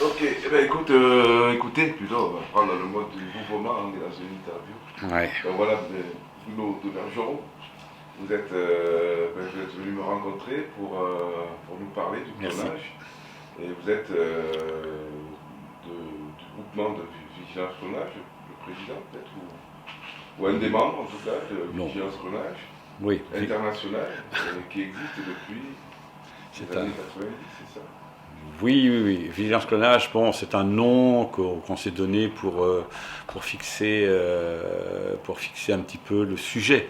Ok, eh ben, écoutez, plutôt, on va prendre le mode du mouvement, on est dans une interview. Ouais. Ben voilà, Bruno de Bergeron, vous êtes venu me rencontrer pour nous parler du Merci. clonage. Et vous êtes du groupement de Vigilance Clonage, le président peut-être, ou un des membres en tout cas de Non. Vigilance Clonage Oui. international qui existe depuis les C'est un... années 90, c'est ça? Oui. Vigilance clonage, bon, c'est un nom qu'on s'est donné pour fixer un petit peu le sujet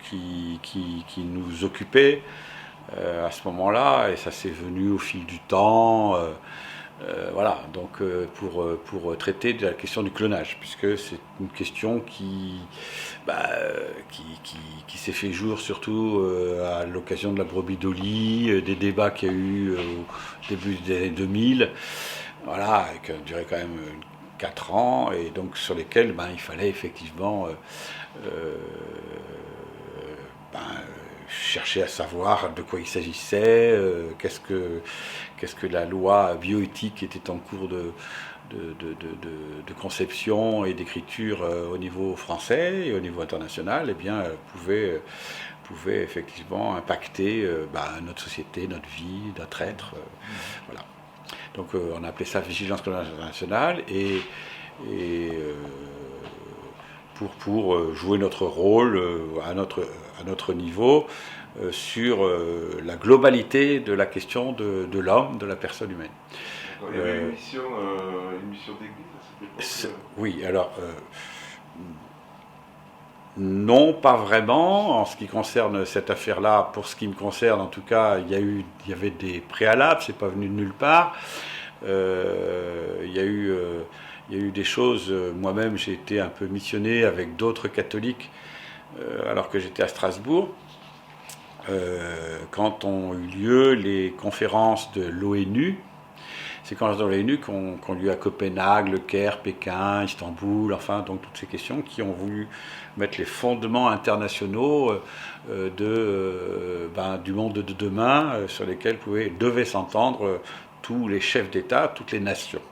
qui nous occupait à ce moment-là, et ça s'est venu au fil du temps. Voilà, donc pour traiter de la question du clonage, puisque c'est une question qui s'est fait jour surtout à l'occasion de la brebis Dolly, des débats qu'il y a eu au début des années 2000, voilà, et qui ont duré quand même 4 ans, et donc sur lesquels il fallait effectivement ben, chercher à savoir de quoi il s'agissait, qu'est-ce que la loi bioéthique était en cours de conception et d'écriture au niveau français et au niveau international, eh bien, pouvait effectivement impacter notre société, notre vie, notre être. Voilà. Donc on a appelé ça vigilance internationale et pour jouer notre rôle à notre niveau sur la globalité de la question de l'homme, de la personne humaine. Il y avait une mission d'église à cette époque. Oui, alors non, pas vraiment. En ce qui concerne cette affaire-là, pour ce qui me concerne, en tout cas, il y avait des préalables. C'est pas venu de nulle part. Il y a eu des choses. Moi-même, j'ai été un peu missionné avec d'autres catholiques alors que j'étais à Strasbourg. Quand ont eu lieu les conférences de l'ONU, ces conférences de l'ONU qu'on a eu à Copenhague, Le Caire, Pékin, Istanbul, enfin donc toutes ces questions qui ont voulu mettre les fondements internationaux du monde de demain sur lesquels devaient s'entendre tous les chefs d'État, toutes les nations.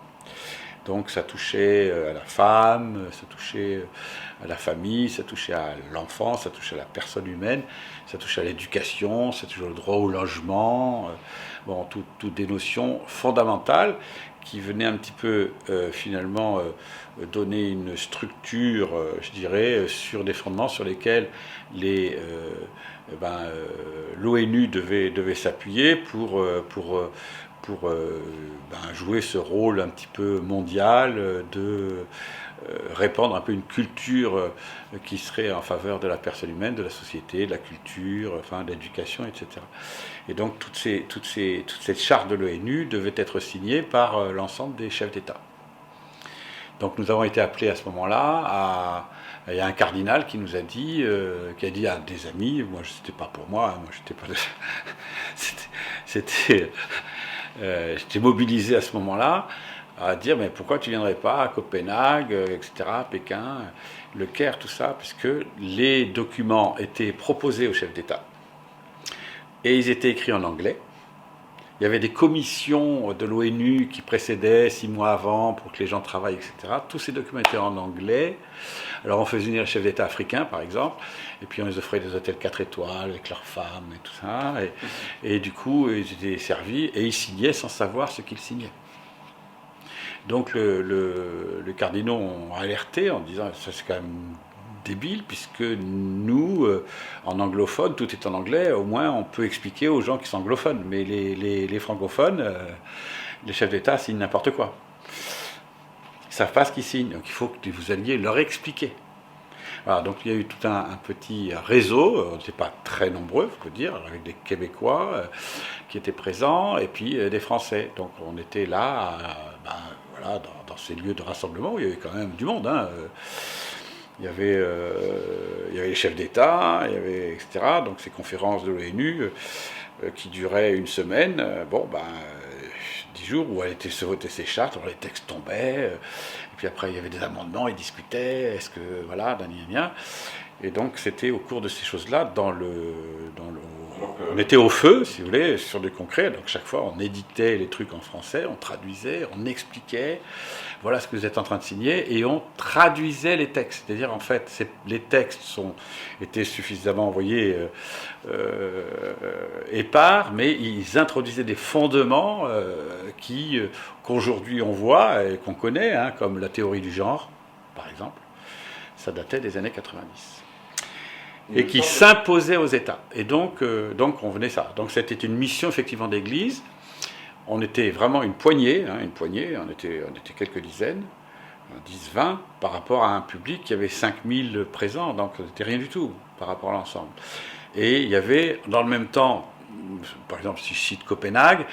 Donc ça touchait à la femme, ça touchait à la famille, ça touchait à l'enfant, ça touchait à la personne humaine, ça touchait à l'éducation, ça touchait au droit au logement, toutes des notions fondamentales qui venaient un petit peu finalement donner une structure, je dirais, sur des fondements sur lesquels l'ONU devait s'appuyer pour jouer ce rôle un petit peu mondial de répandre un peu une culture qui serait en faveur de la personne humaine, de la société, de la culture, enfin de l'éducation, etc. Et donc toute cette charte de l'ONU devait être signée par l'ensemble des chefs d'État. Donc nous avons été appelés à ce moment-là il y a un cardinal qui nous a dit, qui a dit à des amis, moi c'était pas pour moi, moi j'étais pas, j'étais mobilisé à ce moment-là à dire mais pourquoi tu viendrais pas à Copenhague, etc., Pékin, Le Caire, tout ça, puisque les documents étaient proposés aux chefs d'État et ils étaient écrits en anglais. Il y avait des commissions de l'ONU qui précédaient 6 mois avant pour que les gens travaillent, etc. Tous ces documents étaient en anglais. Alors on faisait venir les chefs d'État africains, par exemple, et puis on les offrait des hôtels 4 étoiles avec leurs femmes et tout ça. Et du coup, ils étaient servis et ils signaient sans savoir ce qu'ils signaient. Donc les cardinaux ont alerté en disant ça c'est quand même débile puisque nous, en anglophone, tout est en anglais, au moins on peut expliquer aux gens qui sont anglophones, mais les francophones, les chefs d'État signent n'importe quoi. Ils ne savent pas ce qu'ils signent, donc il faut que vous alliez leur expliquer. Voilà, donc il y a eu tout un petit réseau, on n'était pas très nombreux, il faut dire, avec des Québécois qui étaient présents, et puis des Français. Donc on était là, dans ces lieux de rassemblement où il y avait quand même du monde. Il y avait les chefs d'État, il y avait, etc. Donc ces conférences de l'ONU qui duraient une semaine, 10 jours où elle était se voter ses chartes, alors les textes tombaient, et puis après il y avait des amendements, ils discutaient, est-ce que, voilà, Et donc c'était au cours de ces choses-là, on était au feu, si vous voulez, sur du concret. Donc chaque fois, on éditait les trucs en français, on traduisait, on expliquait. Voilà ce que vous êtes en train de signer, et on traduisait les textes. C'est-à-dire, en fait, les textes étaient suffisamment, vous voyez, épars, mais ils introduisaient des fondements qu'aujourd'hui on voit et qu'on connaît, hein, comme la théorie du genre, par exemple. Ça datait des années 90. Et qui s'imposait aux États. Et donc on venait ça. Donc c'était une mission effectivement d'église. On était vraiment une poignée, on était quelques dizaines, 10, 20, par rapport à un public qui avait 5000 présents, donc c'était rien du tout par rapport à l'ensemble. Et il y avait dans le même temps, par exemple si je cite Copenhague,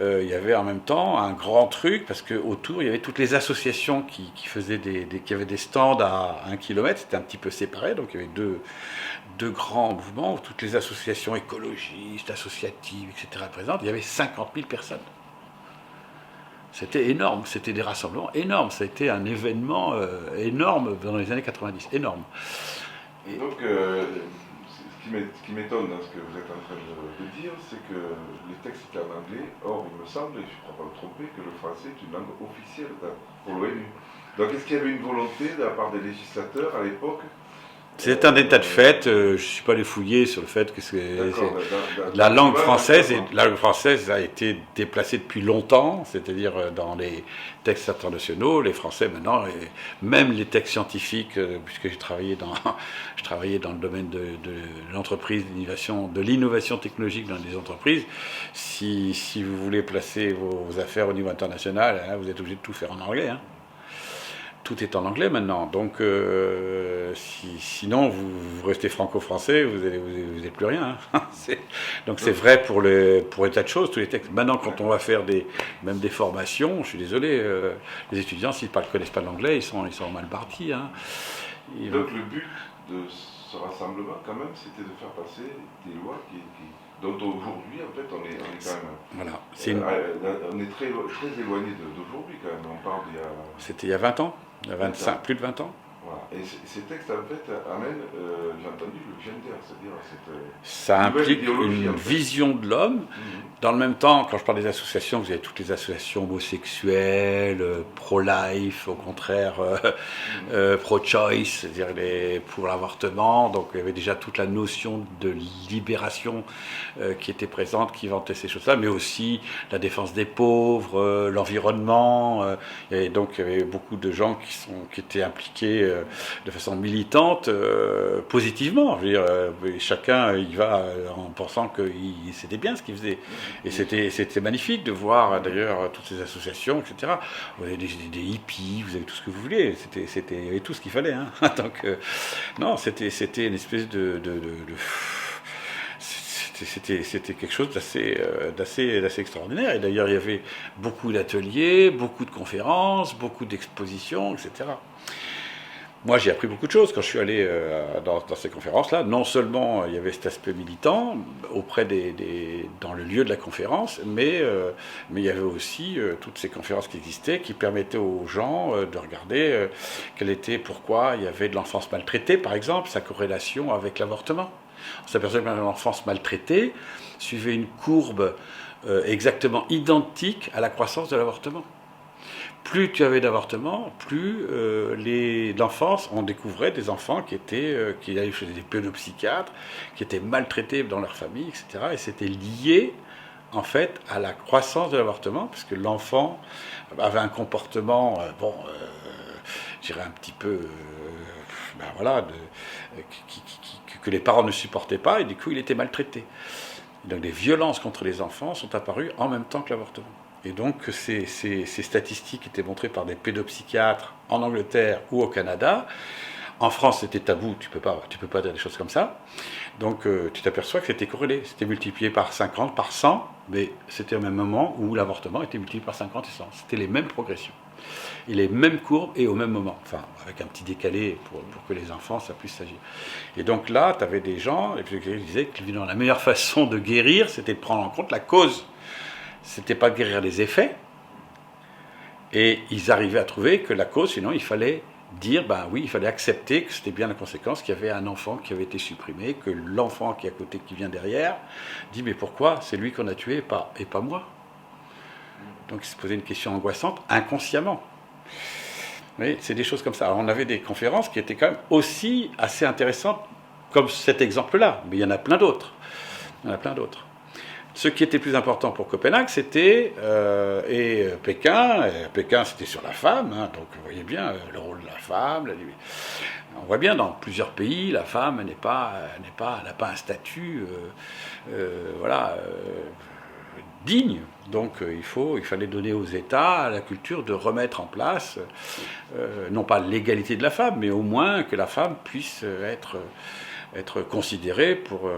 il y avait en même temps un grand truc, parce qu'autour il y avait toutes les associations qui avaient des stands à 1 kilomètre, c'était un petit peu séparé, donc il y avait deux grands mouvements, où toutes les associations écologistes, associatives, etc. présentes, il y avait 50 000 personnes. C'était énorme, c'était des rassemblements énormes, ça a été un événement énorme dans les années 90, énorme. Et donc, ce qui m'étonne dans ce que vous êtes en train de dire, c'est que les textes étaient en anglais, or il me semble, et je ne crois pas me tromper, que le français est une langue officielle pour l'ONU. Donc est-ce qu'il y avait une volonté de la part des législateurs à l'époque? C'est un état de fait, je ne suis pas allé fouiller sur le fait que la langue française a été déplacée depuis longtemps, c'est-à-dire dans les textes internationaux, les Français maintenant, et même les textes scientifiques, puisque je travaillais dans le domaine de l'entreprise, de l'innovation technologique dans les entreprises. Si vous voulez placer vos affaires au niveau international, hein, vous êtes obligé de tout faire en anglais. Hein. Tout est en anglais maintenant, donc sinon vous restez franco-français, vous n'êtes plus rien. Hein. Donc c'est vrai pour les tas de choses, tous les textes. Maintenant, quand on va faire même des formations, je suis désolé, les étudiants, s'ils ne connaissent pas l'anglais, ils sont mal partis. Hein. Donc le but de ce rassemblement, quand même, c'était de faire passer des lois dont aujourd'hui, en fait, on est quand même... Voilà. On est très éloigné d'aujourd'hui, quand même. On parle d'il y a... C'était il y a 20 ans, il y a 25, plus de 20 ans. Voilà. Et ces textes, en fait, amènent, j'ai entendu, le gender, c'est-à-dire ça implique une vision de l'homme. Dans le même temps, quand je parle des associations, vous avez toutes les associations homosexuelles, pro-life, au contraire, pro-choice, c'est-à-dire pour l'avortement. Donc il y avait déjà toute la notion de libération qui était présente, qui vantait ces choses-là, mais aussi la défense des pauvres, l'environnement. Et donc il y avait beaucoup de gens qui étaient impliqués de façon militante, positivement. Je veux dire, chacun y va en pensant que c'était bien ce qu'il faisait. Et c'était magnifique de voir d'ailleurs toutes ces associations, etc. Vous avez des hippies, vous avez tout ce que vous voulez. Il y avait tout ce qu'il fallait. Hein. Donc, non, c'était une espèce c'était quelque chose d'assez extraordinaire. Et d'ailleurs, il y avait beaucoup d'ateliers, beaucoup de conférences, beaucoup d'expositions, etc. Moi, j'ai appris beaucoup de choses quand je suis allé dans ces conférences-là. Non seulement il y avait cet aspect militant dans le lieu de la conférence, mais il y avait aussi toutes ces conférences qui existaient, qui permettaient aux gens de regarder pourquoi il y avait de l'enfance maltraitée, par exemple, sa corrélation avec l'avortement. On s'aperçoit que l'enfance maltraitée suivait une courbe exactement identique à la croissance de l'avortement. Plus tu avais d'avortements, plus l'enfance, on découvrait des enfants qui allaient chez des pédopsychiatres, qui étaient maltraités dans leur famille, etc. Et c'était lié, en fait, à la croissance de l'avortement, parce que l'enfant avait un comportement, je dirais un petit peu, que les parents ne supportaient pas, et du coup, il était maltraité. Donc, les violences contre les enfants sont apparues en même temps que l'avortement. Et donc ces statistiques étaient montrées par des pédopsychiatres en Angleterre ou au Canada. En France, c'était tabou, tu peux pas dire des choses comme ça. Donc tu t'aperçois que c'était corrélé. C'était multiplié par 50, par 100, mais c'était au même moment où l'avortement était multiplié par 50 et 100. C'était les mêmes progressions. Et les mêmes courbes et au même moment. Enfin, avec un petit décalé pour que les enfants, ça puisse s'agir. Et donc là, tu avais des gens qui disaient que la meilleure façon de guérir, c'était de prendre en compte la cause. C'était pas de guérir les effets, et ils arrivaient à trouver que la cause, sinon il fallait dire, ben oui, il fallait accepter que c'était bien la conséquence, qu'il y avait un enfant qui avait été supprimé, que l'enfant qui est à côté, qui vient derrière, dit, mais pourquoi c'est lui qu'on a tué et pas moi? Donc il se posait une question angoissante, inconsciemment. Oui, c'est des choses comme ça. Alors, on avait des conférences qui étaient quand même aussi assez intéressantes, comme cet exemple-là, mais il y en a plein d'autres. Il y en a plein d'autres. Ce qui était plus important pour Copenhague, c'était, Pékin, Pékin c'était sur la femme, hein, donc vous voyez bien le rôle de la femme. On voit bien dans plusieurs pays, la femme n'a pas un statut digne. Donc il fallait donner aux États la culture de remettre en place, non pas l'égalité de la femme, mais au moins que la femme puisse être considéré pour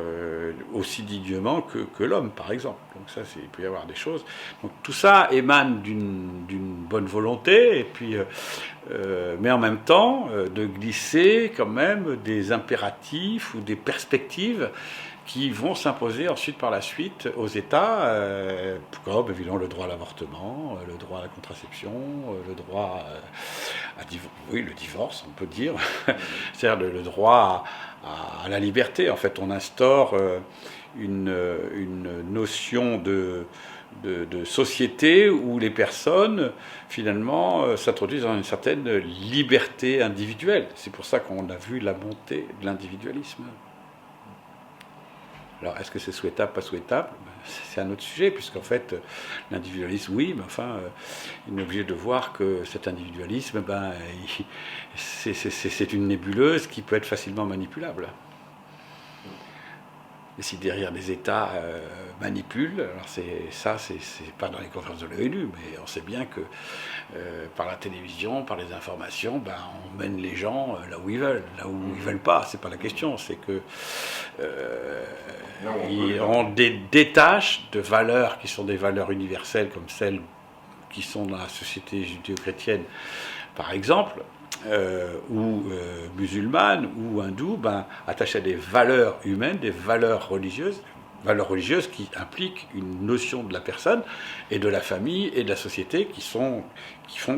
aussi dignement que l'homme, par exemple. Donc ça, il peut y avoir des choses. Donc tout ça émane d'une bonne volonté, et puis, mais en même temps, de glisser quand même des impératifs ou des perspectives qui vont s'imposer ensuite par la suite aux États, comme évidemment le droit à l'avortement, le droit à la contraception, le droit le divorce, on peut dire, c'est-à-dire le droit à la liberté. En fait, on instaure une notion de société où les personnes, finalement, s'introduisent dans une certaine liberté individuelle. C'est pour ça qu'on a vu la montée de l'individualisme. Alors, est-ce que c'est souhaitable, pas souhaitable? C'est un autre sujet, puisqu'en fait, l'individualisme, oui, mais enfin, il est obligé de voir que cet individualisme, c'est une nébuleuse qui peut être facilement manipulable. Et si derrière les États manipulent, alors c'est pas dans les conférences de l'ONU, mais on sait bien que par la télévision, par les informations, on mène les gens là où ils veulent. Là où ils veulent pas, c'est pas la question, c'est que on détache de valeurs qui sont des valeurs universelles, comme celles qui sont dans la société judéo-chrétienne, par exemple, ou musulmanes ou hindous, attachés à des valeurs humaines, des valeurs religieuses qui impliquent une notion de la personne et de la famille et de la société qui font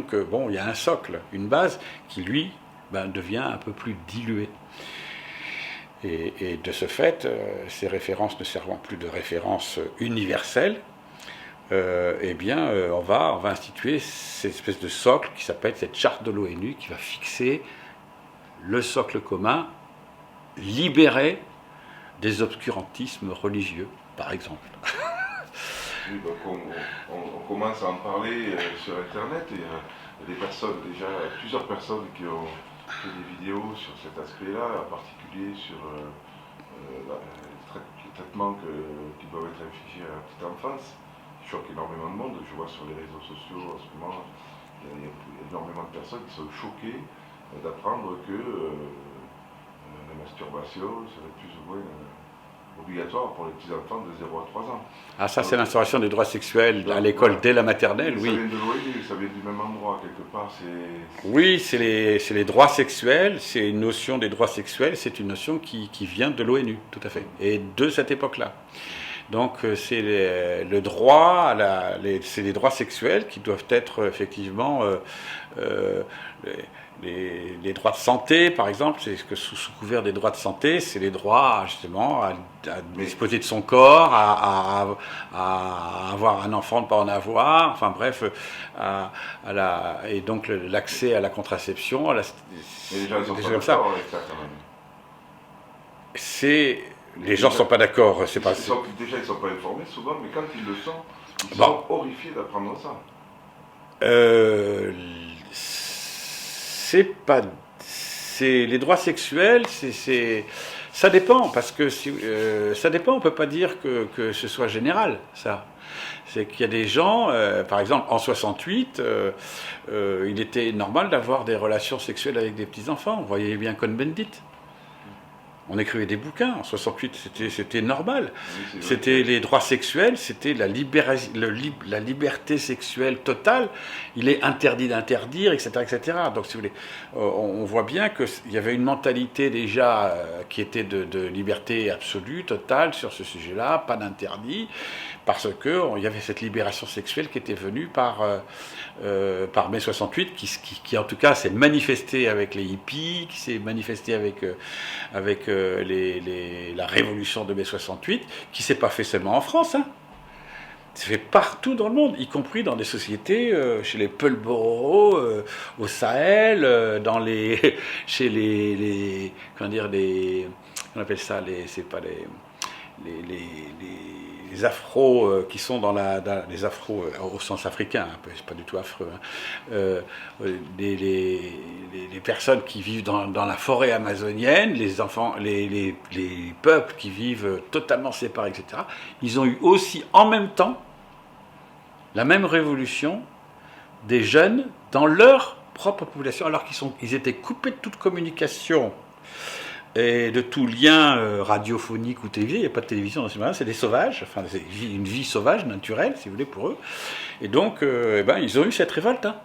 que, il y a un socle, une base qui, lui, devient un peu plus dilué. Et de ce fait, ces références ne servant plus de références universelles, on va instituer cette espèce de socle qui s'appelle cette charte de l'ONU qui va fixer le socle commun, libéré des obscurantismes religieux, par exemple. Oui, on commence à en parler sur Internet, et il y a des personnes, déjà plusieurs personnes qui ont fait des vidéos sur cet aspect-là, en particulier sur les traitements qui doivent être infligés à la petite enfance. Je choque énormément de monde. Je vois sur les réseaux sociaux en ce moment, il y a énormément de personnes qui sont choquées d'apprendre que la masturbation serait plus ou moins obligatoire pour les petits-enfants de 0 à 3 ans. Ah, ça, c'est l'instauration des droits sexuels à l'école dès la maternelle, oui. Ça vient de l'ONU, ça vient du même endroit, quelque part. Oui, c'est les droits sexuels, c'est une notion des droits sexuels, c'est une notion qui vient de l'ONU, tout à fait, et de cette époque-là. Donc c'est le droit, c'est les droits sexuels qui doivent être effectivement les droits de santé, par exemple. C'est que sous couvert des droits de santé, c'est les droits justement à disposer de son corps, à avoir un enfant, ne pas en avoir. Enfin bref, et donc l'accès à la contraception, Mais les gens ne sont pas d'accord avec ça quand même. Les gens ne sont pas d'accord. Déjà, ils ne sont pas informés souvent, mais quand ils le sont, ils sont horrifiés d'apprendre ça. Les droits sexuels, ça dépend, parce que ça dépend, on ne peut pas dire que ce soit général, ça. C'est qu'il y a des gens, par exemple, en 68, il était normal d'avoir des relations sexuelles avec des petits-enfants. Vous voyez bien Cohn-Bendit. On écrivait des bouquins, en 68, c'était normal. Oui, c'était les droits sexuels, c'était la liberté sexuelle totale. Il est interdit d'interdire, etc., etc. Donc, si vous voulez, on voit bien qu'il y avait une mentalité déjà qui était de liberté absolue, totale, sur ce sujet-là, pas d'interdit. parce qu'il y avait cette libération sexuelle qui était venue par mai 68, qui en tout cas s'est manifestée avec les hippies, qui s'est manifestée avec la révolution de mai 68, qui ne s'est pas fait seulement en France, hein. C'est fait partout dans le monde, y compris dans des sociétés, chez les Peulh-Boro, au Sahel, chez comment dire, on appelle ça, c'est pas les afros qui sont les afros au sens africain, hein, c'est pas du tout affreux, hein, les personnes qui vivent dans la forêt amazonienne, les enfants, les peuples qui vivent totalement séparés, etc. Ils ont eu aussi en même temps la même révolution des jeunes dans leur propre population, alors qu'ils étaient coupés de toute communication et de tout lien radiophonique ou télévisé. Il n'y a pas de télévision dans ces moments-là, c'est des sauvages, enfin c'est une vie sauvage, naturelle, si vous voulez, pour eux. Et donc, ils ont eu cette révolte, hein,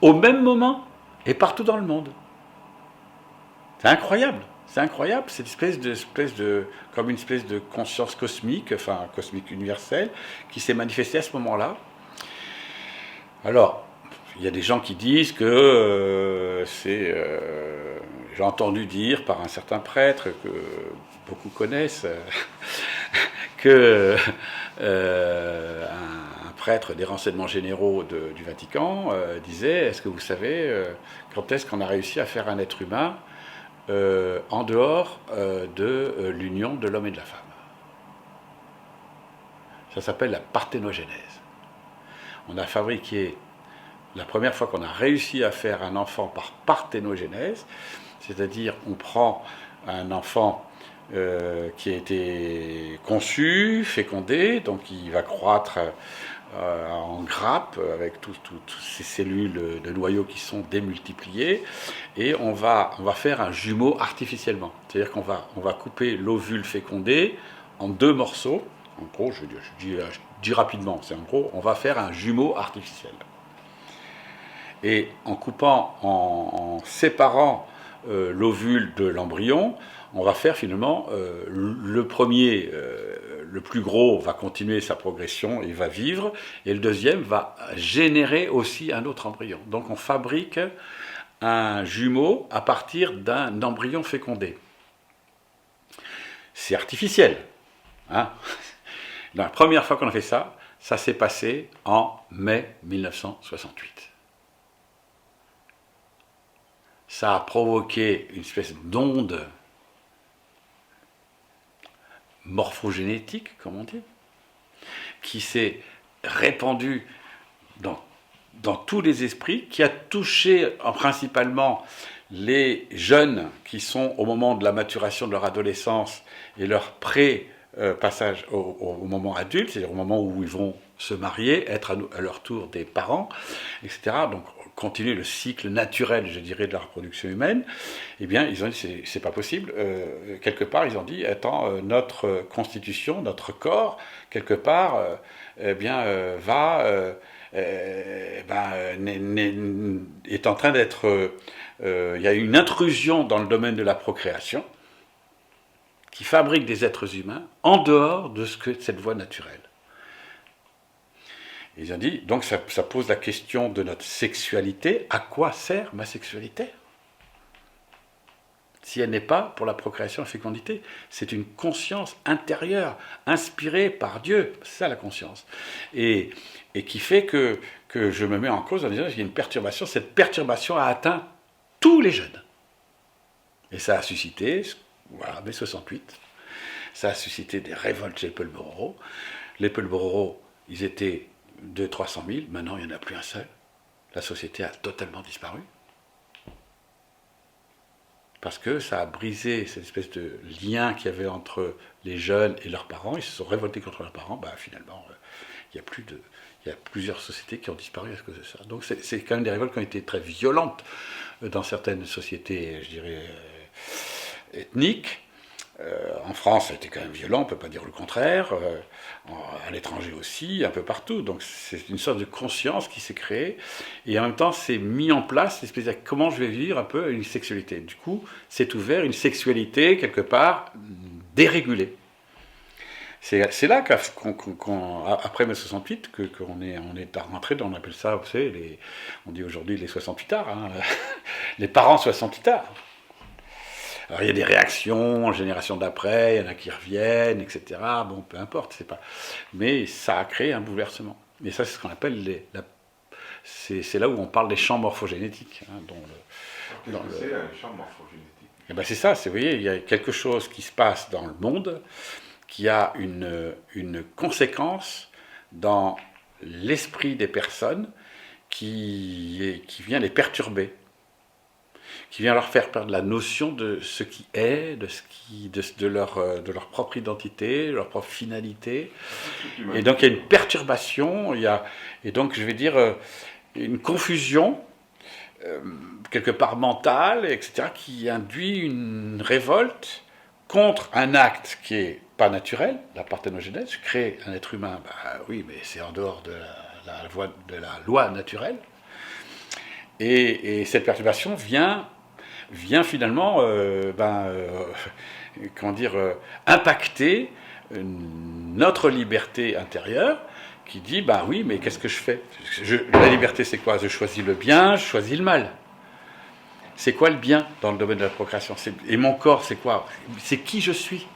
au même moment et partout dans le monde. C'est incroyable. C'est incroyable, cette comme une espèce de conscience cosmique, enfin cosmique universelle, qui s'est manifestée à ce moment-là. Alors, il y a des gens qui disent que j'ai entendu dire par un certain prêtre que beaucoup connaissent, que un prêtre des renseignements généraux du Vatican disait: est-ce que vous savez quand est-ce qu'on a réussi à faire un être humain en dehors de l'union de l'homme et de la femme? Ça s'appelle la parthénogenèse. On a fabriqué, la première fois qu'on a réussi à faire un enfant par parthénogenèse, c'est-à-dire on prend un enfant qui a été conçu, fécondé, donc il va croître en grappe avec toutes ces cellules de noyau qui sont démultipliées, et on va faire un jumeau artificiellement. C'est-à-dire qu'on va couper l'ovule fécondé en 2 morceaux. En gros, je dis rapidement, c'est en gros, on va faire un jumeau artificiel. Et en coupant, en séparant l'ovule de l'embryon, on va faire finalement le premier, le plus gros va continuer sa progression, il va vivre, et le deuxième va générer aussi un autre embryon. Donc on fabrique un jumeau à partir d'un embryon fécondé. C'est artificiel, hein. La première fois qu'on a fait ça, ça s'est passé en mai 1968. Ça a provoqué une espèce d'onde morphogénétique, comme on dit, qui s'est répandue dans tous les esprits, qui a touché principalement les jeunes qui sont au moment de la maturation de leur adolescence et leur passage au moment adulte, c'est-à-dire au moment où ils vont se marier, être à leur tour des parents, etc. Donc continuer le cycle naturel, je dirais, de la reproduction humaine. Eh bien, ils ont dit c'est pas possible. Quelque part, ils ont dit attends, notre constitution, notre corps, quelque part, est en train d'être. Il y a une intrusion dans le domaine de la procréation qui fabrique des êtres humains en dehors de cette voie naturelle. Et ils ont dit, donc ça pose la question de notre sexualité. À quoi sert ma sexualité si elle n'est pas pour la procréation et la fécondité? C'est une conscience intérieure, inspirée par Dieu. C'est ça la conscience. Et qui fait que je me mets en cause en disant qu'il y a une perturbation. Cette perturbation a atteint tous les jeunes. Et ça a suscité, voilà, mai 68, ça a suscité des révoltes chez les Peulh-Boro. Les Peulh-Boro, ils étaient 200 000 300 000, maintenant il n'y en a plus un seul. La société a totalement disparu. Parce que ça a brisé cette espèce de lien qu'il y avait entre les jeunes et leurs parents. Ils se sont révoltés contre leurs parents. Finalement, il y a plusieurs sociétés qui ont disparu à cause de ça. Donc c'est quand même des révoltes qui ont été très violentes dans certaines sociétés, je dirais, ethniques. En France, ça a été quand même violent, on ne peut pas dire le contraire. À l'étranger aussi, un peu partout. Donc c'est une sorte de conscience qui s'est créée. Et en même temps, c'est mis en place, l'espèce de comment je vais vivre un peu une sexualité. Du coup, c'est ouvert une sexualité, quelque part, dérégulée. C'est là après mai 68 qu'on est rentré dans, on appelle ça, vous savez, on dit aujourd'hui les 68 arts, hein, les parents 68 arts. Alors il y a des réactions, génération d'après, il y en a qui reviennent, etc. Bon, peu importe, c'est pas. Mais ça a créé un bouleversement. Et ça, c'est ce qu'on appelle c'est là où on parle des champs morphogénétiques. Hein, Qu'est-ce que c'est un champ morphogénétique? Et ben c'est ça, vous voyez, il y a quelque chose qui se passe dans le monde qui a une conséquence dans l'esprit des personnes qui vient les perturber, qui vient leur faire perdre la notion de ce qui est, de leur propre identité, de leur propre finalité. Et donc il y a une perturbation, et donc je vais dire une confusion, quelque part mentale, etc., qui induit une révolte contre un acte qui est pas naturel, la parthénogenèse. Créer un être humain, bah oui, mais c'est en dehors de la loi naturelle. Et cette perturbation vient finalement impacter notre liberté intérieure, qui dit, bah oui, mais qu'est-ce que je fais? La liberté, c'est quoi? Je choisis le bien, je choisis le mal. C'est quoi le bien dans le domaine de la procréation? Et mon corps, c'est quoi? C'est qui je suis?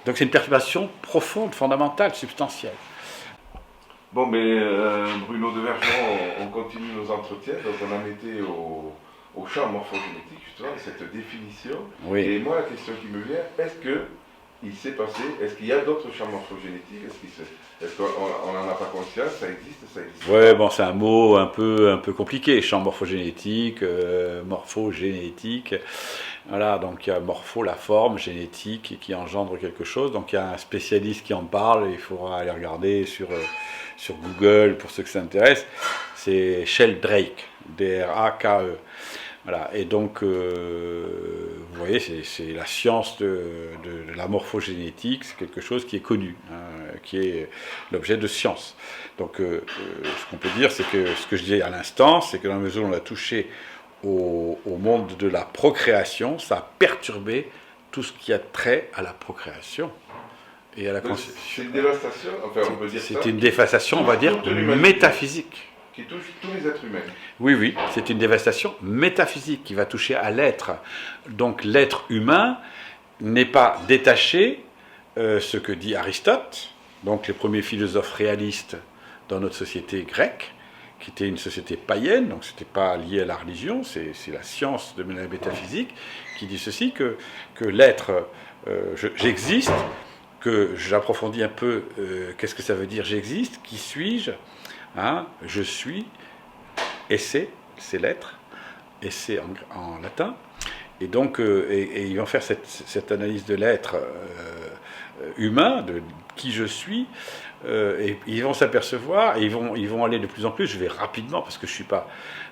Donc c'est une perturbation profonde, fondamentale, substantielle. Bon, mais Bruno Devergeon, on continue nos entretiens, donc on en était au champ morphogénétique, justement, cette définition. Oui. Et moi, la question qui me vient, est-ce qu'il y a d'autres champs morphogénétiques? Est-ce qu'on n'en a pas conscience? Ça existe? Oui, bon, c'est un mot un peu compliqué, champ morphogénétique, morphogénétique. Voilà, donc il y a morpho, la forme, génétique, qui engendre quelque chose. Donc il y a un spécialiste qui en parle, il faudra aller regarder sur Google, pour ceux que ça intéresse. C'est Sheldrake, D-R-A-K-E. Voilà, et donc, vous voyez, c'est la science de la morphogénétique, c'est quelque chose qui est connu, hein, qui est l'objet de science. Donc, ce qu'on peut dire, c'est que ce que je disais à l'instant, c'est que dans la mesure où on a touché au monde de la procréation, ça a perturbé tout ce qui a trait à la procréation. Et à la c'est une dévastation, enfin on peut dire ça. C'est une dévastation, on va dire, métaphysique. Qui touche tous les êtres humains. Oui, c'est une dévastation métaphysique qui va toucher à l'être. Donc l'être humain n'est pas détaché, ce que dit Aristote, donc les premiers philosophes réalistes dans notre société grecque, qui était une société païenne, donc ce n'était pas lié à la religion, c'est la science de la métaphysique, qui dit ceci, que l'être, j'existe, que j'approfondis un peu qu'est-ce que ça veut dire j'existe, qui suis-je, hein, je suis, et c'est l'être, et c'est en latin. Et donc, et ils vont faire cette analyse de l'être humain, de qui je suis, et ils vont s'apercevoir, et ils vont aller de plus en plus, je vais rapidement, parce que je suis pas,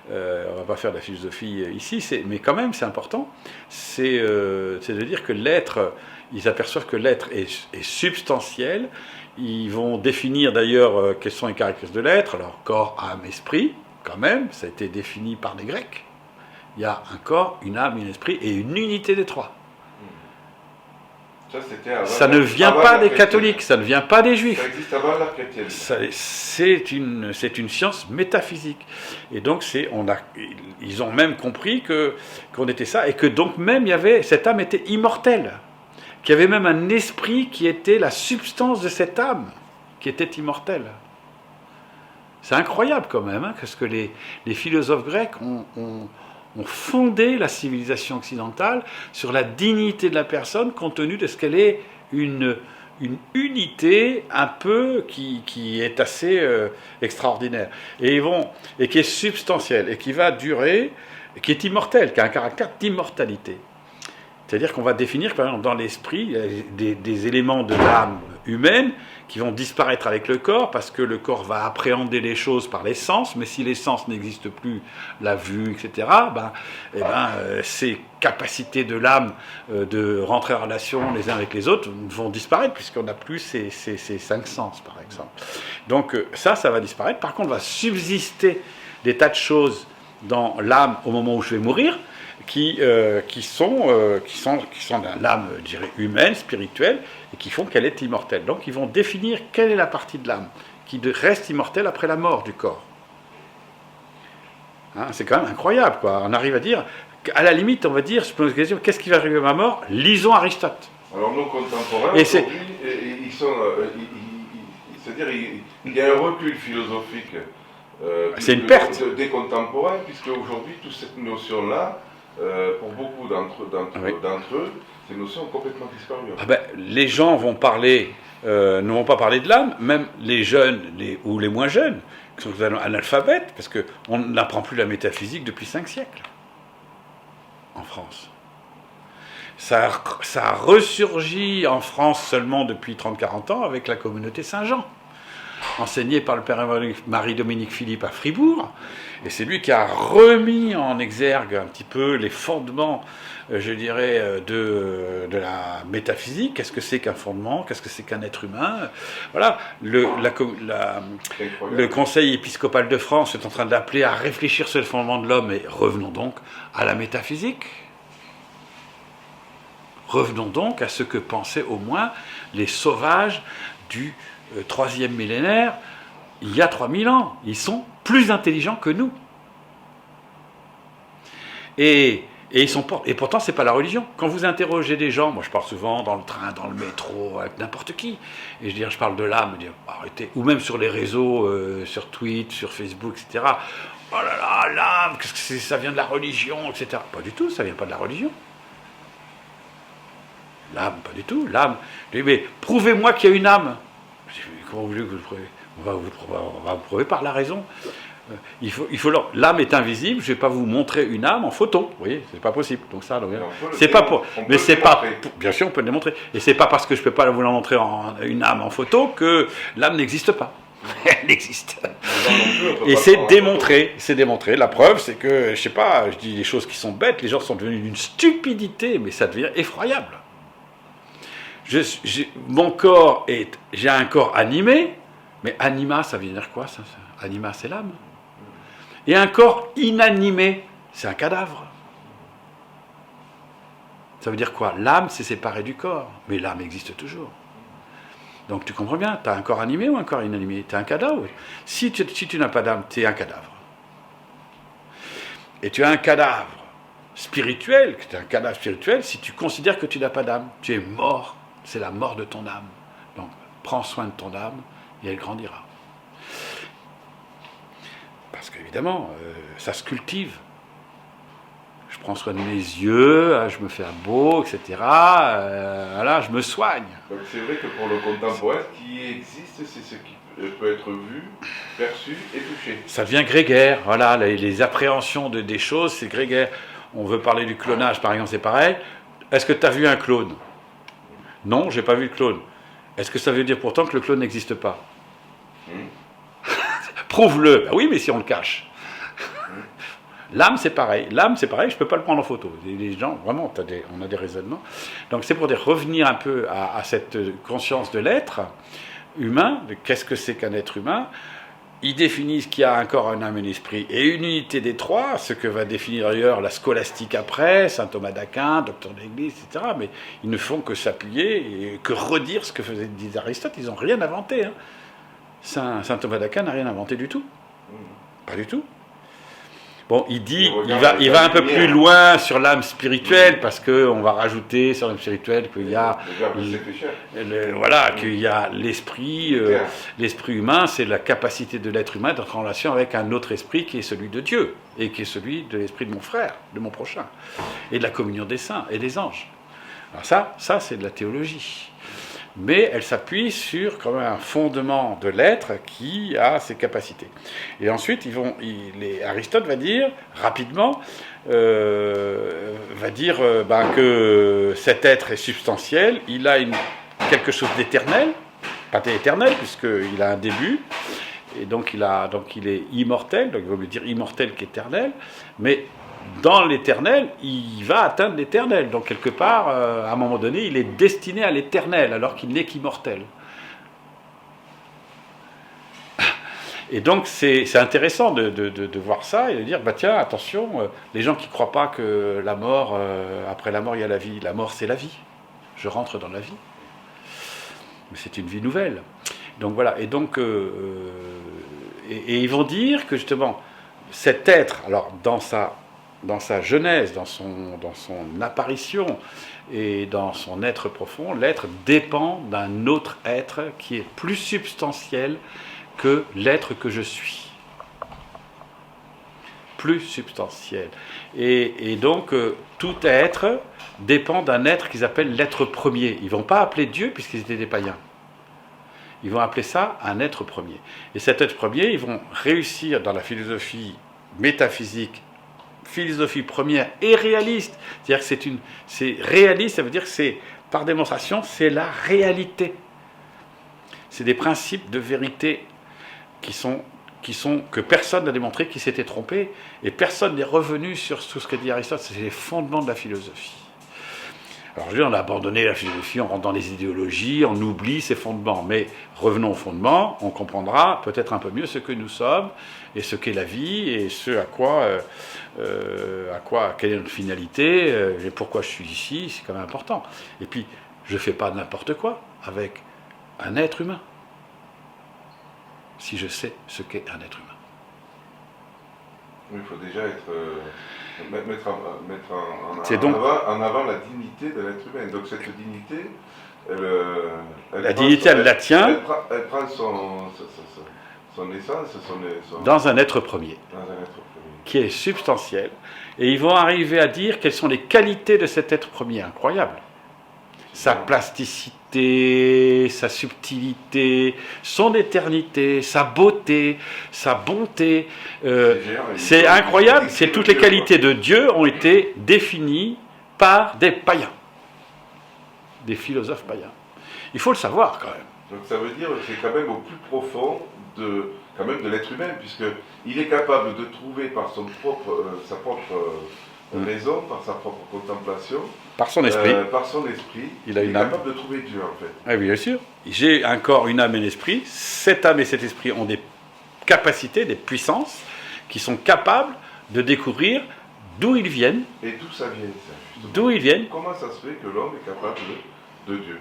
on va pas faire de la philosophie ici, mais quand même c'est important, c'est de dire que l'être, ils aperçoivent que l'être est substantiel. Ils vont définir d'ailleurs quelles sont les caractéristiques de l'être, alors corps, âme, esprit, quand même, ça a été défini par des Grecs. Il y a un corps, une âme, un esprit et une unité des trois. Ça ne vient pas des catholiques, ça ne vient pas des juifs. Ça existe avant la chrétienne. C'est une science métaphysique. Et donc ils ont même compris qu'on était ça, et que donc même cette âme était immortelle. Qu'il y avait même un esprit qui était la substance de cette âme, qui était immortelle. C'est incroyable quand même, hein, parce que les philosophes grecs ont fondé la civilisation occidentale sur la dignité de la personne, compte tenu de ce qu'elle est une unité un peu qui est assez extraordinaire. Et qui est substantielle, et qui va durer, qui est immortelle, qui a un caractère d'immortalité. C'est-à-dire qu'on va définir, par exemple, dans l'esprit, des éléments de l'âme humaine qui vont disparaître avec le corps, parce que le corps va appréhender les choses par les sens, mais si les sens n'existent plus, la vue, etc., ces capacités de l'âme de rentrer en relation les uns avec les autres vont disparaître, puisqu'on n'a plus ces 5 sens, par exemple. Donc ça va disparaître. Par contre, va subsister des tas de choses dans l'âme au moment où je vais mourir, qui sont l'âme, je dirais, humaine, spirituelle, et qui font qu'elle est immortelle. Donc ils vont définir quelle est la partie de l'âme qui reste immortelle après la mort du corps. Hein, c'est quand même incroyable, quoi. On arrive à dire, à la limite, on va dire, je pose la question, qu'est-ce qui va arriver à ma mort? Lisons Aristote. Alors nos contemporains, aujourd'hui, ils sont... c'est-à-dire il y a un recul philosophique c'est une perte des contemporains, puisque aujourd'hui, toute cette notion-là, pour beaucoup d'entre eux, ces notions ont complètement disparu. Ah ben, les gens vont parler, ne vont pas parler de l'âme, même les jeunes ou les moins jeunes, qui sont analphabètes, parce qu'on n'apprend plus la métaphysique depuis 5 siècles en France. Ça a ressurgi en France seulement depuis 30-40 ans avec la communauté Saint-Jean, enseignée par le père Marie-Dominique Philippe à Fribourg, et c'est lui qui a remis en exergue un petit peu les fondements, je dirais, de la métaphysique. Qu'est-ce que c'est qu'un fondement? Qu'est-ce que c'est qu'un être humain? Voilà, le Conseil épiscopal de France est en train d'appeler à réfléchir sur le fondement de l'homme, et revenons donc à la métaphysique. Revenons donc à ce que pensaient au moins les sauvages du 3e millénaire, il y a 3000 ans. Ils sont plus intelligents que nous. Et pourtant, ce n'est pas la religion. Quand vous interrogez des gens, moi je parle souvent dans le train, dans le métro, avec n'importe qui, et je parle de l'âme, je dis, arrêtez, ou même sur les réseaux, sur Twitter, sur Facebook, etc. Oh là là, l'âme, qu'est-ce que c'est, ça vient de la religion, etc. Pas du tout, ça ne vient pas de la religion. L'âme, pas du tout. L'âme, je dis, mais prouvez-moi qu'il y a une âme. Je dis, comment vous voulez que vous le prouvez? On va vous prouver par la raison. L'âme est invisible, je ne vais pas vous montrer une âme en photo. Vous voyez, c'est pas possible. Donc ça, c'est pas pour. Mais c'est pas. Bien sûr, on peut le démontrer. Et c'est pas parce que je ne peux pas vous la montrer une âme en photo que l'âme n'existe pas. Elle existe. Et c'est démontré. C'est démontré. La preuve, c'est que, je sais pas, je dis des choses qui sont bêtes, les gens sont devenus d'une stupidité, mais ça devient effroyable. Mon corps j'ai un corps animé, mais anima, ça veut dire quoi ça? Anima, c'est l'âme. Et un corps inanimé, c'est un cadavre. Ça veut dire quoi? L'âme s'est séparée du corps, mais l'âme existe toujours. Donc tu comprends bien, tu as un corps animé ou un corps inanimé? Tu as un cadavre. Si tu n'as pas d'âme, tu es un cadavre. Et tu as un cadavre spirituel, si tu considères que tu n'as pas d'âme, tu es mort. C'est la mort de ton âme. Donc, prends soin de ton âme et elle grandira. Parce qu'évidemment, ça se cultive. Je prends soin de mes yeux, je me fais beau, etc. Voilà, je me soigne. Donc c'est vrai que pour le contemporain, ce qui existe, c'est ce qui peut être vu, perçu et touché. Ça devient grégaire. Voilà, les appréhensions des choses, c'est grégaire. On veut parler du clonage, par exemple, c'est pareil. Est-ce que tu as vu un clone? Non, j'ai pas vu le clone. Est-ce que ça veut dire pourtant que le clone n'existe pas? Prouve-le. Ben oui, mais si on le cache. L'âme, c'est pareil. L'âme, c'est pareil, je ne peux pas le prendre en photo. Les gens, vraiment, on a des raisonnements. Donc c'est pour revenir un peu à cette conscience de l'être humain, de qu'est-ce que c'est qu'un être humain. Ils définissent qu'il y a un corps, un âme et un esprit, et une unité des trois, ce que va définir d'ailleurs la scolastique après, saint Thomas d'Aquin, docteur de l'Église, etc. Mais ils ne font que s'appuyer et que redire ce que disait Aristote. Ils n'ont rien inventé. Hein. Saint Thomas d'Aquin n'a rien inventé du tout. Pas du tout. Bon, il va un peu plus loin sur l'âme spirituelle, parce qu'on va rajouter sur l'âme spirituelle qu'il y a, qu'il y a l'esprit, l'esprit humain, c'est la capacité de l'être humain d'être en relation avec un autre esprit qui est celui de Dieu, et qui est celui de l'esprit de mon frère, de mon prochain, et de la communion des saints et des anges. Alors ça c'est de la théologie. Mais elle s'appuie sur quand même un fondement de l'être qui a ses capacités. Et ensuite, Aristote va dire, rapidement, que cet être est substantiel, il a quelque chose d'éternel, pas éternel, puisqu'il a un début, et donc il est immortel, donc il vaut mieux dire immortel qu'éternel, mais dans l'éternel, il va atteindre l'éternel. Donc quelque part, à un moment donné, il est destiné à l'éternel, alors qu'il n'est qu'immortel. Et donc c'est intéressant de voir ça et de dire, bah tiens, attention, les gens qui ne croient pas que la mort, après la mort il y a la vie, la mort c'est la vie. Je rentre dans la vie. Mais c'est une vie nouvelle. Donc voilà, et donc et ils vont dire que justement, cet être, alors dans sa genèse, dans son apparition et dans son être profond, l'être dépend d'un autre être qui est plus substantiel que l'être que je suis. Plus substantiel. Et donc, tout être dépend d'un être qu'ils appellent l'être premier. Ils ne vont pas appeler Dieu puisqu'ils étaient des païens. Ils vont appeler ça un être premier. Et cet être premier, ils vont réussir dans la philosophie métaphysique, philosophie première et réaliste. C'est-à-dire que c'est réaliste, ça veut dire que c'est, par démonstration, c'est la réalité. C'est des principes de vérité que personne n'a démontré, qui s'était trompé, et personne n'est revenu sur tout ce que dit Aristote. C'est les fondements de la philosophie. Alors aujourd'hui, on a abandonné la philosophie, on rentre dans les idéologies, on oublie ses fondements. Mais revenons aux fondements, on comprendra peut-être un peu mieux ce que nous sommes, et ce qu'est la vie, et ce quelle est notre finalité, et pourquoi je suis ici, c'est quand même important. Et puis, je ne fais pas n'importe quoi avec un être humain, si je sais ce qu'est un être humain. Oui, il faut déjà mettre en avant la dignité de l'être humain. Donc cette dignité, elle la tient. Elle prend son essence, dans un être premier, qui est substantiel. Et ils vont arriver à dire quelles sont les qualités de cet être premier. Incroyable. Sa plasticité, sa subtilité, son éternité, sa beauté, sa bonté. C'est incroyable. C'est toutes les qualités de Dieu ont été définies par des païens, des philosophes païens. Il faut le savoir quand même. Donc ça veut dire que c'est quand même au plus profond de l'être humain, puisqu'il est capable de trouver par sa propre raison, par sa propre contemplation, par son esprit, il est capable de trouver Dieu en fait. Oui, bien sûr. J'ai un corps, une âme et un esprit. Cette âme et cet esprit ont des capacités, des puissances, qui sont capables de découvrir d'où ils viennent. Et d'où ça vient, ça, d'où ils viennent. Comment ça se fait que l'homme est capable de Dieu?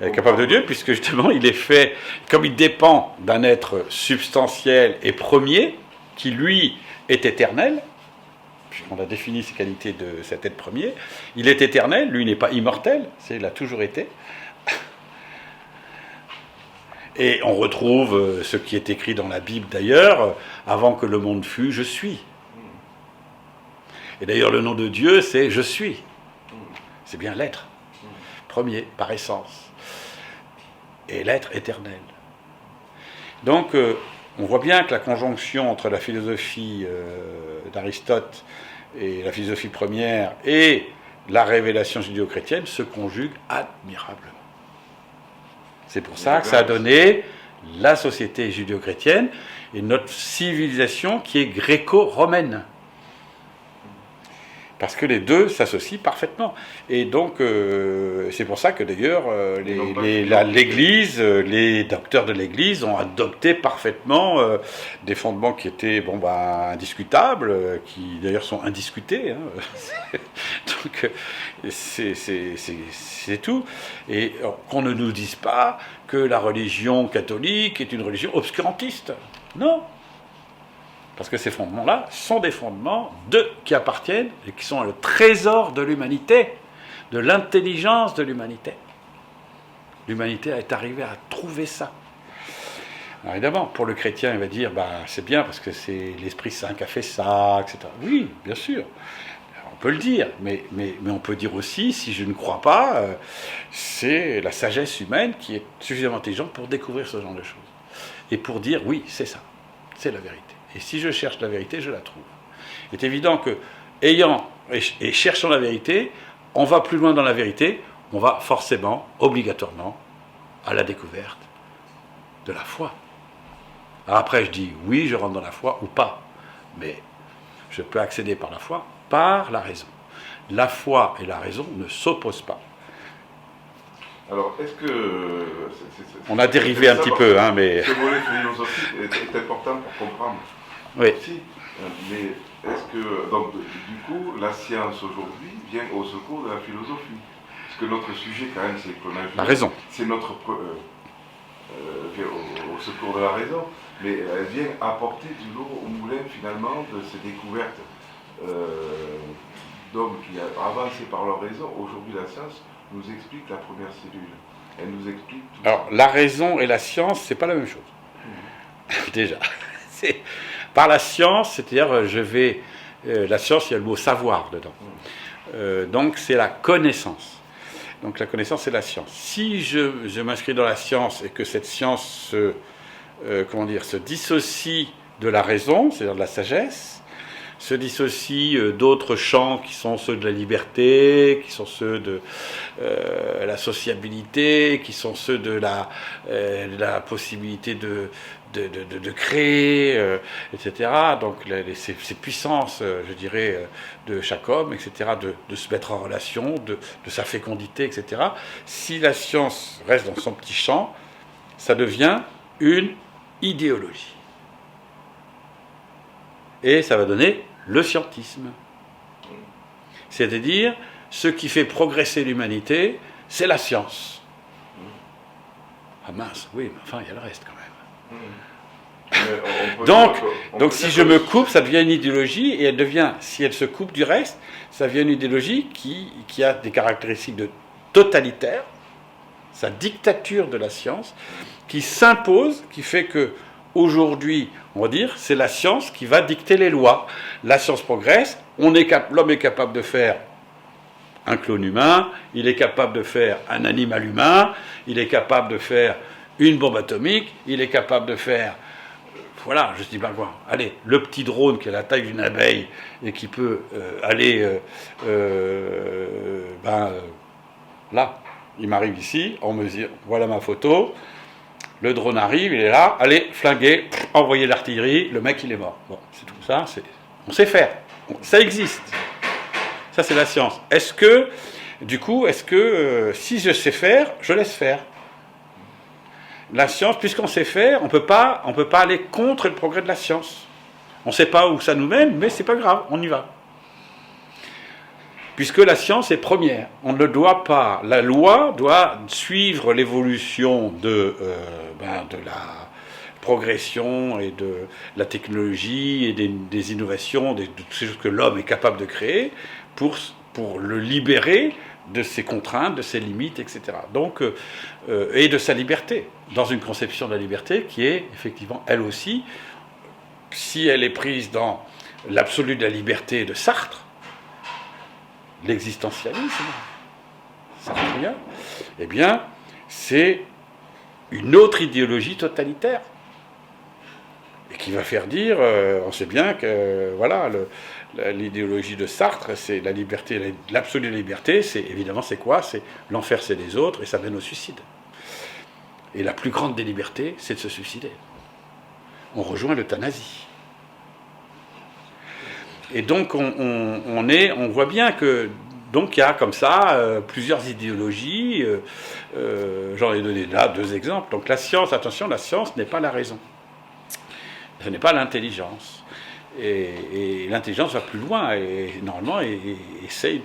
Il est capable de Dieu, puisque justement il est fait, comme il dépend d'un être substantiel et premier, qui lui est éternel, puisqu'on a défini ces qualités de cet être premier, il est éternel, lui n'est pas immortel, il a toujours été. Et on retrouve ce qui est écrit dans la Bible d'ailleurs, avant que le monde fût, je suis. Et d'ailleurs le nom de Dieu c'est je suis. C'est bien l'être. Premier, par essence, et l'être éternel. Donc, on voit bien que la conjonction entre la philosophie d'Aristote et la philosophie première et la révélation judéo-chrétienne se conjugue admirablement. C'est pour ça que ça a donné la société judéo-chrétienne et notre civilisation qui est gréco-romaine. Parce que les deux s'associent parfaitement. Et donc, c'est pour ça que d'ailleurs, l'Église, les docteurs de l'Église ont adopté parfaitement des fondements qui étaient indiscutables, qui d'ailleurs sont indiscutés. Hein. Donc, c'est tout. Et qu'on ne nous dise pas que la religion catholique est une religion obscurantiste. Non. Parce que ces fondements-là sont des fondements qui appartiennent et qui sont le trésor de l'humanité, de l'intelligence de l'humanité. L'humanité est arrivée à trouver ça. Alors évidemment, pour le chrétien, il va dire c'est bien parce que c'est l'Esprit Saint qui a fait ça, etc. Oui, bien sûr, on peut le dire, mais on peut dire aussi, si je ne crois pas, c'est la sagesse humaine qui est suffisamment intelligente pour découvrir ce genre de choses. Et pour dire, oui, c'est ça, c'est la vérité. Et si je cherche la vérité, je la trouve. Il est évident que, ayant et cherchant la vérité, on va plus loin dans la vérité, on va forcément, obligatoirement, à la découverte de la foi. Alors après, je dis, oui, je rentre dans la foi ou pas. Mais je peux accéder par la foi, par la raison. La foi et la raison ne s'opposent pas. Alors, est-ce que... On a dérivé un petit peu, hein, mais... Ce volet philosophique est important pour comprendre. Oui. Si, mais est-ce que... Donc, du coup, la science aujourd'hui vient au secours de la philosophie. Parce que notre sujet, quand même, c'est qu'on a vu... La raison. C'est notre... vient au secours de la raison. Mais elle vient apporter du lot au moulin, finalement, de ces découvertes d'hommes qui ont avancé par leur raison. Aujourd'hui, la science nous explique la première cellule. Elle nous explique tout. Alors, la raison et la science, c'est pas la même chose. Déjà. Par la science, c'est-à-dire, la science, il y a le mot savoir dedans. Donc, c'est la connaissance. Donc, la connaissance, c'est la science. Si je m'inscris dans la science et que cette science se dissocie de la raison, c'est-à-dire de la sagesse, se dissocie d'autres champs qui sont ceux de la liberté, qui sont ceux de la sociabilité, qui sont ceux de la possibilité de créer, etc. Donc ces puissances, je dirais, de chaque homme, etc., de se mettre en relation, de sa fécondité, etc. Si la science reste dans son petit champ, ça devient une idéologie. Et ça va donner le scientisme. C'est-à-dire, ce qui fait progresser l'humanité, c'est la science. Ah mince, oui, mais enfin, il y a le reste quand même. Donc si je me coupe, ça devient une idéologie, et elle devient, si elle se coupe du reste, ça devient une idéologie qui a des caractéristiques de totalitaire, sa dictature de la science, qui s'impose, qui fait que aujourd'hui, on va dire, c'est la science qui va dicter les lois. La science progresse, l'homme est capable de faire un clone humain, il est capable de faire un animal humain, il est capable de faire une bombe atomique, il est capable de faire, voilà, je ne dis pas quoi, allez, le petit drone qui a la taille d'une abeille et qui peut aller, là, il m'arrive ici, on mesure, voilà ma photo, le drone arrive, il est là, allez, flinguer, envoyer l'artillerie, le mec il est mort. Bon, c'est tout ça, on sait faire, ça existe. Ça c'est la science. Est-ce que si je sais faire, je laisse faire? La science, puisqu'on sait faire, on peut pas aller contre le progrès de la science. On ne sait pas où ça nous mène, mais c'est pas grave, on y va. Puisque la science est première. On ne doit pas. La loi doit suivre l'évolution de la progression et de la technologie et des innovations, de toutes ces choses que l'homme est capable de créer pour le libérer de ses contraintes, de ses limites, etc. Donc, et de sa liberté, dans une conception de la liberté qui est effectivement, elle aussi, si elle est prise dans l'absolu de la liberté de Sartre, l'existentialisme sartrien, eh bien, c'est une autre idéologie totalitaire. Et qui va faire dire, on sait bien que, voilà, l'idéologie de Sartre, c'est la liberté, l'absolue liberté, c'est évidemment, c'est quoi? C'est l'enfer, c'est les autres, et ça mène au suicide. Et la plus grande des libertés, c'est de se suicider. On rejoint l'euthanasie. Et donc, on voit bien que, donc, il y a comme ça plusieurs idéologies. J'en ai donné là 2 exemples. Donc, la science, attention, la science n'est pas la raison. Ce n'est pas l'intelligence. Et l'intelligence va plus loin et normalement essaye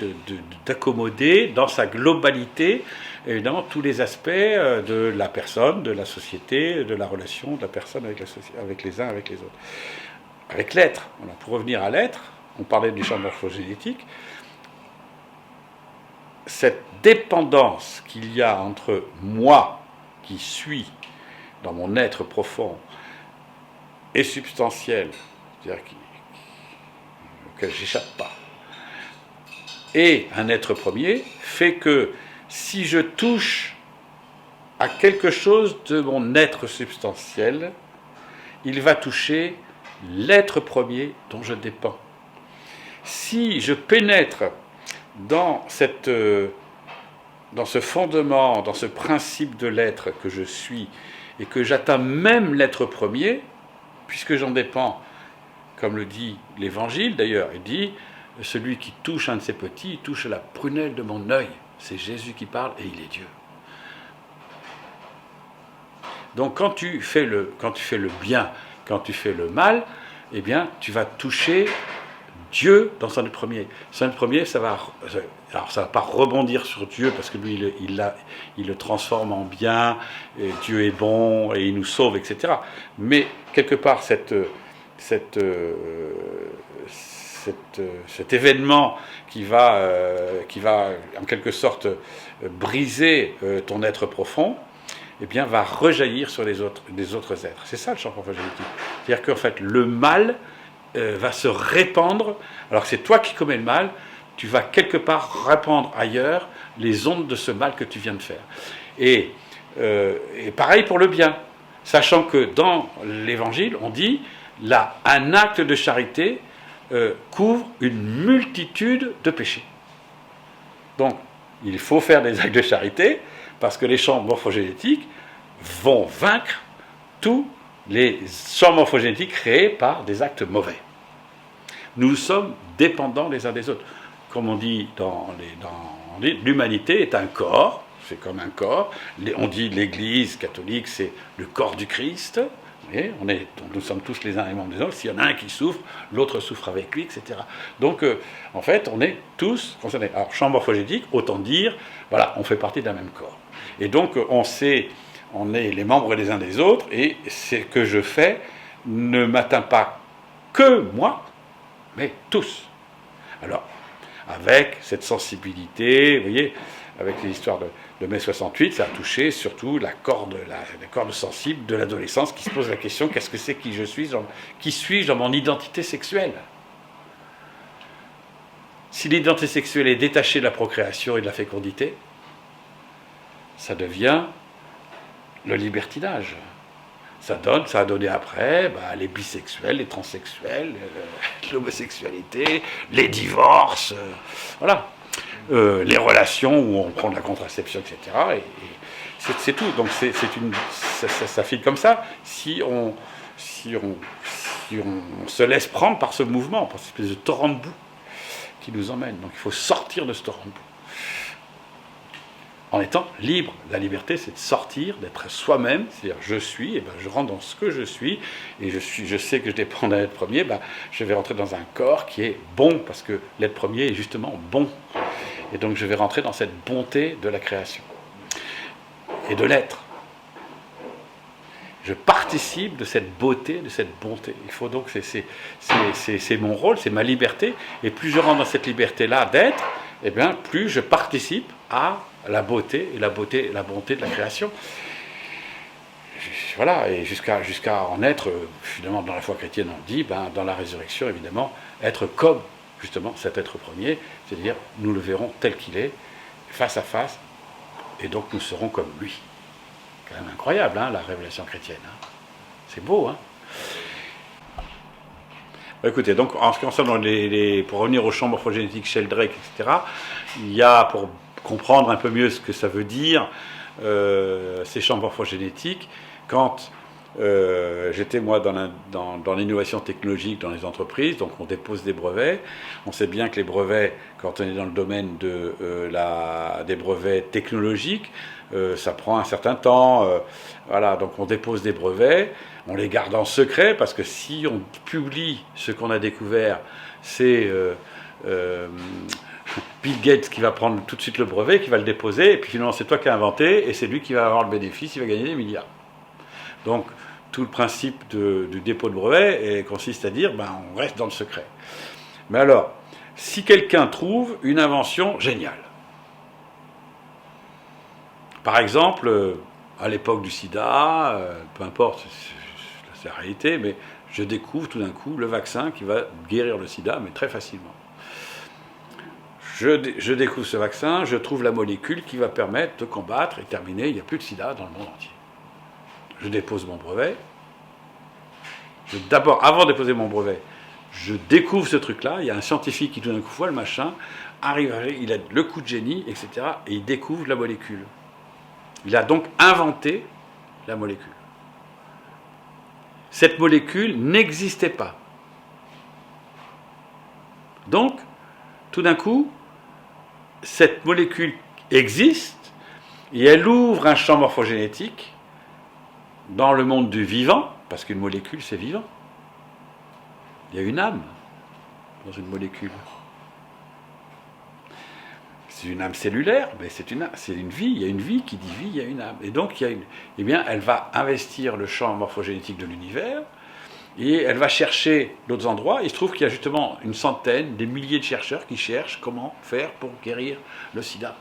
d'accommoder dans sa globalité évidemment tous les aspects de la personne, de la société, de la relation de la personne avec les uns, avec les autres. Avec l'être, voilà, pour revenir à l'être, on parlait du champ morphogénétique, cette dépendance qu'il y a entre moi qui suis dans mon être profond et substantiel, c'est-à-dire auquel j'échappe pas, et un être premier, fait que si je touche à quelque chose de mon être substantiel, il va toucher l'être premier dont je dépends. Si je pénètre dans ce fondement, dans ce principe de l'être que je suis, et que j'atteins même l'être premier, puisque j'en dépends, comme le dit l'Évangile d'ailleurs, il dit « Celui qui touche un de ces petits, il touche à la prunelle de mon œil ». C'est Jésus qui parle et il est Dieu. Donc quand tu fais le bien, quand tu fais le mal, eh bien tu vas toucher Dieu dans son premier. Son premier, ça va pas rebondir sur Dieu parce que lui, il le transforme en bien, et Dieu est bon et il nous sauve, etc. Mais quelque part, cet événement qui va en quelque sorte briser ton être profond, eh bien, va rejaillir sur les autres êtres. C'est ça le champ morphogénétique. C'est-à-dire qu'en fait, le mal va se répandre, alors que c'est toi qui commets le mal, tu vas quelque part répandre ailleurs les ondes de ce mal que tu viens de faire. Et pareil pour le bien, sachant que dans l'Évangile, on dit, là, un acte de charité couvre une multitude de péchés. Donc, il faut faire des actes de charité, parce que les champs morphogénétiques vont vaincre tous les champs morphogénétiques créés par des actes mauvais. Nous sommes dépendants les uns des autres. Comme on dit l'humanité est un corps, c'est comme un corps. On dit l'Église catholique, c'est le corps du Christ. Et nous sommes tous les uns les membres des autres. S'il y en a un qui souffre, l'autre souffre avec lui, etc. Donc, en fait, on est tous concernés. Alors, champ morphogénétique, autant dire, voilà, on fait partie d'un même corps. Et donc, on est les membres les uns des autres, et ce que je fais ne m'atteint pas que moi, mais tous. Alors, avec cette sensibilité, vous voyez, avec l'histoire de mai 68, ça a touché surtout la corde sensible de l'adolescence qui se pose la question, qu'est-ce que c'est qui je suis, qui suis-je dans mon identité sexuelle? Si l'identité sexuelle est détachée de la procréation et de la fécondité, ça devient le libertinage. Ça a donné après les bisexuels, les transsexuels, l'homosexualité, les divorces, voilà. Les relations où on prend de la contraception, etc. Et c'est tout. Donc ça file comme ça si on se laisse prendre par ce mouvement, par cette espèce de torrent de boue qui nous emmène. Donc il faut sortir de ce torrent de boue. En étant libre. La liberté, c'est de sortir, d'être soi-même, c'est-à-dire je suis, et je rentre dans ce que je suis, et je sais que je dépends d'un être premier, je vais rentrer dans un corps qui est bon, parce que l'être premier est justement bon. Et donc je vais rentrer dans cette bonté de la création. Et de l'être. Je participe de cette beauté, de cette bonté. Il faut donc, c'est mon rôle, c'est ma liberté, et plus je rentre dans cette liberté-là d'être, eh bien, plus je participe à la beauté et la bonté de la création. Voilà, et jusqu'à en être, finalement, dans la foi chrétienne, on dit, dans la résurrection, évidemment, être comme, justement, cet être premier, c'est-à-dire, nous le verrons tel qu'il est, face à face, et donc nous serons comme lui. C'est quand même incroyable, la révélation chrétienne. C'est beau, Écoutez, donc, en ce qui concerne pour revenir au champ morphogénétique, Sheldrake, etc., il y a, pour comprendre un peu mieux ce que ça veut dire, ces champs morphogénétiques, quand j'étais, moi, dans l'innovation technologique dans les entreprises, donc on dépose des brevets. On sait bien que les brevets, quand on est dans le domaine des brevets technologiques, ça prend un certain temps. Voilà, donc on dépose des brevets, on les garde en secret, parce que si on publie ce qu'on a découvert, c'est Bill Gates qui va prendre tout de suite le brevet, qui va le déposer, et puis finalement c'est toi qui as inventé, et c'est lui qui va avoir le bénéfice, il va gagner des milliards. Donc tout le principe du dépôt de brevet consiste à dire, on reste dans le secret. Mais alors, si quelqu'un trouve une invention géniale, par exemple, à l'époque du sida, peu importe, c'est la réalité, mais je découvre tout d'un coup le vaccin qui va guérir le sida, mais très facilement. Je découvre ce vaccin, je trouve la molécule qui va permettre de combattre et terminer, il n'y a plus de sida dans le monde entier. Je dépose mon brevet. D'abord, avant de déposer mon brevet, je découvre ce truc-là, il y a un scientifique qui tout d'un coup voit le machin, il a le coup de génie, etc., et il découvre la molécule. Il a donc inventé la molécule. Cette molécule n'existait pas. Donc, tout d'un coup, cette molécule existe et elle ouvre un champ morphogénétique dans le monde du vivant, parce qu'une molécule c'est vivant. Il y a une âme dans une molécule. C'est une âme cellulaire, mais c'est une vie. Il y a une vie qui dit vie, il y a une âme. Et donc, eh bien, elle va investir le champ morphogénétique de l'univers et elle va chercher d'autres endroits. Il se trouve qu'il y a justement une centaine, des milliers de chercheurs qui cherchent comment faire pour guérir le sida.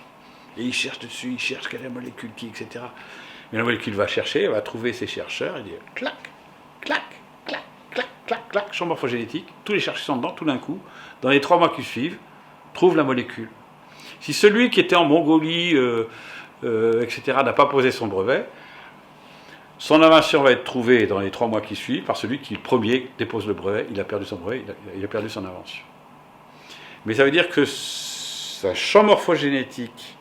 Et ils cherchent dessus, ils cherchent quelle est la molécule qui, etc. Mais la molécule va chercher, elle va trouver ses chercheurs et dire clac, clac, clac, clac, clac, clac, champ morphogénétique. Tous les chercheurs sont dedans, tout d'un coup, dans les 3 mois qui suivent, trouvent la molécule. Si celui qui était en Mongolie, etc., n'a pas posé son brevet, son invention va être trouvée dans les 3 mois qui suivent par celui qui, le premier, dépose le brevet. Il a perdu son brevet, il a perdu son invention. Mais ça veut dire que ce champ morphogénétique,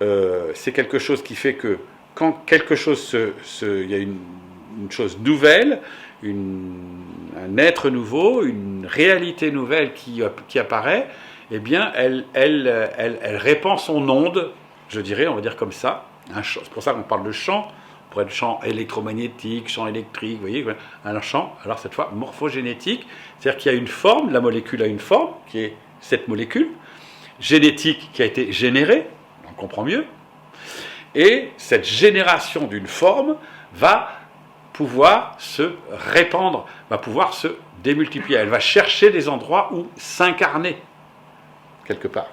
c'est quelque chose qui fait que quand quelque chose il y a une chose nouvelle, un être nouveau, une réalité nouvelle qui apparaît, eh bien, elle répand son onde, je dirais, on va dire comme ça. C'est pour ça qu'on parle de champ, pour être champ électromagnétique, champ électrique, vous voyez, un champ, alors cette fois morphogénétique, c'est-à-dire qu'il y a une forme, la molécule a une forme, qui est cette molécule, génétique qui a été générée, on comprend mieux, et cette génération d'une forme va pouvoir se répandre, va pouvoir se démultiplier. Elle va chercher des endroits où s'incarner, quelque part.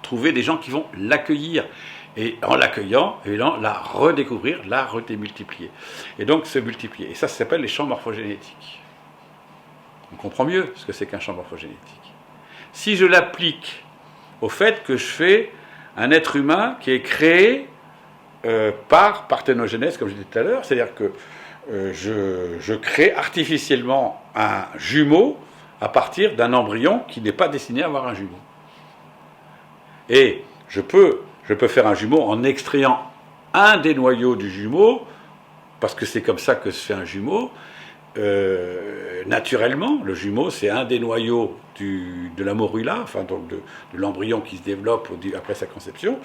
Trouver des gens qui vont l'accueillir. Et en l'accueillant, évidemment, la redécouvrir, la redémultiplier. Et donc se multiplier. Et ça s'appelle les champs morphogénétiques. On comprend mieux ce que c'est qu'un champ morphogénétique. Si je l'applique au fait que je fais un être humain qui est créé par parthénogenèse, comme je disais tout à l'heure, c'est-à-dire que je crée artificiellement un jumeau à partir d'un embryon qui n'est pas destiné à avoir un jumeau. Et je peux faire un jumeau en extrayant un des noyaux du jumeau, parce que c'est comme ça que se fait un jumeau. Naturellement, le jumeau, c'est un des noyaux de la morula, enfin donc de l'embryon qui se développe après sa conception.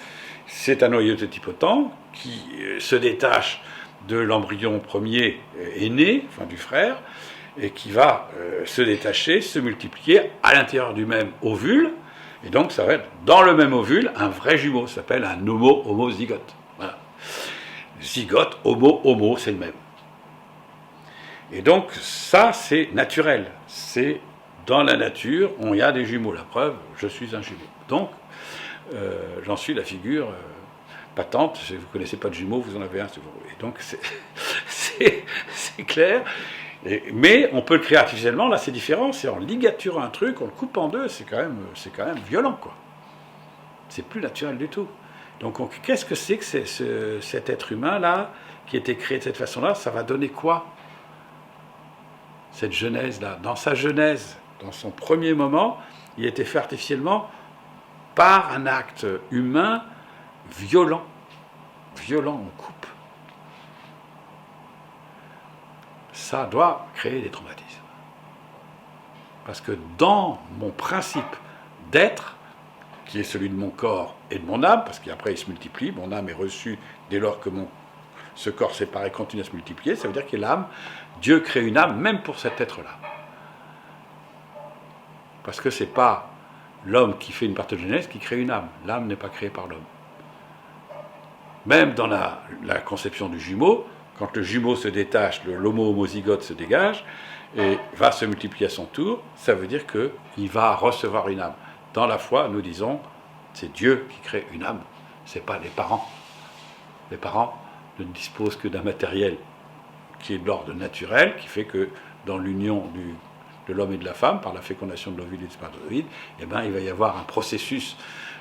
C'est un noyau totipotent qui se détache de l'embryon premier aîné, enfin du frère, et qui va se détacher, se multiplier à l'intérieur du même ovule. Et donc ça va être dans le même ovule un vrai jumeau, ça s'appelle un homozygote. Voilà. Zygote, homo, c'est le même. Et donc ça c'est naturel, c'est dans la nature, il y a des jumeaux, la preuve, je suis un jumeau. Donc j'en suis la figure patente, si vous ne connaissez pas de jumeaux, vous en avez un si vous voulez. Donc c'est clair. Mais on peut le créer artificiellement, là c'est différent, c'est en ligature un truc, on le coupe en deux, c'est quand même violent, quoi. C'est plus naturel du tout. Donc qu'est-ce que c'est que cet être humain-là, qui a été créé de cette façon-là, ça va donner quoi? Cette genèse-là, dans sa genèse, dans son premier moment, il a été fait artificiellement par un acte humain violent. Violent, on coupe. Ça doit créer des traumatismes. Parce que dans mon principe d'être, qui est celui de mon corps et de mon âme, parce qu'après il se multiplie, mon âme est reçue dès lors que ce corps séparé continue à se multiplier, ça veut dire que l'âme, Dieu crée une âme même pour cet être-là. Parce que ce n'est pas l'homme qui fait une parthénogenèse qui crée une âme. L'âme n'est pas créée par l'homme. Même dans la conception du jumeau, quand le jumeau se détache, l'homo-homozygote se dégage et va se multiplier à son tour, ça veut dire qu'il va recevoir une âme. Dans la foi, nous disons, c'est Dieu qui crée une âme, ce n'est pas les parents. Les parents ne disposent que d'un matériel qui est de l'ordre naturel, qui fait que dans l'union de l'homme et de la femme, par la fécondation de l'ovule et du spermatozoïde, eh ben, il va y avoir un processus,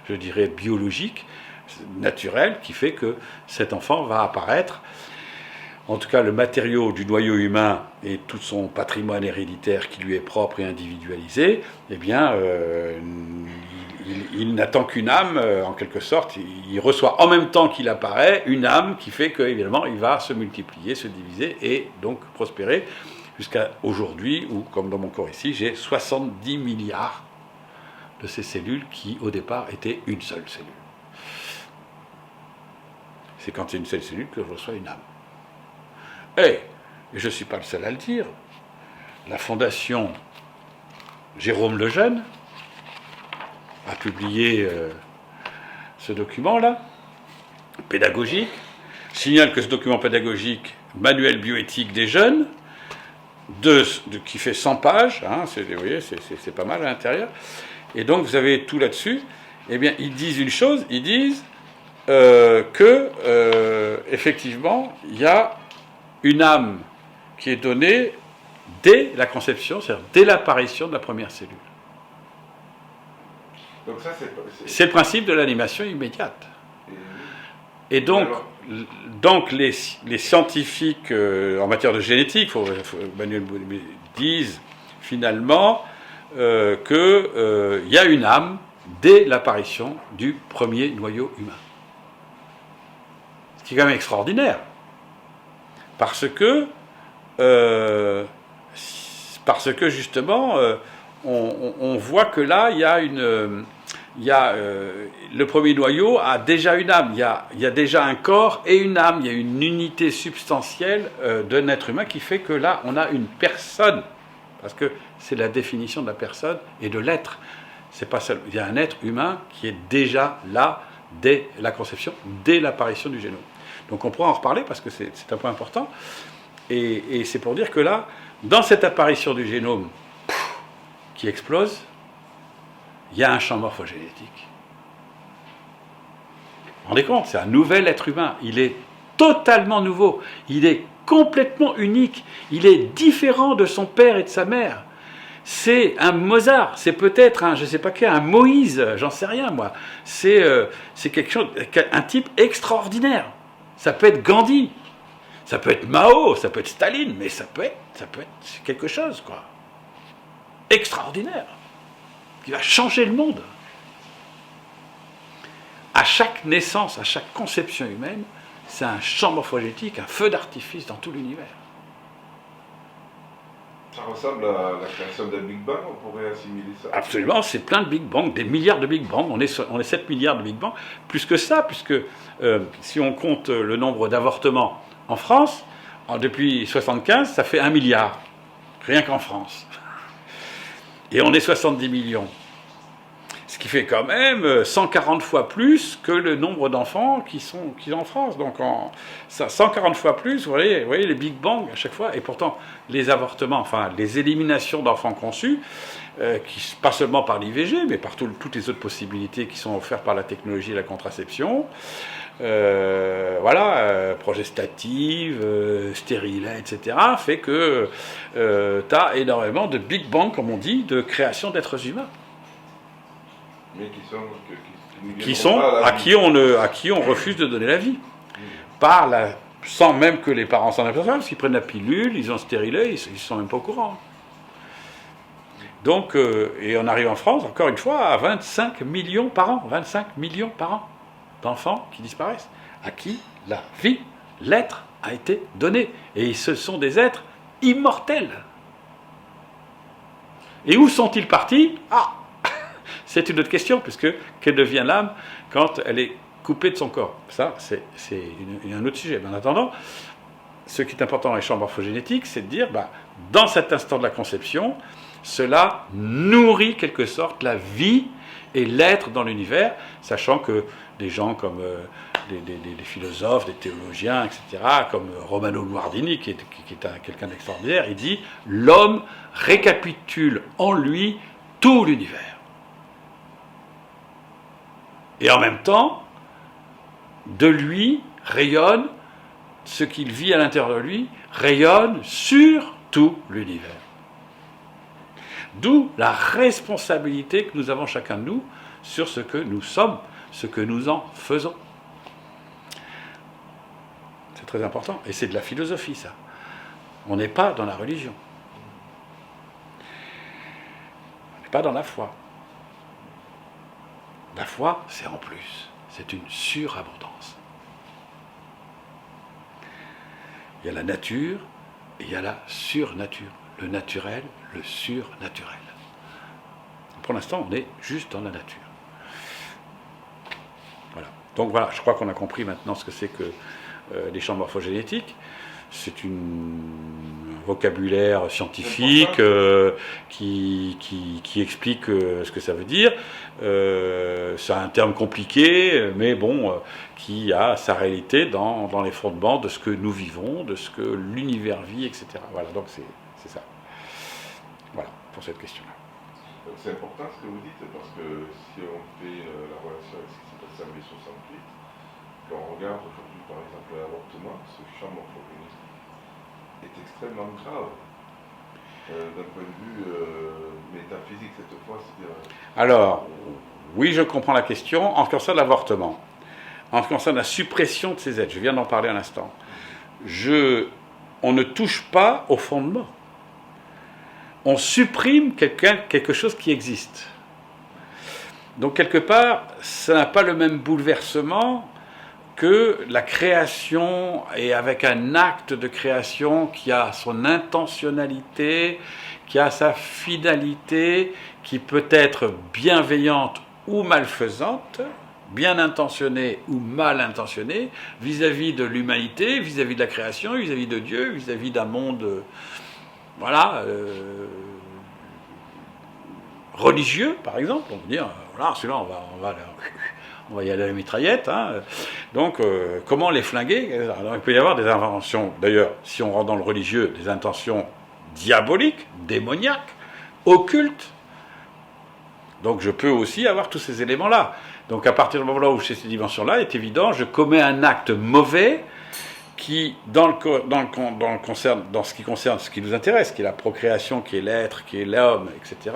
je dirais, biologique, naturel, qui fait que cet enfant va apparaître. En tout cas, le matériau du noyau humain et tout son patrimoine héréditaire qui lui est propre et individualisé, eh bien, il n'attend qu'une âme, en quelque sorte. Il reçoit en même temps qu'il apparaît une âme qui fait qu'évidemment, il va se multiplier, se diviser et donc prospérer jusqu'à aujourd'hui où, comme dans mon corps ici, j'ai 70 milliards de ces cellules qui, au départ, étaient une seule cellule. C'est quand c'est une seule cellule que je reçois une âme. Et je ne suis pas le seul à le dire, la fondation Jérôme Lejeune a publié ce document-là, pédagogique, signale que ce document pédagogique, manuel bioéthique des jeunes, qui fait 100 pages, hein, vous voyez, c'est pas mal à l'intérieur, et donc vous avez tout là-dessus. Eh bien, ils disent une chose, ils disent que, effectivement, il y a une âme qui est donnée dès la conception, c'est-à-dire dès l'apparition de la première cellule. Donc ça, c'est le principe de l'animation immédiate. Et donc les scientifiques en matière de génétique, Manuel disent finalement qu'il y a une âme dès l'apparition du premier noyau humain. Ce qui est quand même extraordinaire. Parce que justement, on voit que là, il y a le premier noyau a déjà une âme, il y a déjà un corps et une âme, il y a une unité substantielle d'un être humain qui fait que là, on a une personne, parce que c'est la définition de la personne et de l'être. C'est pas seul, il y a un être humain qui est déjà là dès la conception, dès l'apparition du génome. Donc on pourra en reparler parce que c'est un point important. Et c'est pour dire que là, dans cette apparition du génome qui explose, il y a un champ morphogénétique. Vous vous rendez compte, c'est un nouvel être humain. Il est totalement nouveau. Il est complètement unique. Il est différent de son père et de sa mère. C'est un Mozart, c'est peut-être un, je ne sais pas un Moïse, j'en sais rien moi. C'est quelque chose, un type extraordinaire. Ça peut être Gandhi, ça peut être Mao, ça peut être Staline, mais ça peut être quelque chose, quoi. Extraordinaire, qui va changer le monde. À chaque naissance, à chaque conception humaine, c'est un champ morphogénétique, un feu d'artifice dans tout l'univers. Ça ressemble à la création d'un Big Bang, on pourrait assimiler ça? Absolument, c'est plein de Big Bang, des milliards de Big Bang. On est 7 milliards de Big Bang. Plus que ça, puisque si on compte le nombre d'avortements en France, depuis 1975, ça fait 1 milliard. Rien qu'en France. Et on est 70 millions. Ce qui fait quand même 140 fois plus que le nombre d'enfants qui sont en France. Donc 140 fois plus, vous voyez les Big Bang à chaque fois. Et pourtant, les avortements, enfin les éliminations d'enfants conçus, pas seulement par l'IVG, mais par toutes les autres possibilités qui sont offertes par la technologie et la contraception, progestative, stérilet, etc., fait que tu as énormément de Big Bang, comme on dit, de création d'êtres humains. Mais à qui on refuse de donner la vie. Sans même que les parents s'en aperçoivent, parce qu'ils prennent la pilule, ils ont stérilet, ils ne sont même pas au courant. Donc, et on arrive en France, encore une fois, à 25 millions par an. 25 millions par an d'enfants qui disparaissent, à qui la vie, l'être, a été donné. Et ce sont des êtres immortels. Et où sont-ils partis ? C'est une autre question, puisque quelle devient l'âme quand elle est coupée de son corps ? Ça, c'est un autre sujet. Mais en attendant, ce qui est important dans les champs morphogénétiques, c'est de dire, dans cet instant de la conception, cela nourrit quelque sorte la vie et l'être dans l'univers, sachant que des gens comme des philosophes, des théologiens, etc., comme Romano Guardini, qui est quelqu'un d'extraordinaire, il dit « L'homme récapitule en lui tout l'univers ». Et en même temps, de lui rayonne, ce qu'il vit à l'intérieur de lui, rayonne sur tout l'univers. D'où la responsabilité que nous avons chacun de nous sur ce que nous sommes, ce que nous en faisons. C'est très important, et c'est de la philosophie, ça. On n'est pas dans la religion. On n'est pas dans la foi. La foi, c'est en plus. C'est une surabondance. Il y a la nature et il y a la surnature. Le naturel, le surnaturel. Pour l'instant, on est juste dans la nature. Voilà. Donc voilà, je crois qu'on a compris maintenant ce que c'est que les champs morphogénétiques. c'est un vocabulaire scientifique qui explique ce que ça veut dire. C'est un terme compliqué, mais bon, qui a sa réalité dans les fondements de ce que nous vivons, de ce que l'univers vit, etc. Voilà, donc c'est ça. Voilà, pour cette question-là. C'est important ce que vous dites, parce que si on fait la relation avec ce qui s'est passé en mai 68, quand on regarde aujourd'hui par exemple l'avortement, ce champ morphogénétique est extrêmement grave d'un point de vue métaphysique cette fois. Alors, oui, je comprends la question. En ce qui concerne l'avortement, en ce qui concerne la suppression de ces êtres, je viens d'en parler à l'instant, on ne touche pas au fondement. On supprime quelque chose qui existe. Donc quelque part, ça n'a pas le même bouleversement que la création, et avec un acte de création qui a son intentionnalité, qui a sa finalité, qui peut être bienveillante ou malfaisante, bien intentionnée ou mal intentionnée, vis-à-vis de l'humanité, vis-à-vis de la création, vis-à-vis de Dieu, vis-à-vis d'un monde... Voilà, religieux, par exemple, on peut dire, voilà, celui-là, on va y aller à la mitraillette. Hein. Donc, comment les flinguer? Alors, il peut y avoir des intentions, d'ailleurs, si on rentre dans le religieux, des intentions diaboliques, démoniaques, occultes. Donc, je peux aussi avoir tous ces éléments-là. Donc, à partir du moment où j'ai ces dimensions-là, il est évident, je commets un acte mauvais qui, dans ce qui concerne ce qui nous intéresse, qui est la procréation, qui est l'être, qui est l'homme, etc.,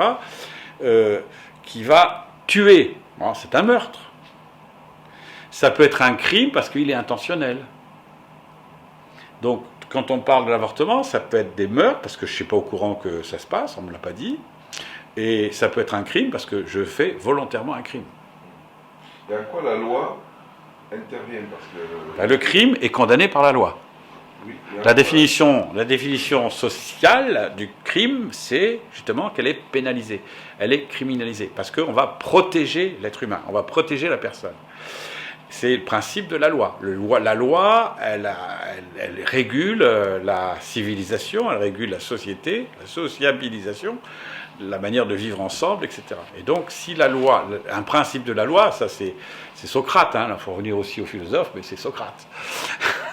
qui va tuer. Bon, c'est un meurtre. Ça peut être un crime parce qu'il est intentionnel. Donc, quand on parle de l'avortement, ça peut être des meurtres, parce que je ne suis pas au courant que ça se passe, on ne me l'a pas dit, et ça peut être un crime parce que je fais volontairement un crime. Et à quoi la loi intervient parce que... Le crime est condamné par la loi. Oui, la définition sociale du crime, c'est justement qu'elle est pénalisée, elle est criminalisée, parce qu'on va protéger l'être humain, on va protéger la personne. C'est le principe de la loi. La loi, elle régule la civilisation, elle régule la société, la sociabilisation, la manière de vivre ensemble, etc. Et donc, si la loi, un principe de la loi, ça c'est Socrate, hein, il faut revenir aussi aux philosophes, mais c'est Socrate.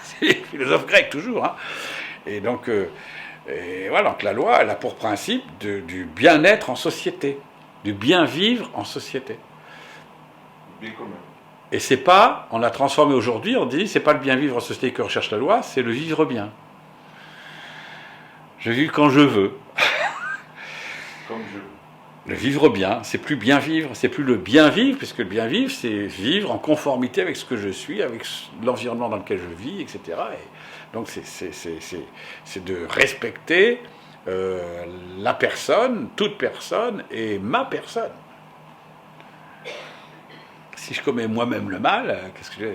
C'est les philosophes grecs, toujours. Hein. Et donc, voilà, donc la loi, elle a pour principe du bien-être en société, du bien-vivre en société. Bien commun. Et c'est pas, on a transformé aujourd'hui, on dit, c'est pas le bien-vivre en société que recherche la loi, c'est le vivre bien. Je vis quand je veux. Comme je veux. Le vivre bien, c'est plus bien vivre, c'est plus le bien vivre, puisque le bien vivre, c'est vivre en conformité avec ce que je suis, avec l'environnement dans lequel je vis, etc. Et donc c'est de respecter la personne, toute personne, et ma personne. Si je commets moi-même le mal, qu'est-ce que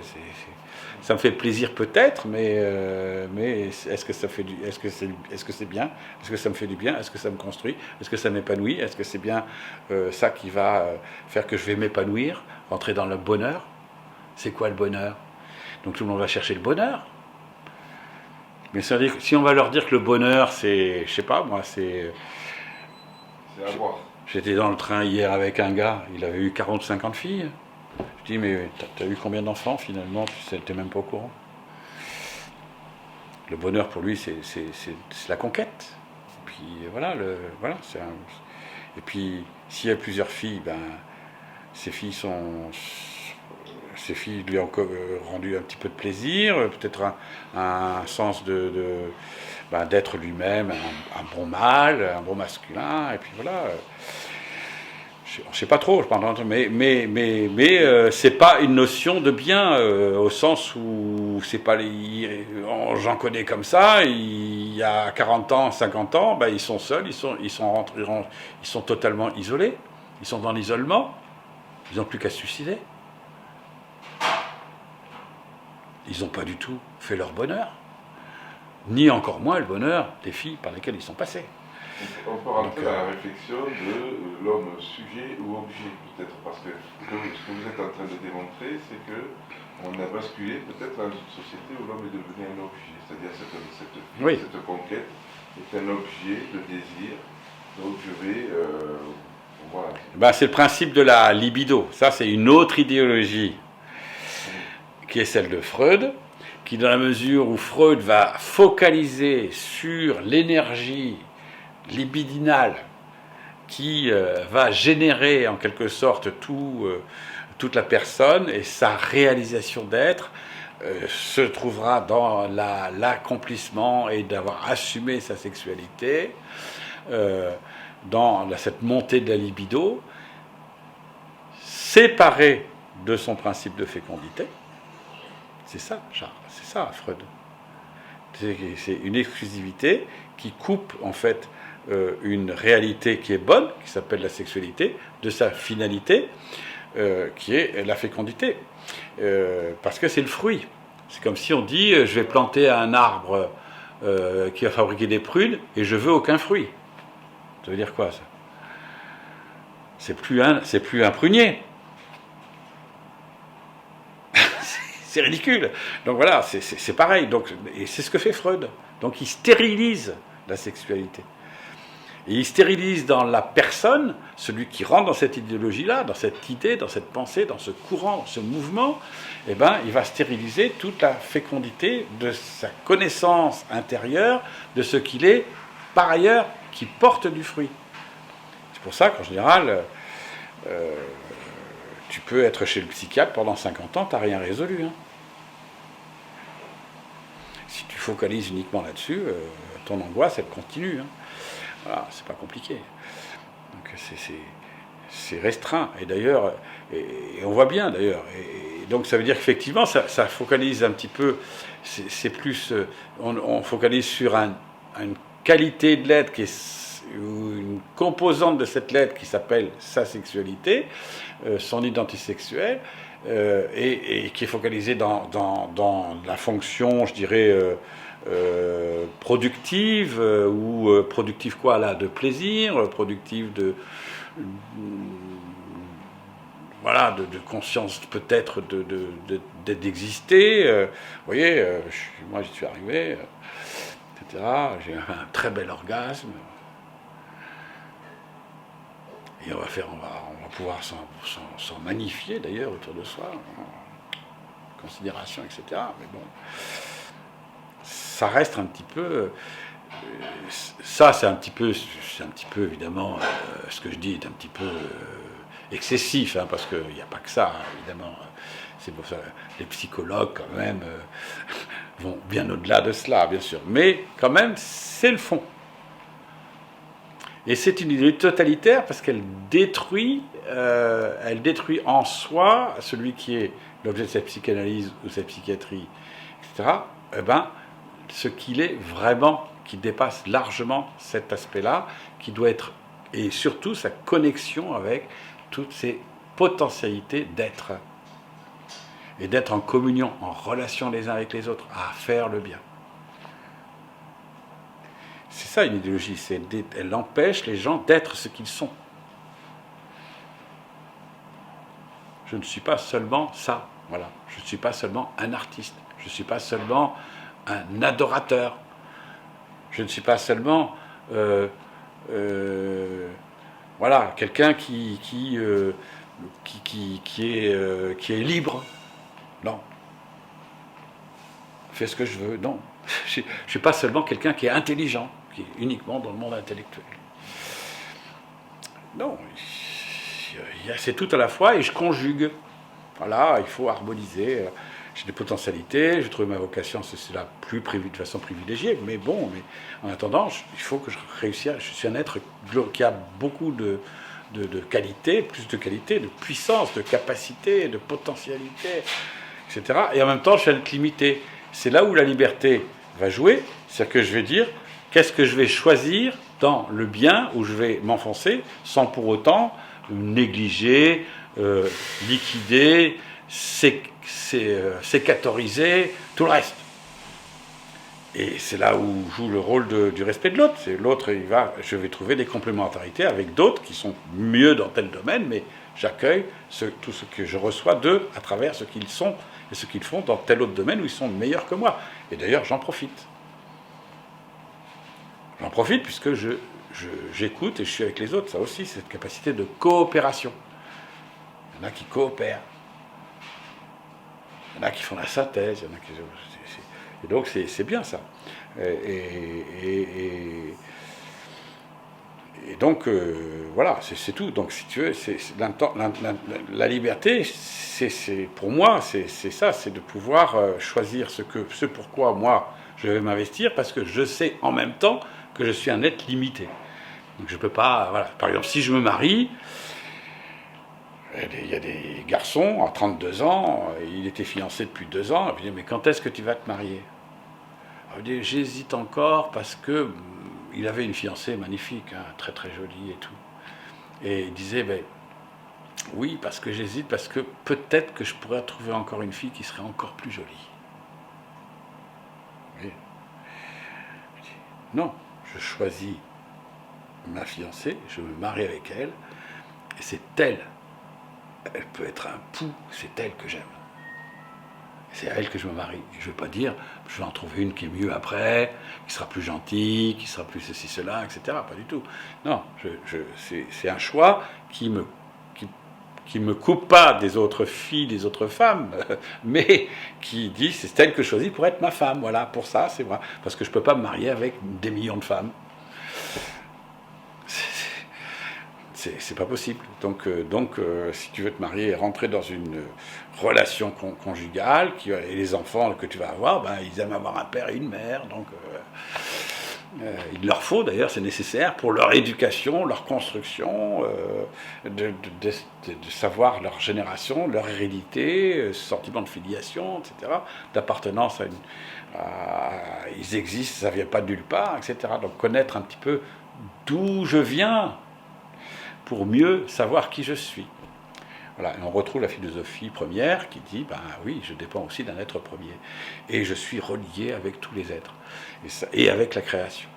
ça me fait plaisir peut-être, mais est-ce que ça fait est-ce que c'est bien? Est-ce que ça me fait du bien? Est-ce que ça me construit? Est-ce que ça m'épanouit? Est-ce que c'est bien ça qui va faire que je vais m'épanouir, rentrer dans le bonheur? C'est quoi le bonheur? Donc tout le monde va chercher le bonheur. Mais si on va leur dire que le bonheur, c'est, je sais pas, moi, c'est avoir. J'étais dans le train hier avec un gars, il avait eu 40 ou 50 filles. Je dis, mais t'as eu combien d'enfants finalement? Tu n'étais même pas au courant. Le bonheur pour lui, c'est la conquête. Et puis voilà, et puis s'il y a plusieurs filles, ben, ces filles lui ont rendu un petit peu de plaisir, peut-être un sens d'être lui-même, un bon mâle, un bon masculin, et puis voilà. Je ne sais pas trop, mais c'est pas une notion de bien au sens où c'est pas j'en connais comme ça. Il y a 40 ans, 50 ans, ben ils sont seuls, ils sont totalement isolés, ils sont dans l'isolement, ils n'ont plus qu'à se suicider. Ils n'ont pas du tout fait leur bonheur, ni encore moins le bonheur des filles par lesquelles ils sont passés. On peut rentrer dans la réflexion de l'homme sujet ou objet, peut-être, parce que ce que vous êtes en train de démontrer, c'est que on a basculé peut-être dans une société où l'homme est devenu un objet, c'est-à-dire cette conquête est un objet de désir, donc je vais... voilà. Ben, c'est le principe de la libido, ça c'est une autre idéologie qui est celle de Freud, qui dans la mesure où Freud va focaliser sur l'énergie libidinale qui va générer en quelque sorte toute la personne et sa réalisation d'être se trouvera dans l'accomplissement et d'avoir assumé sa sexualité, dans cette montée de la libido, séparée de son principe de fécondité. C'est ça, Charles, c'est ça, Freud. C'est une exclusivité qui coupe en fait une réalité qui est bonne, qui s'appelle la sexualité, de sa finalité, qui est la fécondité. Parce que c'est le fruit. C'est comme si on dit je vais planter un arbre qui va fabriquer des prunes et je veux aucun fruit. Ça veut dire quoi ça? C'est plus un prunier. C'est ridicule. Donc voilà, c'est pareil. Donc, et c'est ce que fait Freud. Donc il stérilise la sexualité. Et il stérilise dans la personne, celui qui rentre dans cette idéologie-là, dans cette idée, dans cette pensée, dans ce courant, dans ce mouvement, eh ben, il va stériliser toute la fécondité de sa connaissance intérieure, de ce qu'il est, par ailleurs, qui porte du fruit. C'est pour ça qu'en général, tu peux être chez le psychiatre pendant 50 ans, tu n'as rien résolu. Hein. Si tu focalises uniquement là-dessus, ton angoisse, elle continue. Hein. Voilà, c'est pas compliqué. Donc c'est restreint. Et d'ailleurs, et on voit bien d'ailleurs. Et donc ça veut dire qu'effectivement, ça focalise un petit peu. C'est plus, on focalise sur une qualité de l'être qui est une composante de cette lettre qui s'appelle sa sexualité, son identité sexuelle, et qui est focalisée dans la fonction, je dirais, productive, ou productive quoi là, de plaisir, productive voilà, de conscience peut-être d'exister. Vous voyez, moi j'y suis arrivé, etc. J'ai eu un très bel orgasme. Et on va pouvoir s'en magnifier d'ailleurs autour de soi, en considération, etc. Mais bon, ça reste un petit peu. Ça, c'est un petit peu évidemment, ce que je dis est un petit peu excessif, hein, parce qu'il n'y a pas que ça, hein, évidemment. C'est pour ça les psychologues, quand même, vont bien au-delà de cela, bien sûr. Mais quand même, c'est le fond. Et c'est une idée totalitaire parce qu'elle détruit en soi celui qui est l'objet de sa psychanalyse ou sa psychiatrie, etc. Eh ben, ce qu'il est vraiment, qui dépasse largement cet aspect-là, qui doit être, et surtout sa connexion avec toutes ces potentialités d'être, et d'être en communion, en relation les uns avec les autres, à faire le bien. C'est ça une idéologie, elle empêche les gens d'être ce qu'ils sont. Je ne suis pas seulement ça, voilà. Je ne suis pas seulement un artiste, je ne suis pas seulement un adorateur, je ne suis pas seulement voilà, quelqu'un qui est libre. Non. Fais ce que je veux, non. Je ne suis pas seulement quelqu'un qui est intelligent, qui est uniquement dans le monde intellectuel. Non, c'est tout à la fois et je conjugue. Voilà, il faut harmoniser. J'ai des potentialités, j'ai trouvé ma vocation, c'est là de façon privilégiée, mais bon, en attendant, il faut que je réussisse. Je suis un être qui a beaucoup de qualité, plus de qualité, de puissance, de capacité, de potentialité, etc. Et en même temps, je suis un être limité. C'est là où la liberté va jouer, c'est-à-dire que je vais dire qu'est-ce que je vais choisir dans le bien où je vais m'enfoncer sans pour autant négliger, liquider, sécatoriser tout le reste. Et c'est là où joue le rôle du respect de l'autre. C'est l'autre, je vais trouver des complémentarités avec d'autres qui sont mieux dans tel domaine, mais j'accueille tout ce que je reçois d'eux à travers ce qu'ils sont et ce qu'ils font dans tel autre domaine où ils sont meilleurs que moi. Et d'ailleurs, j'en profite. J'en profite puisque j'écoute et je suis avec les autres. Ça aussi, cette capacité de coopération. Il y en a qui coopèrent. Il y en a qui font la synthèse. Il y en a qui... Et donc, c'est bien ça. Et donc, voilà, c'est tout. Donc, si tu veux, la liberté, pour moi, c'est ça, c'est de pouvoir choisir ce pourquoi moi je vais m'investir, parce que je sais en même temps que je suis un être limité. Donc, je ne peux pas. Voilà. Par exemple, si je me marie, il y a des garçons à 32 ans, il était fiancé depuis 2 ans, je dis, mais quand est-ce que tu vas te marier? J'hésite encore parce que il avait une fiancée magnifique, hein, très très jolie et tout. Et il disait, ben, oui, parce que j'hésite, parce que peut-être que je pourrais trouver encore une fille qui serait encore plus jolie. Oui. Non, je choisis ma fiancée, je me marie avec elle, et c'est elle. Elle peut être un pou, c'est elle que j'aime. C'est à elle que je me marie. Je ne vais pas dire, je vais en trouver une qui est mieux après, qui sera plus gentille, qui sera plus ceci, cela, etc. Pas du tout. Non, c'est un choix qui me coupe pas des autres filles, des autres femmes, mais qui dit, c'est elle que je choisis pour être ma femme. Voilà, pour ça, c'est vrai. Parce que je ne peux pas me marier avec des millions de femmes. C'est pas possible. Donc, si tu veux te marier et rentrer dans une relation conjugale, et les enfants que tu vas avoir, ben, ils aiment avoir un père et une mère. Donc, il leur faut, d'ailleurs, c'est nécessaire pour leur éducation, leur construction, de savoir leur génération, leur hérédité, sentiment de filiation, etc., d'appartenance ils existent, ça ne vient pas de nulle part, etc. Donc, connaître un petit peu d'où je viens, pour mieux savoir qui je suis. Voilà, et on retrouve la philosophie première qui dit, ben oui, je dépends aussi d'un être premier. Et je suis relié avec tous les êtres. Et avec la création.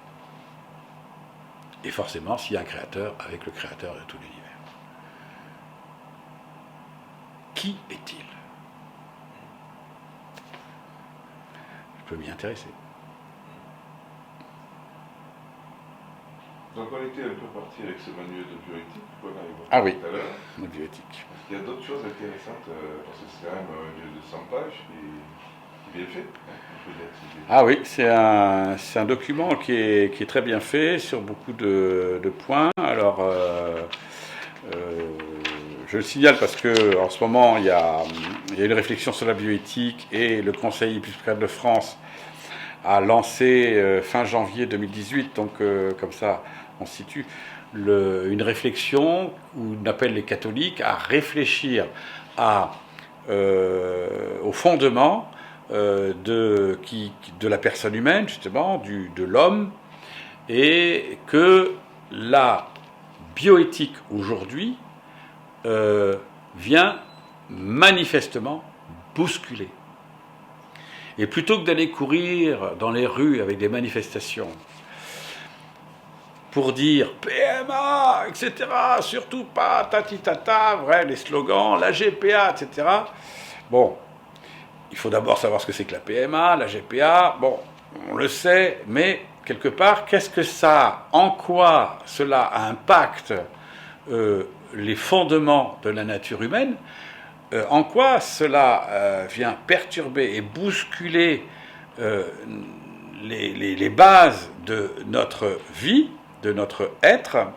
Et forcément, s'il y a un créateur, avec le créateur de tout l'univers. Qui est-il? Je peux m'y intéresser. Donc on était un peu parti avec ce manuel de bioéthique qu'on a évoqué tout à l'heure. La bioéthique. Il y a d'autres choses intéressantes, parce que c'est quand même un livre de 100 pages qui est bien fait. Ah oui, c'est un document qui est très bien fait sur beaucoup de points. Alors, je le signale parce qu'en ce moment, il y a une réflexion sur la bioéthique et le Conseil épiscopal de France a lancé fin janvier 2018, donc comme ça on se situe, une réflexion où on appelle les catholiques à réfléchir au fondement de la personne humaine, justement, de l'homme, et que la bioéthique aujourd'hui vient manifestement bousculer. Et plutôt que d'aller courir dans les rues avec des manifestations pour dire PMA, etc., surtout pas, tatitata, vrai, les slogans, la GPA, etc., bon, il faut d'abord savoir ce que c'est que la PMA, la GPA, bon, on le sait, mais quelque part, qu'est-ce que ça, en quoi cela impacte les fondements de la nature humaine, en quoi cela vient perturber et bousculer les bases de notre vie, de notre être,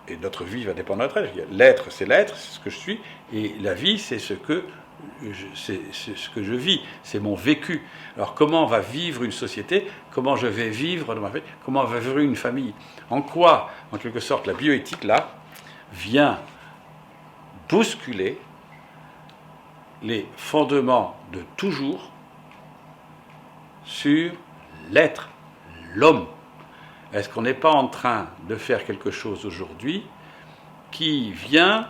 et notre vie va dépendre de notre être. L'être, c'est ce que je suis, et la vie, c'est ce que je vis, c'est mon vécu. Alors comment va vivre une société, comment je vais vivre dans ma vie, comment va vivre une famille, en quoi, en quelque sorte, la bioéthique, là, vient bousculer les fondements de toujours sur l'être, l'homme. Est-ce qu'on n'est pas en train de faire quelque chose aujourd'hui qui vient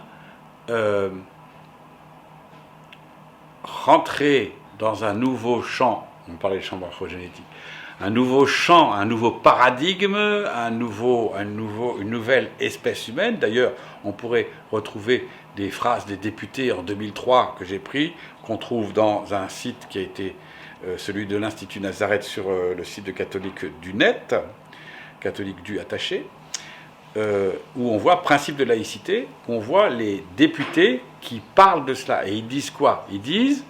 rentrer dans un nouveau champ, on parlait de champ morphogénétique, un nouveau champ, un nouveau paradigme, une nouvelle espèce humaine. D'ailleurs, on pourrait retrouver des phrases des députés en 2003 que j'ai pris, qu'on trouve dans un site qui a été celui de l'Institut Nazareth sur le site de Catholique du Net, Catholique du attaché, où on voit principe de laïcité, où on voit les députés qui parlent de cela. Et ils disent quoi? Ils disent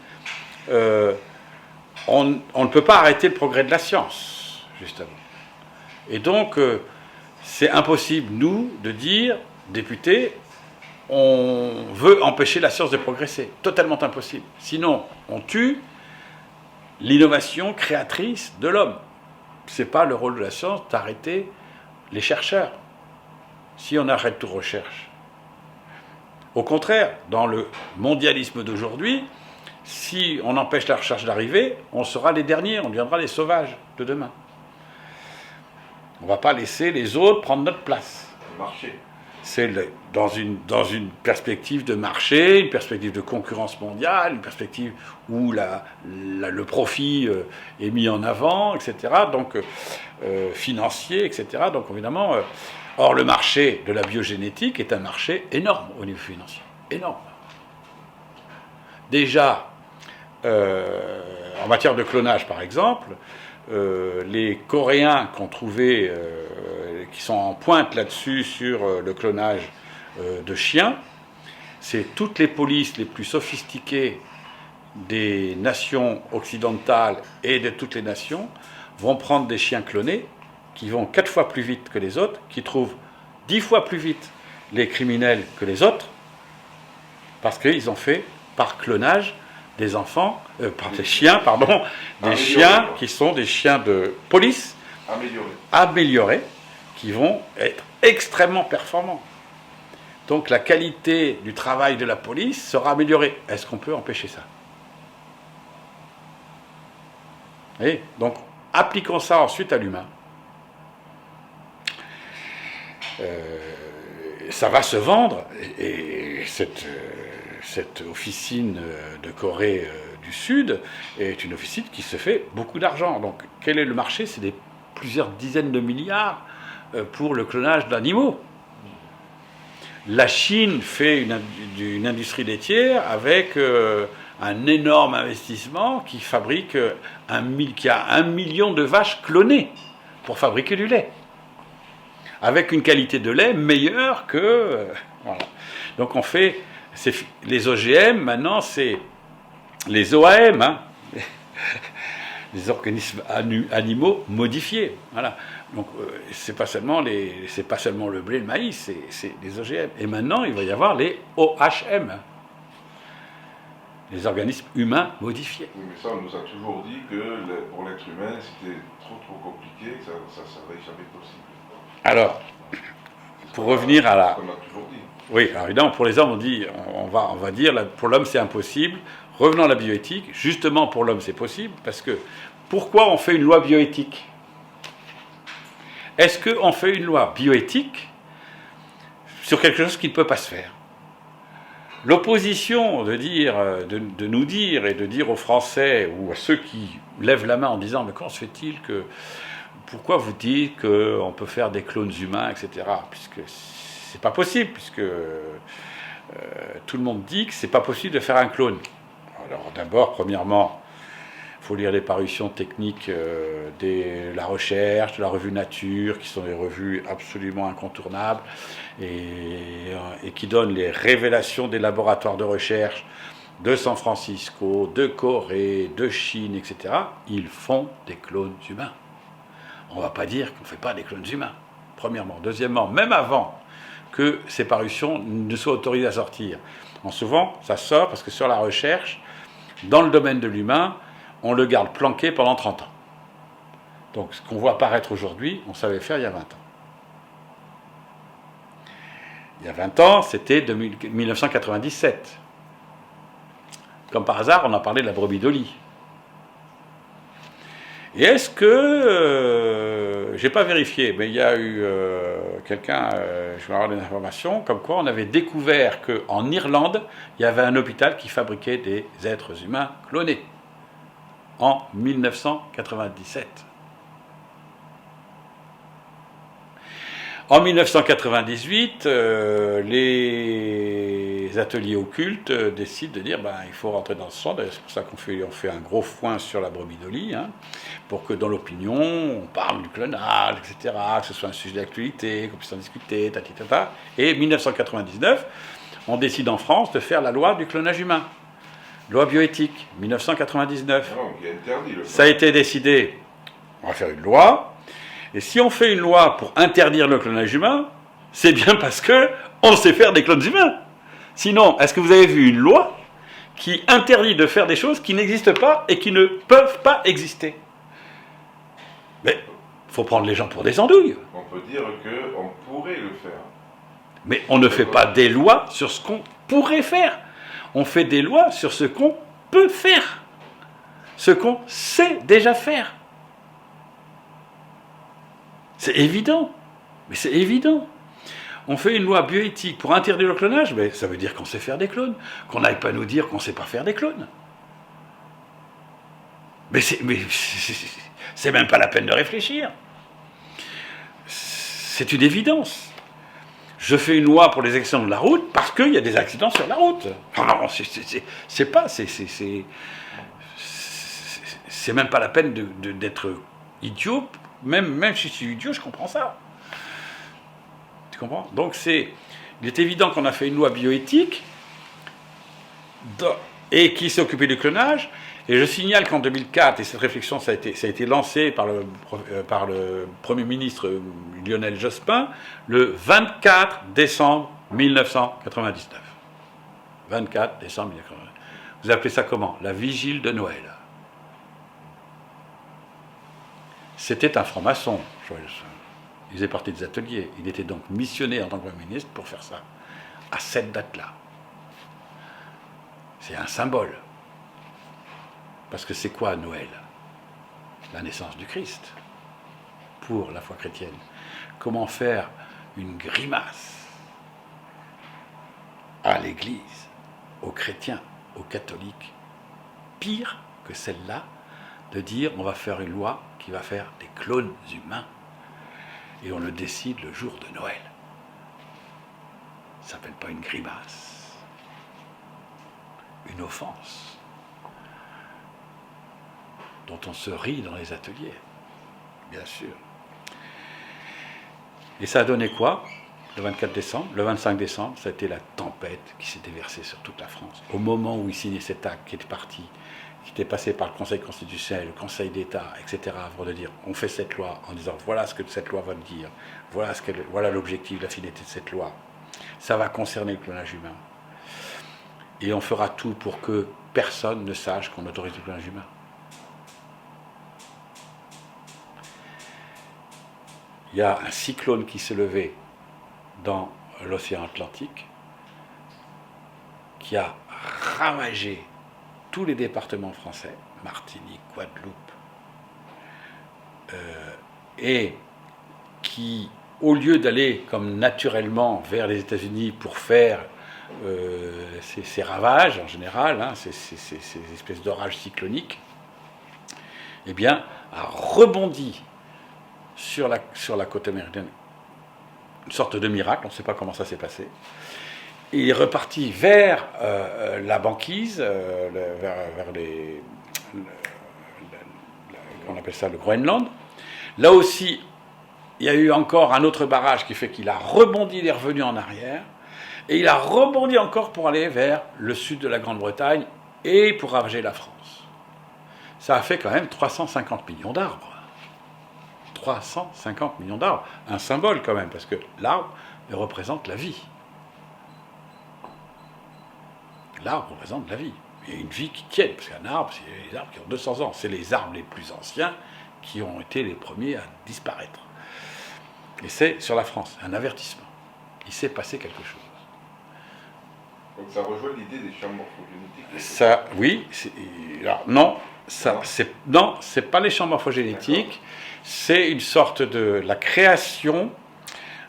on ne peut pas arrêter le progrès de la science, justement. Et donc, c'est impossible, nous, de dire, députés, on veut empêcher la science de progresser. Totalement impossible. Sinon, on tue l'innovation créatrice de l'homme. Ce n'est pas le rôle de la science d'arrêter les chercheurs. Si on arrête toute recherche. Au contraire, dans le mondialisme d'aujourd'hui, si on empêche la recherche d'arriver, on sera les derniers, on deviendra les sauvages de demain. On ne va pas laisser les autres prendre notre place. Le marché. C'est dans une perspective de marché, une perspective de concurrence mondiale, une perspective où le profit est mis en avant, etc. Donc, financier, etc. Donc, évidemment, or, le marché de la biogénétique est un marché énorme au niveau financier. Énorme. Déjà, en matière de clonage, par exemple, les Coréens qu'on trouvait, qui sont en pointe là-dessus sur le clonage de chiens, c'est toutes les polices les plus sophistiquées des nations occidentales et de toutes les nations vont prendre des chiens clonés qui vont 4 fois plus vite que les autres, qui trouvent 10 fois plus vite les criminels que les autres, parce qu'ils ont fait par clonage des enfants, par des chiens, pardon, des chiens qui sont des chiens de police améliorés, qui vont être extrêmement performants. Donc la qualité du travail de la police sera améliorée. Est-ce qu'on peut empêcher ça? Et donc appliquons ça ensuite à l'humain. Ça va se vendre, et cette officine de Corée du Sud est une officine qui se fait beaucoup d'argent. Donc quel est le marché? C'est plusieurs dizaines de milliards pour le clonage d'animaux. La Chine fait une industrie laitière avec un énorme investissement qui fabrique qui a 1 million de vaches clonées pour fabriquer du lait, avec une qualité de lait meilleure que... voilà. Donc on fait... les OGM, maintenant, c'est les OAM, hein, les organismes animaux modifiés. Voilà. Donc c'est pas seulement le blé, le maïs, c'est les OGM. Et maintenant, il va y avoir les OHM, hein, les organismes humains modifiés. Oui, mais ça, on nous a toujours dit que pour l'être humain, c'était trop compliqué, que ça ne serait jamais possible. Alors, pour revenir à la... On a toujours dit. Oui, alors évidemment, pour les hommes, on va dire, pour l'homme, c'est impossible. Revenons à la bioéthique. Justement, pour l'homme, c'est possible, parce que pourquoi on fait une loi bioéthique? Est-ce qu'on fait une loi bioéthique sur quelque chose qui ne peut pas se faire? L'opposition de nous dire et de dire aux Français ou à ceux qui lèvent la main en disant « mais comment se fait-il que... pourquoi vous dites qu'on peut faire des clones humains, etc. » Puisque c'est pas possible, puisque tout le monde dit que c'est pas possible de faire un clone. Alors d'abord, premièrement, il faut lire les parutions techniques de la recherche, de la revue Nature, qui sont des revues absolument incontournables, et qui donnent les révélations des laboratoires de recherche de San Francisco, de Corée, de Chine, etc. Ils font des clones humains. On ne va pas dire qu'on ne fait pas des clones humains, premièrement. Deuxièmement, même avant que ces parutions ne soient autorisées à sortir, souvent, ça sort parce que sur la recherche, dans le domaine de l'humain, on le garde planqué pendant 30 ans. Donc, ce qu'on voit apparaître aujourd'hui, on savait faire il y a 20 ans. Il y a 20 ans, c'était 1997. Comme par hasard, on a parlé de la brebis Dolly. Et est-ce que, j'ai pas vérifié, mais il y a eu quelqu'un, je vais avoir des informations, comme quoi on avait découvert qu'en Irlande, il y avait un hôpital qui fabriquait des êtres humains clonés, en 1997. En 1998, les ateliers occultes décident de dire il faut rentrer dans ce sens. C'est pour ça on fait un gros foin sur la brebis Dolly, pour que dans l'opinion, on parle du clonage, etc., que ce soit un sujet d'actualité, qu'on puisse en discuter, tatitata. Et 1999, on décide en France de faire la loi du clonage humain. Loi bioéthique, 1999. Non, qui interdit le Ça a été décidé, on va faire une loi. Et si on fait une loi pour interdire le clonage humain, c'est bien parce que on sait faire des clones humains. Sinon, est-ce que vous avez vu une loi qui interdit de faire des choses qui n'existent pas et qui ne peuvent pas exister? Mais il faut prendre les gens pour des andouilles. On peut dire qu'on pourrait le faire. Mais on ne fait pas des lois sur ce qu'on pourrait faire. On fait des lois sur ce qu'on peut faire. Ce qu'on sait déjà faire. C'est évident. Mais c'est évident. On fait une loi bioéthique pour interdire le clonage, mais ça veut dire qu'on sait faire des clones. Qu'on n'aille pas nous dire qu'on ne sait pas faire des clones. Mais c'est même pas la peine de réfléchir. C'est une évidence. Je fais une loi pour les accidents de la route parce qu'il y a des accidents sur la route. Non, c'est même pas la peine d'être idiot. Même si je suis idiot, je comprends ça. Tu comprends? Donc il est évident qu'on a fait une loi bioéthique et qui s'est occupée du clonage. Et je signale qu'en 2004, et cette réflexion ça a été lancé par le Premier ministre Lionel Jospin, le 24 décembre 1999. 24 décembre 1999. Vous appelez ça comment? La vigile de Noël. C'était un franc-maçon. Il faisait partie des ateliers. Il était donc missionné en tant que Premier ministre pour faire ça. À cette date-là. C'est un symbole. Parce que c'est quoi Noël? La naissance du Christ. Pour la foi chrétienne. Comment faire une grimace à l'Église, aux chrétiens, aux catholiques, pire que celle-là, de dire on va faire une loi qui va faire des clones humains. Et on le décide le jour de Noël. Ça s'appelle pas une grimace. Une offense. Dont on se rit dans les ateliers. Bien sûr. Et ça a donné quoi? Le 24 décembre, le 25 décembre, ça a été la tempête qui s'est déversée sur toute la France. Au moment où il signait cet acte qui était parti, qui était passé par le Conseil constitutionnel, le Conseil d'État, etc., pour de dire, on fait cette loi, en disant, voilà ce que cette loi va dire, voilà l'objectif, la finalité de cette loi. Ça va concerner le clonage humain. Et on fera tout pour que personne ne sache qu'on autorise le clonage humain. Il y a un cyclone qui s'est levé dans l'océan Atlantique, qui a ravagé tous les départements français, Martinique, Guadeloupe, et qui, au lieu d'aller comme naturellement vers les États-Unis pour faire ces ravages en général, ces espèces d'orages cycloniques, eh bien, a rebondi sur la côte américaine, une sorte de miracle, on ne sait pas comment ça s'est passé. Il est reparti vers la banquise, vers on appelle ça le Groenland. Là aussi, il y a eu encore un autre barrage qui fait qu'il a rebondi, il est revenu en arrière, et il a rebondi encore pour aller vers le sud de la Grande-Bretagne et pour ravager la France. Ça a fait quand même 350 millions d'arbres. 350 millions d'arbres. Un symbole quand même, parce que l'arbre représente la vie. L'arbre représente la vie. Et une vie qui tienne, parce qu'un arbre, c'est les arbres qui ont 200 ans. C'est les arbres les plus anciens qui ont été les premiers à disparaître. Et c'est sur la France, un avertissement. Il s'est passé quelque chose. Donc ça rejoint l'idée des champs morphogénétiques. Ça, oui. Alors, non, c'est pas les champs morphogénétiques. C'est une sorte de la création,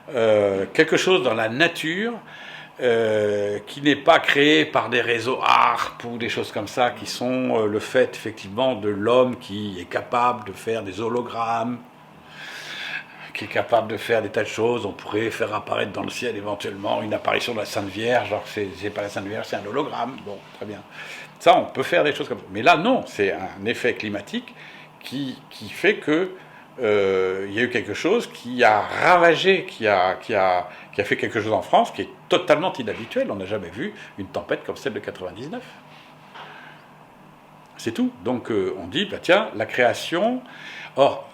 quelque chose dans la nature qui n'est pas créé par des réseaux ARP ou des choses comme ça, qui sont le fait effectivement de l'homme qui est capable de faire des hologrammes, qui est capable de faire des tas de choses. On pourrait faire apparaître dans le ciel éventuellement une apparition de la Sainte Vierge, alors que c'est pas la Sainte Vierge, c'est un hologramme. Bon, très bien. Ça, on peut faire des choses comme ça. Mais là, non, c'est un effet climatique qui fait que il y a eu quelque chose qui a ravagé, qui a fait quelque chose en France qui est totalement inhabituel. On n'a jamais vu une tempête comme celle de 99. C'est tout. Donc on dit, bah, tiens, la création... Or,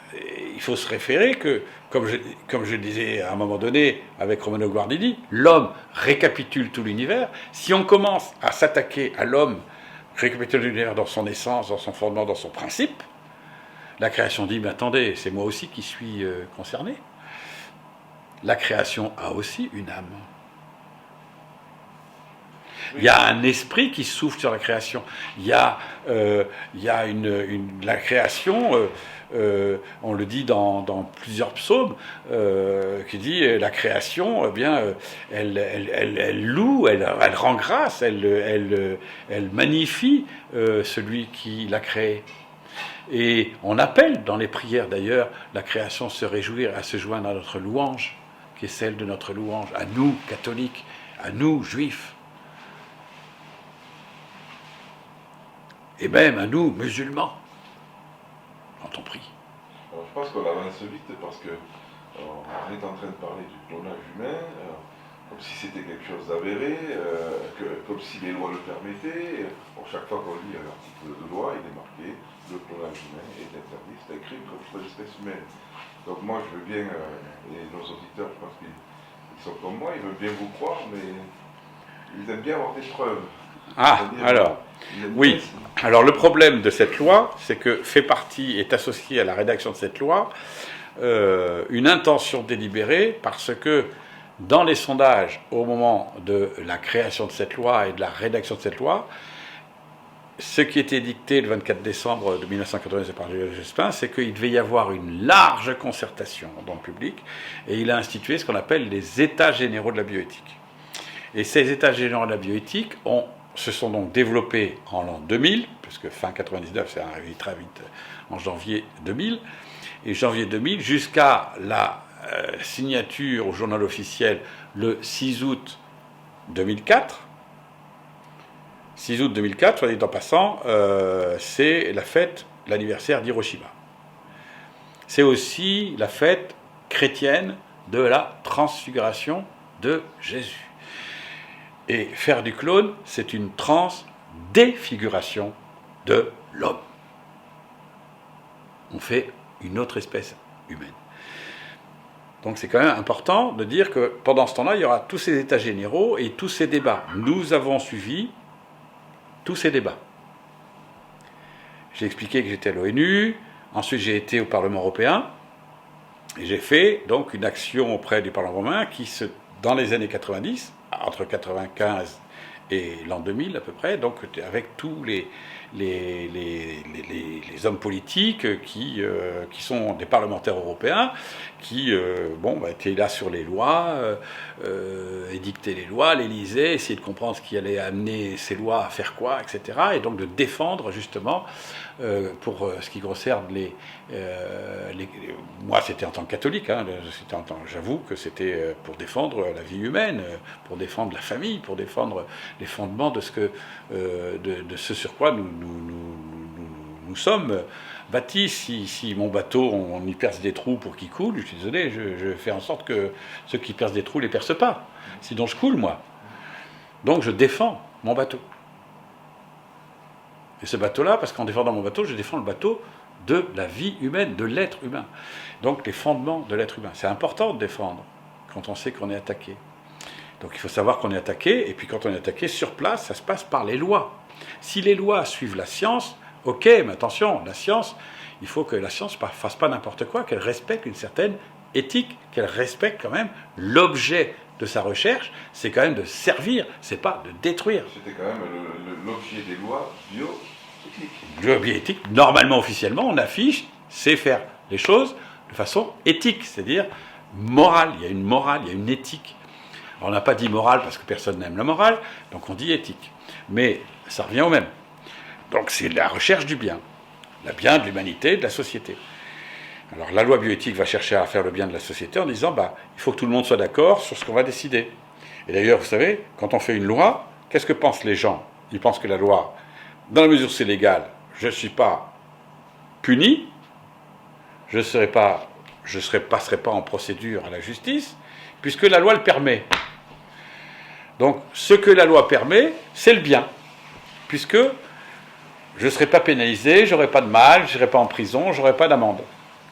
il faut se référer que, comme je disais à un moment donné avec Romano Guardini, l'homme récapitule tout l'univers. Si on commence à s'attaquer à l'homme, récapitule l'univers dans son essence, dans son fondement, dans son principe, la création dit, mais attendez, c'est moi aussi qui suis concerné. La création a aussi une âme. Il y a un esprit qui souffle sur la création. Il y a la création, on le dit dans plusieurs psaumes, qui dit la création, eh bien, elle loue, elle rend grâce, elle magnifie celui qui l'a créé. Et on appelle dans les prières d'ailleurs la création se réjouir, à se joindre à notre louange, qui est celle de notre louange, à nous catholiques, à nous juifs. Et même à nous, musulmans, quand on prie. Alors, je pense qu'on avance vite parce que on est en train de parler du clonage humain, comme si c'était quelque chose d'avéré, comme si les lois le permettaient. Bon, chaque fois qu'on lit un article de loi, il est marqué le clonage humain est interdit, c'est un crime contre l'espèce humaine. Donc moi, je veux bien, et nos auditeurs, je pense qu'ils sont comme moi, ils veulent bien vous croire, mais ils aiment bien avoir des preuves. Ah, alors, oui. Alors le problème de cette loi, c'est que est associé à la rédaction de cette loi une intention délibérée, parce que dans les sondages, au moment de la création de cette loi et de la rédaction de cette loi, ce qui était dicté le 24 décembre de 1996 par Jules Jospin, c'est qu'il devait y avoir une large concertation dans le public, et il a institué ce qu'on appelle les États généraux de la bioéthique. Et ces États généraux de la bioéthique se sont donc développés en l'an 2000, puisque fin 99, c'est arrivé très vite en janvier 2000, et janvier 2000 jusqu'à la signature au journal officiel le 6 août 2004. 6 août 2004, soit dit en passant, c'est la fête, l'anniversaire d'Hiroshima. C'est aussi la fête chrétienne de la transfiguration de Jésus. Et faire du clone, c'est une transdéfiguration de l'homme. On fait une autre espèce humaine. Donc c'est quand même important de dire que pendant ce temps-là, il y aura tous ces états généraux et tous ces débats. Nous avons suivi tous ces débats. J'ai expliqué que j'étais à l'ONU, ensuite j'ai été au Parlement européen, et j'ai fait donc une action auprès du Parlement européen qui, dans les années 90, entre 95 et l'an 2000 à peu près, donc avec tous les hommes politiques qui sont des parlementaires européens, qui étaient là sur les lois, édicter les lois, les lisaient, essayer de comprendre ce qui allait amener ces lois à faire quoi, etc. Et donc de défendre justement, pour ce qui concerne moi c'était en tant que catholique, j'avoue que c'était pour défendre la vie humaine, pour défendre la famille, pour défendre les fondements de ce sur quoi nous sommes bâtis. Si mon bateau, on y perce des trous pour qu'il coule, je suis désolé, je fais en sorte que ceux qui percent des trous ne les percent pas. Sinon je coule, moi. Donc je défends mon bateau. Et ce bateau-là, parce qu'en défendant mon bateau, je défends le bateau de la vie humaine, de l'être humain. Donc les fondements de l'être humain. C'est important de défendre quand on sait qu'on est attaqué. Donc il faut savoir qu'on est attaqué, et puis quand on est attaqué sur place, ça se passe par les lois. Si les lois suivent la science, ok, mais attention, la science, il faut que la science ne fasse pas n'importe quoi, qu'elle respecte une certaine éthique, qu'elle respecte quand même l'objet de sa recherche, c'est quand même de servir, c'est pas de détruire. C'était quand même l'objet des lois bioéthiques. Bioéthique, normalement, officiellement, on affiche, c'est faire les choses de façon éthique, c'est-à-dire morale. Il y a une morale, il y a une éthique. Alors, on n'a pas dit morale parce que personne n'aime la morale, donc on dit éthique. Mais ça revient au même. Donc c'est la recherche du bien. Le bien de l'humanité, de la société. Alors la loi bioéthique va chercher à faire le bien de la société en disant il faut que tout le monde soit d'accord sur ce qu'on va décider. Et d'ailleurs, vous savez, quand on fait une loi, qu'est-ce que pensent les gens? Ils pensent que la loi, dans la mesure où c'est légal, je ne suis pas puni, je ne passerai pas en procédure à la justice, puisque la loi le permet. Donc ce que la loi permet, c'est le bien, puisque je ne serai pas pénalisé, je n'aurai pas de mal, je n'irai pas en prison, je n'aurai pas d'amende.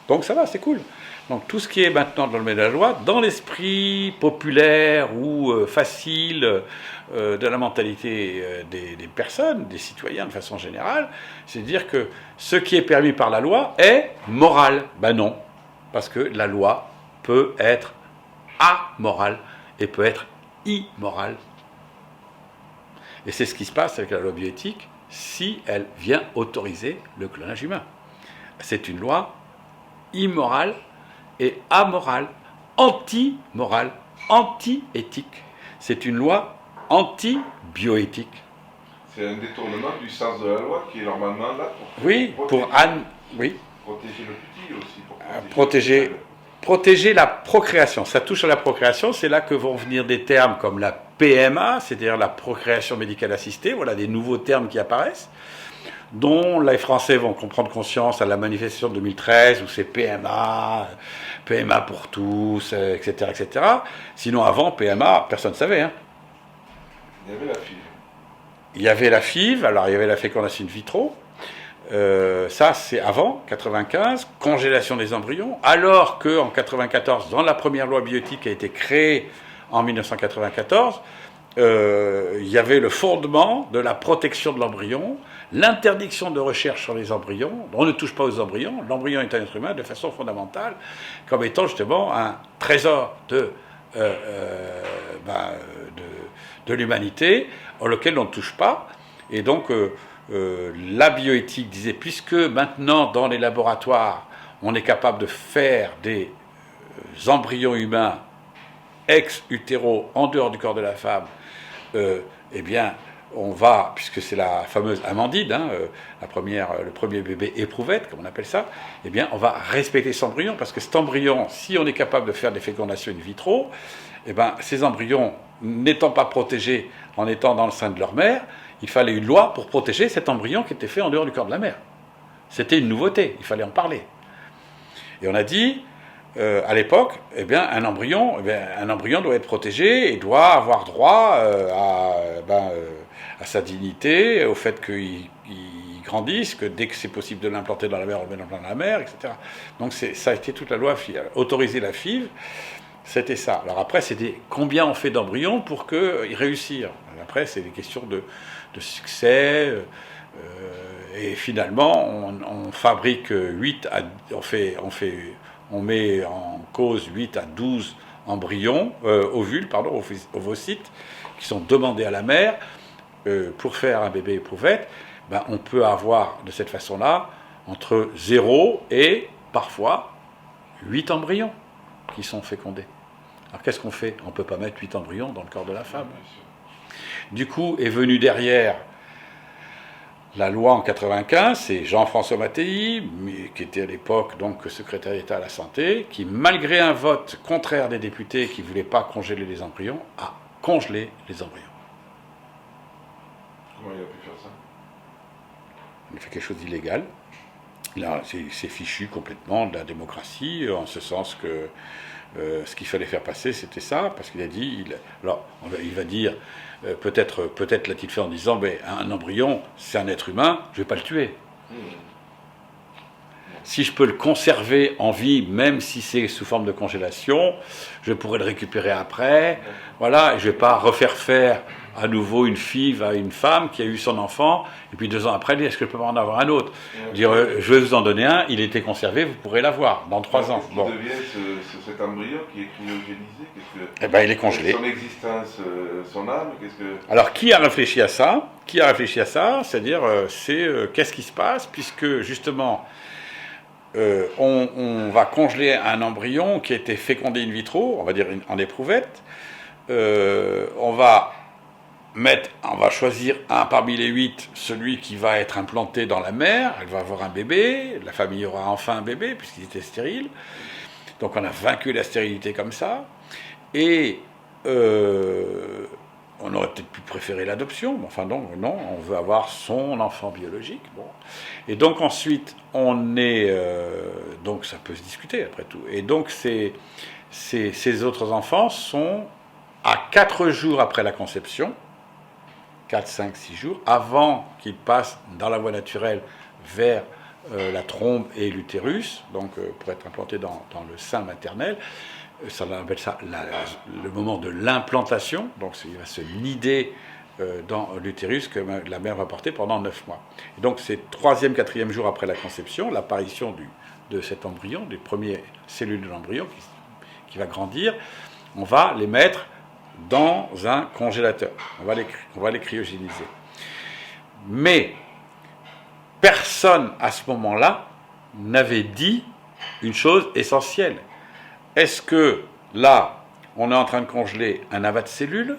Donc ça va, c'est cool. Donc tout ce qui est maintenant dans le domaine de la loi, dans l'esprit populaire ou facile de la mentalité des personnes, des citoyens de façon générale, c'est dire que ce qui est permis par la loi est moral. Ben non, parce que la loi peut être amorale et peut être immorale. Et c'est ce qui se passe avec la loi bioéthique si elle vient autoriser le clonage humain. C'est une loi immorale et amorale, anti-morale, anti-éthique. C'est une loi anti-bioéthique. C'est un détournement du sens de la loi qui est normalement là pour protéger le petit aussi. Pour protéger la procréation. Ça touche à la procréation, c'est là que vont venir des termes comme la PMA, c'est-à-dire la procréation médicale assistée, voilà des nouveaux termes qui apparaissent, dont les Français vont prendre conscience à la manifestation de 2013, où c'est PMA, PMA pour tous, etc., etc. Sinon, avant, PMA, personne ne savait. Hein. Il y avait la FIV. Il y avait la FIV, alors il y avait la fécondation in vitro. Ça, c'est avant, 95, congélation des embryons, alors qu'en 94, dans la première loi bioéthique qui a été créée en 1994, il y avait le fondement de la protection de l'embryon, l'interdiction de recherche sur les embryons. On ne touche pas aux embryons. L'embryon est un être humain de façon fondamentale, comme étant justement un trésor de l'humanité, auquel on ne touche pas. Et donc, la bioéthique disait, puisque maintenant, dans les laboratoires, on est capable de faire des embryons humains ex-utéro, en dehors du corps de la femme, eh bien, on va, puisque c'est la fameuse Amandine, le premier bébé éprouvette, comme on appelle ça, eh bien, on va respecter cet embryon, parce que cet embryon, si on est capable de faire des fécondations in vitro, eh bien, ces embryons, n'étant pas protégés en étant dans le sein de leur mère, il fallait une loi pour protéger cet embryon qui était fait en dehors du corps de la mère. C'était une nouveauté, il fallait en parler. Et on a dit, à l'époque, eh bien, un embryon doit être protégé et doit avoir droit à sa dignité, au fait qu'il grandisse, que dès que c'est possible de l'implanter dans la mer, on le met dans la mer, etc. Donc ça a été toute la loi autoriser la FIV, c'était ça. Alors après, c'était combien on fait d'embryons pour y réussir. Après, c'est des questions de succès. Et finalement, on fabrique 8 à... On met en cause 8 à 12 embryons, ovocytes, qui sont demandés à la mère pour faire un bébé éprouvette. Ben, on peut avoir de cette façon-là entre 0 et parfois 8 embryons qui sont fécondés. Alors qu'est-ce qu'on fait? On ne peut pas mettre 8 embryons dans le corps de la femme. Du coup, est venu derrière la loi en 95, c'est Jean-François Mattei, qui était à l'époque donc secrétaire d'État à la Santé, qui, malgré un vote contraire des députés qui ne voulaient pas congeler les embryons, a congelé les embryons. Comment il a pu faire ça? Il a fait quelque chose d'illégal. Là, c'est fichu complètement de la démocratie, en ce sens que ce qu'il fallait faire passer, c'était ça, parce qu'il a dit... il va dire... peut-être l'a-t-il fait en disant un embryon, c'est un être humain, je ne vais pas le tuer. Si je peux le conserver en vie, même si c'est sous forme de congélation, je pourrais le récupérer après. Voilà, et je ne vais pas refaire faire à nouveau une FIV à une femme qui a eu son enfant, et puis 2 ans après, est-ce que je peux pas en avoir un autre? Dire, je vais vous en donner un, il était conservé, vous pourrez l'avoir dans 3 ans. Qu'est-ce qui devient cet embryon qui est cryogénisé? Eh ben, il est congelé. Son existence, son âme, Alors, qui a réfléchi à ça? C'est-à-dire, qu'est-ce qui se passe, puisque justement, on va congeler un embryon qui a été fécondé in vitro, on va dire en éprouvette, on va on va choisir un parmi les 8, celui qui va être implanté dans la mère, elle va avoir un bébé, la famille aura enfin un bébé, puisqu'il était stérile. Donc on a vaincu la stérilité comme ça. Et on aurait peut-être pu préférer l'adoption, mais enfin donc, non, on veut avoir son enfant biologique. Bon. Et donc ensuite, on est... donc ça peut se discuter après tout. Et donc ces autres enfants sont à 4 jours après la conception, 4, 5, 6 jours, avant qu'ils passent dans la voie naturelle vers la trompe et l'utérus, donc pour être implantés dans le sein maternel. Ça, on appelle ça le moment de l'implantation, donc il va se nider dans l'utérus que la mère va porter pendant 9 mois. Et donc c'est 3e, 4e jour après la conception, l'apparition de cet embryon, des premières cellules de l'embryon qui va grandir, on va les mettre dans un congélateur. On va les cryogéniser. Mais personne à ce moment-là n'avait dit une chose essentielle. Est-ce que là, on est en train de congeler un amas de cellules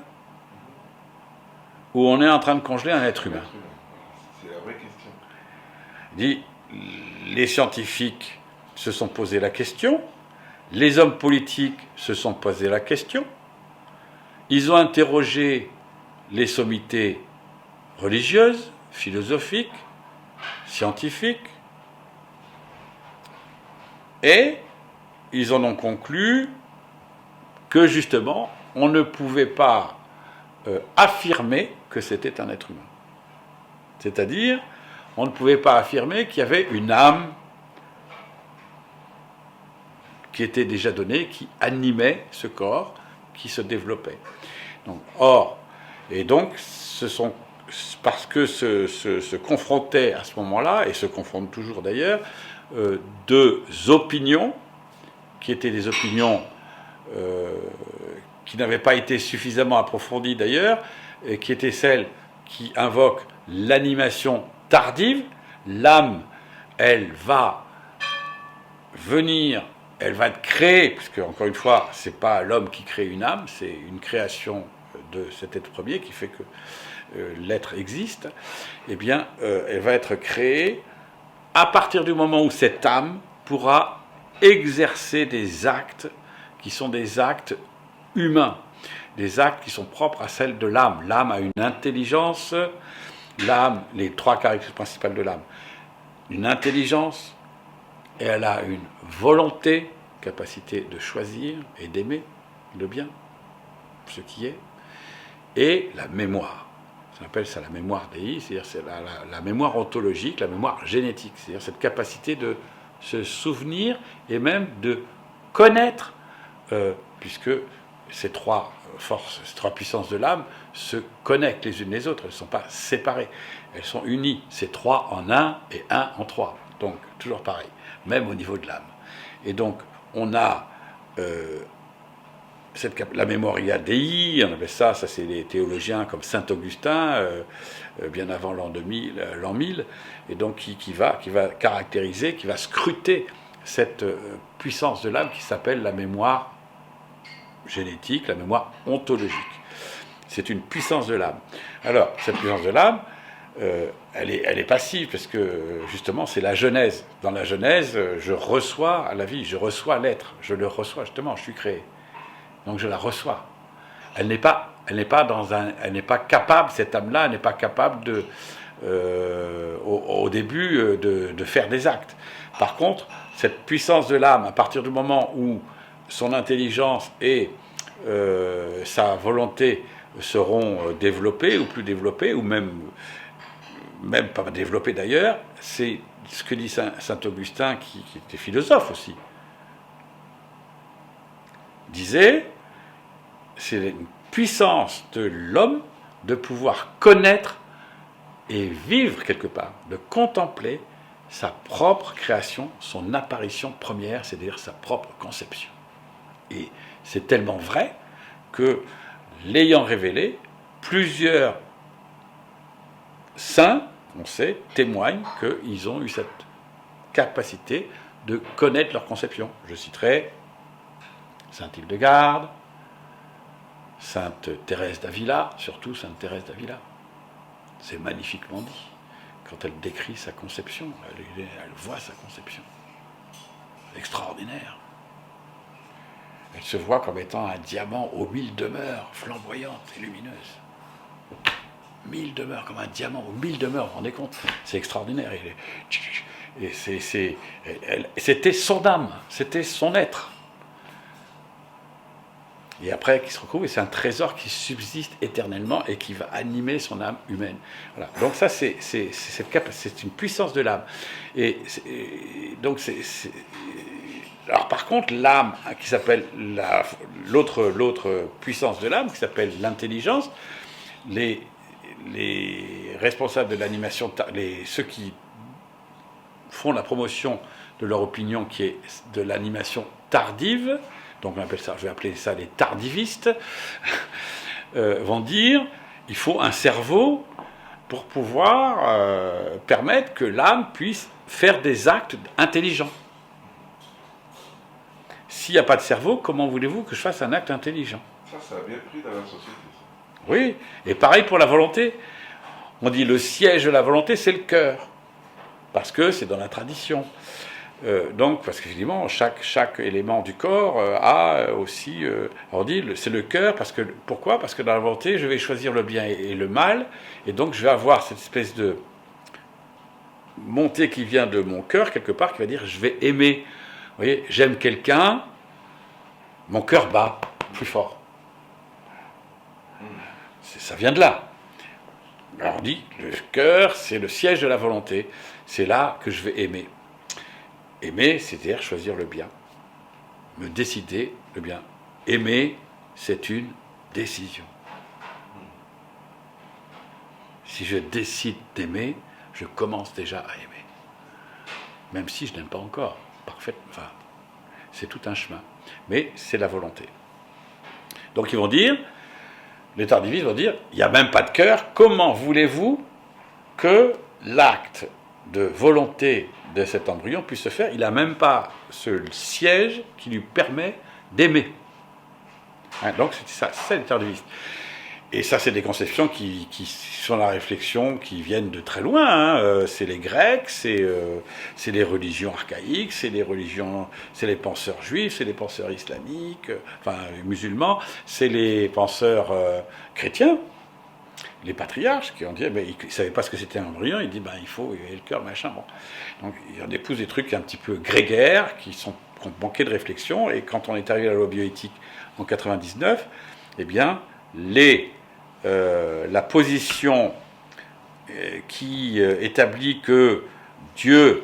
ou on est en train de congeler un être humain? C'est la vraie question. Dit, les scientifiques se sont posé la question, les hommes politiques se sont posé la question, ils ont interrogé les sommités religieuses, philosophiques, scientifiques, et ils en ont conclu que justement, on ne pouvait pas affirmer que c'était un être humain. C'est-à-dire, on ne pouvait pas affirmer qu'il y avait une âme qui était déjà donnée, qui animait ce corps, qui se développait. Donc, ce sont parce que se confrontaient à ce moment-là, et se confrontent toujours d'ailleurs, deux opinions, qui étaient des opinions qui n'avaient pas été suffisamment approfondies d'ailleurs, et qui étaient celles qui invoquent l'animation tardive. L'âme, elle va venir, elle va être créée, puisque encore une fois, c'est pas l'homme qui crée une âme, c'est une création de cet être premier qui fait que l'être existe. Eh bien, elle va être créée à partir du moment où cette âme pourra exercer des actes qui sont des actes humains, des actes qui sont propres à celle de l'âme. L'âme a une intelligence, l'âme, les 3 caractéristiques principales de l'âme, une intelligence, et elle a une volonté, capacité de choisir et d'aimer le bien, ce qui est, et la mémoire. On appelle ça la mémoire dei, c'est-à-dire c'est la mémoire ontologique, la mémoire génétique, c'est-à-dire cette capacité de se souvenir et même de connaître, puisque ces 3 forces, ces 3 puissances de l'âme se connectent les unes les autres, elles ne sont pas séparées, elles sont unies, c'est 3 en 1 et 1 en 3, donc toujours pareil, même au niveau de l'âme. Et donc on a la memoria dei, on appelle ça c'est les théologiens comme saint Augustin, bien avant l'an 1000, et donc qui va caractériser, qui va scruter cette puissance de l'âme qui s'appelle la mémoire génétique, la mémoire ontologique. C'est une puissance de l'âme. Alors, cette puissance de l'âme, elle est passive, parce que justement, c'est la Genèse. Dans la Genèse, je reçois la vie, je reçois l'être, je le reçois justement, je suis créé. Donc je la reçois. Elle n'est pas capable, cette âme-là, elle n'est pas capable au début de faire des actes. Par contre, cette puissance de l'âme, à partir du moment où son intelligence et sa volonté seront développées ou plus développées, ou même pas développées d'ailleurs, c'est ce que dit saint Augustin, qui était philosophe aussi. Disait, c'est une puissance de l'homme de pouvoir connaître et vivre quelque part, de contempler sa propre création, son apparition première, c'est-à-dire sa propre conception. Et c'est tellement vrai que, l'ayant révélé, plusieurs saints, on sait, témoignent qu'ils ont eu cette capacité de connaître leur conception. Je citerai Saint Hildegarde, Sainte Thérèse d'Avila, surtout Sainte Thérèse d'Avila. C'est magnifiquement dit. Quand elle décrit sa conception, elle voit sa conception. Extraordinaire. Elle se voit comme étant un diamant aux 1000 demeures, flamboyante et lumineuse. 1000 demeures, comme un diamant aux 1000 demeures, vous vous rendez compte? C'est extraordinaire. Et c'était son âme, c'était son être. Et après, qui se retrouve, et c'est un trésor qui subsiste éternellement et qui va animer son âme humaine. Voilà. Donc ça, c'est une puissance de l'âme. Donc alors par contre, l'âme, qui s'appelle l'autre puissance de l'âme, qui s'appelle l'intelligence, les responsables de l'animation, ceux qui font la promotion de leur opinion, qui est de l'animation tardive, donc je vais appeler ça les tardivistes, vont dire il faut un cerveau pour pouvoir permettre que l'âme puisse faire des actes intelligents. S'il n'y a pas de cerveau, comment voulez-vous que je fasse un acte intelligent? Ça a bien pris dans la société, ça. Oui, et pareil pour la volonté. On dit le siège de la volonté, c'est le cœur, parce que c'est dans la tradition. Donc, parce qu'effectivement, chaque élément du corps a aussi... on dit, c'est le cœur, pourquoi? Parce que dans la volonté, je vais choisir le bien et le mal, et donc je vais avoir cette espèce de montée qui vient de mon cœur, quelque part, qui va dire, je vais aimer. Vous voyez, j'aime quelqu'un, mon cœur bat plus fort. Ça vient de là. Alors on dit, le cœur, c'est le siège de la volonté, c'est là que je vais aimer. Aimer, c'est-à-dire choisir le bien. Me décider le bien. Aimer, c'est une décision. Si je décide d'aimer, je commence déjà à aimer. Même si je n'aime pas encore. Enfin, c'est tout un chemin. Mais c'est la volonté. Donc ils vont dire, les tardivistes vont dire, il n'y a même pas de cœur, comment voulez-vous que l'acte de volonté de cet embryon puisse se faire? Il n'a même pas ce siège qui lui permet d'aimer. Donc c'est ça les tardivistes. Et ça, c'est des conceptions qui sont la réflexion, qui viennent de très loin. C'est les Grecs, c'est les religions archaïques, c'est les penseurs juifs, c'est les penseurs islamiques, enfin musulmans, c'est les penseurs chrétiens, les patriarches qui ont dit, mais ils ne savaient pas ce que c'était un embryon, ils disent, il faut le cœur, machin. Bon. Donc ils en épousent des trucs un petit peu grégaires, qui ont manqué de réflexion, et quand on est arrivé à la loi bioéthique en 99, eh bien, la position qui établit que Dieu,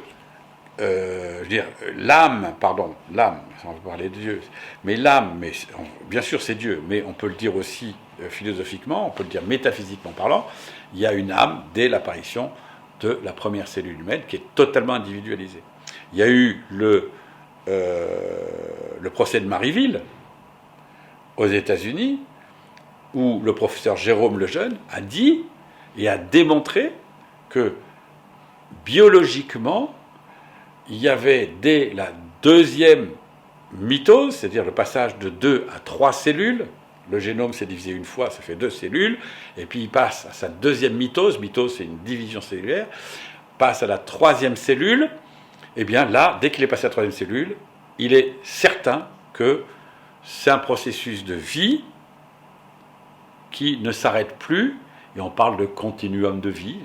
l'âme, on peut parler de Dieu, mais l'âme, bien sûr c'est Dieu, mais on peut le dire aussi philosophiquement, on peut le dire métaphysiquement parlant, il y a une âme dès l'apparition de la première cellule humaine qui est totalement individualisée. Il y a eu le procès de Marieville aux États-Unis, où le professeur Jérôme Lejeune a dit et a démontré que biologiquement, il y avait dès la deuxième mitose, c'est-à-dire le passage de 2 à 3 cellules, le génome s'est divisé une fois, ça fait 2 cellules, et puis il passe à sa deuxième mitose c'est une division cellulaire, passe à la 3e cellule, et bien là, dès qu'il est passé à la 3e cellule, il est certain que c'est un processus de vie qui ne s'arrête plus, et on parle de continuum de vie,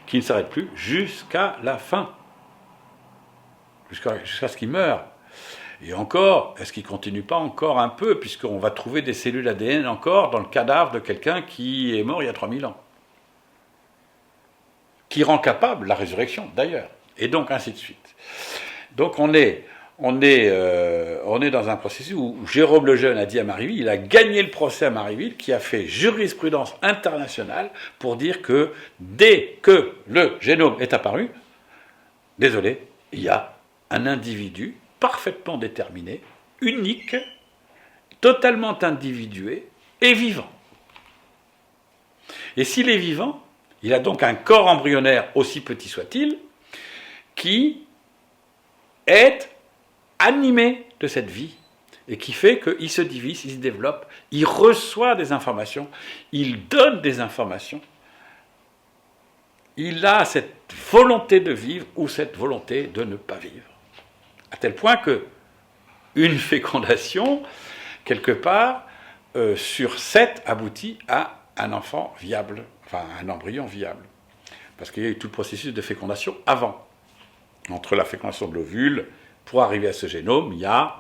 qui ne s'arrête plus jusqu'à la fin, jusqu'à ce qu'il meure. Et encore, est-ce qu'il ne continue pas encore un peu, puisqu'on va trouver des cellules ADN encore dans le cadavre de quelqu'un qui est mort il y a 3000 ans, qui rend capable la résurrection d'ailleurs, et donc ainsi de suite. Donc on est dans un processus où Jérôme Lejeune a dit à Marieville, il a gagné le procès à Marieville, qui a fait jurisprudence internationale pour dire que dès que le génome est apparu, désolé, il y a un individu parfaitement déterminé, unique, totalement individué et vivant. Et s'il est vivant, il a donc un corps embryonnaire, aussi petit soit-il, qui est animé de cette vie et qui fait qu'il se divise, il se développe, il reçoit des informations, il donne des informations. Il a cette volonté de vivre ou cette volonté de ne pas vivre. À tel point que une fécondation, quelque part, sur 7 aboutit à un enfant viable, enfin un embryon viable. Parce qu'il y a eu tout le processus de fécondation avant. Entre la fécondation de l'ovule, pour arriver à ce génome, il y a,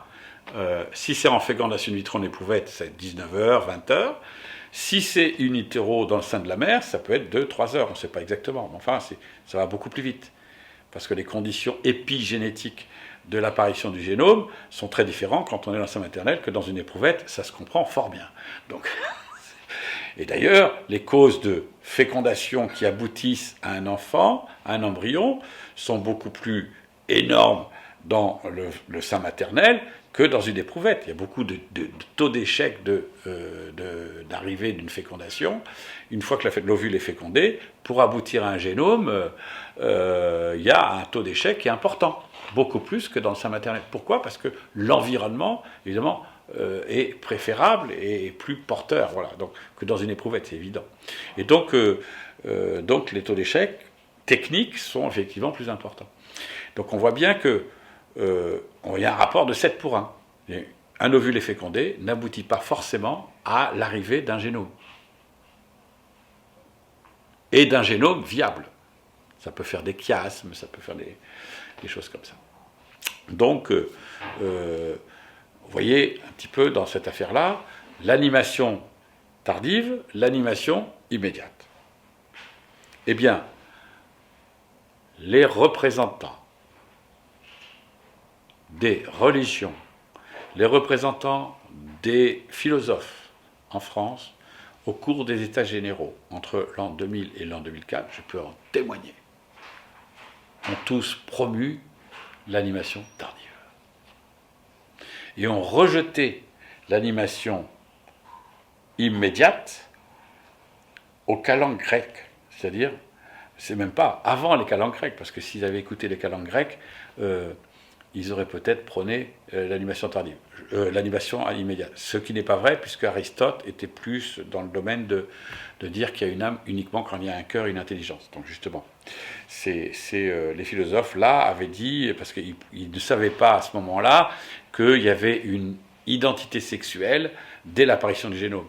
si c'est en fécondation in vitro en éprouvette, c'est 19h, 20h. Si c'est in utero dans le sein de la mère, ça peut être 2-3 heures, on ne sait pas exactement. Mais enfin, ça va beaucoup plus vite. Parce que les conditions épigénétiques de l'apparition du génome sont très différentes quand on est dans le sein maternel que dans une éprouvette, ça se comprend fort bien. Donc, et d'ailleurs, les causes de fécondation qui aboutissent à un enfant, à un embryon, sont beaucoup plus énormes dans le sein maternel que dans une éprouvette. Il y a beaucoup de taux d'échec d'arrivée d'une fécondation. Une fois que l'ovule est fécondé, pour aboutir à un génome, il y a un taux d'échec qui est important, beaucoup plus que dans le sein maternel. Pourquoi ? Parce que l'environnement, évidemment, est préférable et plus porteur, voilà, donc, que dans une éprouvette, c'est évident. Et donc les taux d'échec techniques sont effectivement plus importants. Donc on voit bien que il y a un rapport de 7 pour 1. Un ovule est fécondé n'aboutit pas forcément à l'arrivée d'un génome. Et d'un génome viable. Ça peut faire des chiasmes, ça peut faire des choses comme ça. Donc, vous voyez un petit peu dans cette affaire-là, l'animation tardive, l'animation immédiate. Eh bien, les représentants des religions, les représentants des philosophes en France, au cours des États généraux, entre l'an 2000 et l'an 2004, je peux en témoigner, ont tous promu l'animation tardive. Et ont rejeté l'animation immédiate aux calendes grecques. C'est-à-dire, c'est même pas avant les calendes grecques, parce que s'ils avaient écouté les calendes grecques, ils auraient peut-être prôné l'animation tardive, l'animation immédiate. Ce qui n'est pas vrai, puisque Aristote était plus dans le domaine de dire qu'il y a une âme uniquement quand il y a un cœur et une intelligence. Donc justement, les philosophes là avaient dit, parce qu'ils ne savaient pas à ce moment-là qu'il y avait une identité sexuelle dès l'apparition du génome.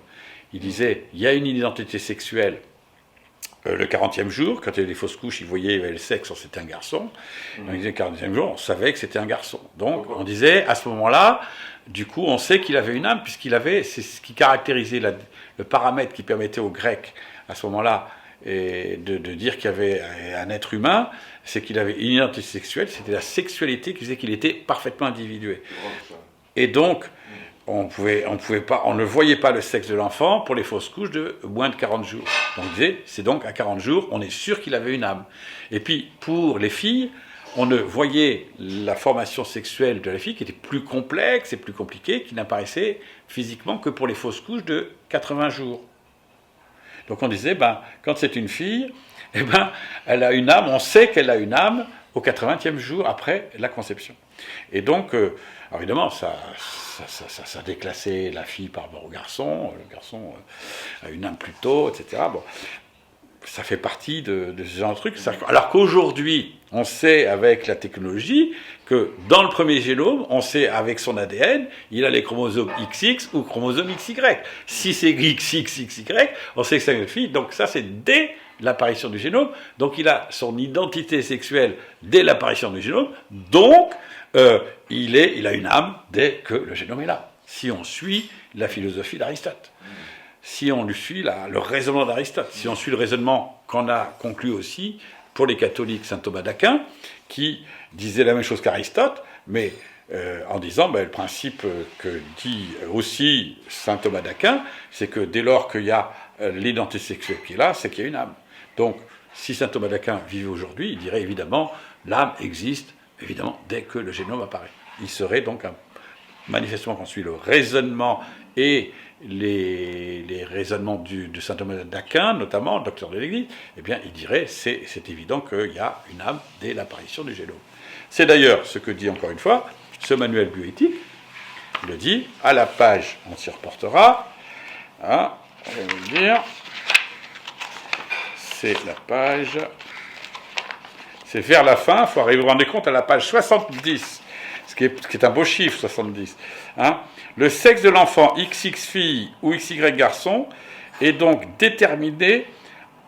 Ils disaient, il y a une identité sexuelle le 40e jour, quand il y avait des fausses couches, ils voyaient le sexe, c'était un garçon. Donc, ils disaient le 40e jour, on savait que c'était un garçon. Donc, on disait, à ce moment-là, du coup, on sait qu'il avait une âme, puisqu'il avait, c'est ce qui caractérisait le paramètre qui permettait aux Grecs, à ce moment-là, de dire qu'il y avait un être humain, c'est qu'il avait une identité sexuelle, c'était la sexualité qui faisait qu'il était parfaitement individué. Et donc, on ne voyait pas le sexe de l'enfant pour les fausses couches de moins de 40 jours. Donc, on disait, c'est donc à 40 jours, on est sûr qu'il avait une âme. Et puis, pour les filles, on ne voyait la formation sexuelle de la fille qui était plus complexe et plus compliquée, qui n'apparaissait physiquement que pour les fausses couches de 80 jours. Donc, on disait, quand c'est une fille, elle a une âme, on sait qu'elle a une âme au 80e jour après la conception. Et donc, alors évidemment, ça déclassait la fille par rapport au garçon. Le garçon a une âme plus tôt, etc. Bon, ça fait partie de ce genre de truc. Alors qu'aujourd'hui, on sait avec la technologie que dans le premier génome, on sait avec son ADN, il a les chromosomes XX ou chromosomes XY. Si c'est XXXY, on sait que c'est une fille. Donc ça, c'est dès l'apparition du génome. Donc il a son identité sexuelle dès l'apparition du génome. Donc il a une âme dès que le génome est là, si on suit la philosophie d'Aristote, si on lui suit le raisonnement d'Aristote, si on suit le raisonnement qu'on a conclu aussi pour les catholiques saint Thomas d'Aquin, qui disait la même chose qu'Aristote, mais en disant le principe que dit aussi saint Thomas d'Aquin, c'est que dès lors qu'il y a l'identité sexuelle qui est là, c'est qu'il y a une âme. Donc, si saint Thomas d'Aquin vivait aujourd'hui, il dirait évidemment, l'âme existe, évidemment, dès que le génome apparaît. Il serait donc, manifestement, quand on suit le raisonnement et les raisonnements de saint Thomas d'Aquin, notamment, docteur de l'Église, eh bien, il dirait, c'est évident qu'il y a une âme dès l'apparition du génome. C'est d'ailleurs ce que dit, encore une fois, ce manuel bioéthique, le dit, à la page, on s'y reportera, hein, je vais vous le dire, c'est la page, c'est vers la fin, il faut arriver, vous vous rendez compte, à la page 70, ce qui est un beau chiffre, 70, hein. Le sexe de l'enfant, XX fille ou XY garçon, est donc déterminé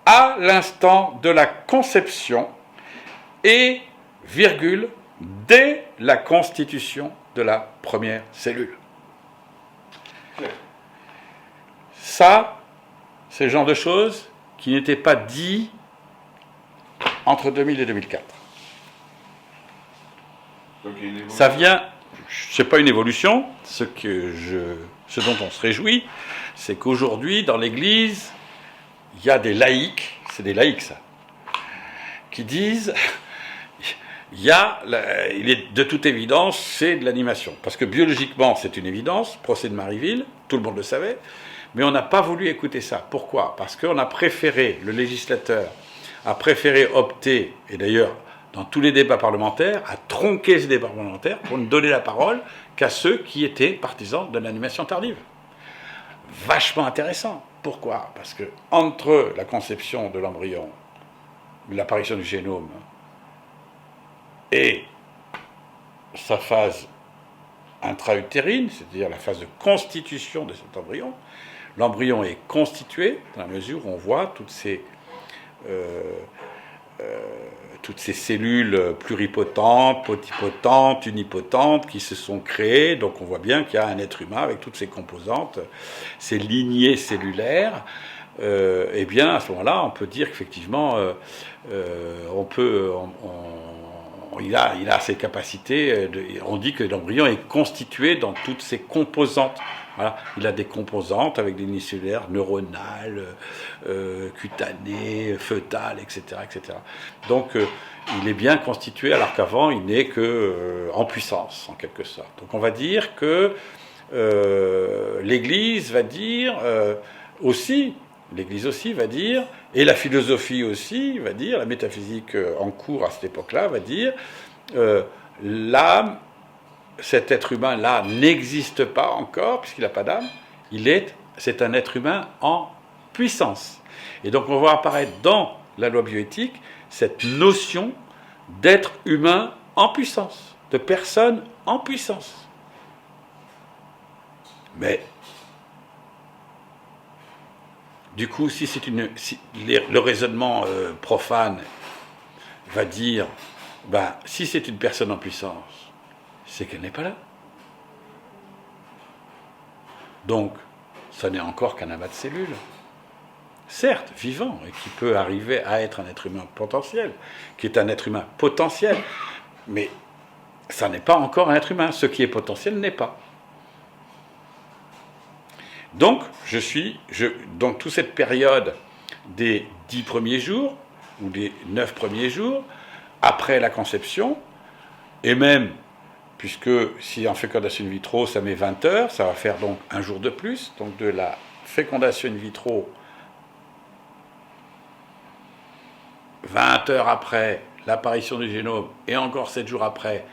à l'instant de la conception et, virgule, dès la constitution de la première cellule. Ça, c'est le genre de choses qui n'étaient pas dit entre 2000 et 2004. Donc, Ça vient, c'est pas une évolution, ce dont on se réjouit, c'est qu'aujourd'hui, dans l'Église, il y a des laïcs, c'est des laïcs ça, qui disent, il est de toute évidence, c'est de l'animation. Parce que biologiquement, c'est une évidence, procès de Marieville, tout le monde le savait, mais on n'a pas voulu écouter ça. Pourquoi ? Parce qu'on a préféré, le législateur a préféré opter, et d'ailleurs dans tous les débats parlementaires, à tronquer ces débats parlementaires pour ne donner la parole qu'à ceux qui étaient partisans de l'animation tardive. Vachement intéressant. Pourquoi ? Parce que entre la conception de l'embryon, l'apparition du génome, et sa phase intra-utérine, c'est-à-dire la phase de constitution de cet embryon, l'embryon est constitué dans la mesure où on voit toutes ces cellules pluripotentes, potipotentes, unipotentes qui se sont créées. Donc on voit bien qu'il y a un être humain avec toutes ses composantes, ces lignées cellulaires. Eh bien, à ce moment-là, on peut dire qu'effectivement, il a ses capacités. On dit que l'embryon est constitué dans toutes ses composantes. Voilà. Il a des composantes avec des lignées cellulaires neuronales, cutanées, fœtales, etc., etc. Donc, il est bien constitué, alors qu'avant, il n'est que en puissance, en quelque sorte. Donc, on va dire que l'Église va dire aussi, l'Église aussi va dire, et la philosophie aussi va dire, la métaphysique en cours à cette époque-là va dire, l'âme, cet être humain-là n'existe pas encore, puisqu'il n'a pas d'âme, c'est un être humain en puissance. Et donc on voit apparaître dans la loi bioéthique cette notion d'être humain en puissance, de personne en puissance. Mais du coup, le raisonnement profane va dire, si c'est une personne en puissance, c'est qu'elle n'est pas là. Donc, ça n'est encore qu'un amas de cellules, certes vivant, et qui peut arriver à être un être humain potentiel, qui est un être humain potentiel, mais ça n'est pas encore un être humain. Ce qui est potentiel n'est pas. Donc, dans toute cette période des 10 premiers jours, ou des 9 premiers jours, après la conception, et même, puisque si en fécondation in vitro, ça met 20 heures, ça va faire donc un jour de plus, donc de la fécondation in vitro, 20 heures après l'apparition du génome, et encore 7 jours après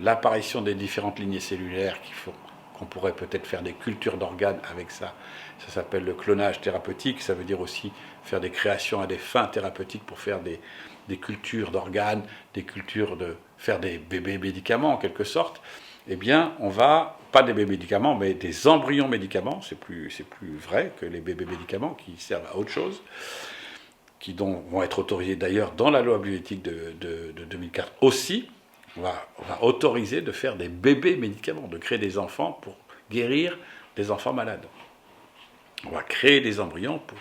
l'apparition des différentes lignées cellulaires qu'on pourrait peut-être faire des cultures d'organes avec ça. Ça s'appelle le clonage thérapeutique, ça veut dire aussi faire des créations à des fins thérapeutiques pour faire des cultures d'organes, faire des bébés médicaments en quelque sorte. Eh bien, pas des bébés médicaments, mais des embryons médicaments, c'est plus vrai que les bébés médicaments qui servent à autre chose, qui vont être autorisés d'ailleurs dans la loi bioéthique de 2004 aussi. On va autoriser de faire des bébés médicaments, de créer des enfants pour guérir des enfants malades. On va créer des embryons pour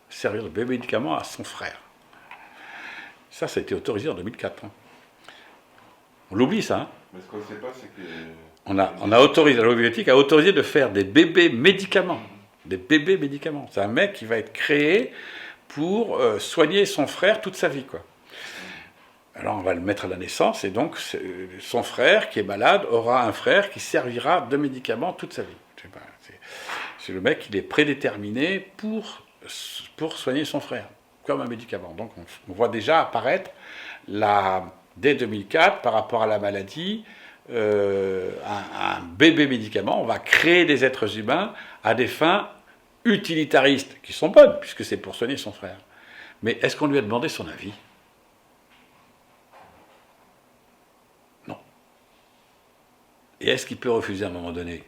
servir de bébé médicament à son frère. Ça a été autorisé en 2004. Hein. On l'oublie, ça. Hein. Mais ce qu'on ne sait pas, c'est que... On a autorisé, la loi bioéthique a autorisé de faire des bébés médicaments. Des bébés médicaments. C'est un mec qui va être créé pour soigner son frère toute sa vie, quoi. Alors on va le mettre à la naissance, et donc son frère qui est malade aura un frère qui servira de médicament toute sa vie. C'est le mec, il est prédéterminé pour soigner son frère, comme un médicament. Donc on voit déjà apparaître, dès 2004, par rapport à la maladie, un bébé médicament, on va créer des êtres humains à des fins utilitaristes, qui sont bonnes, puisque c'est pour soigner son frère. Mais est-ce qu'on lui a demandé son avis? Non. Et est-ce qu'il peut refuser à un moment donné?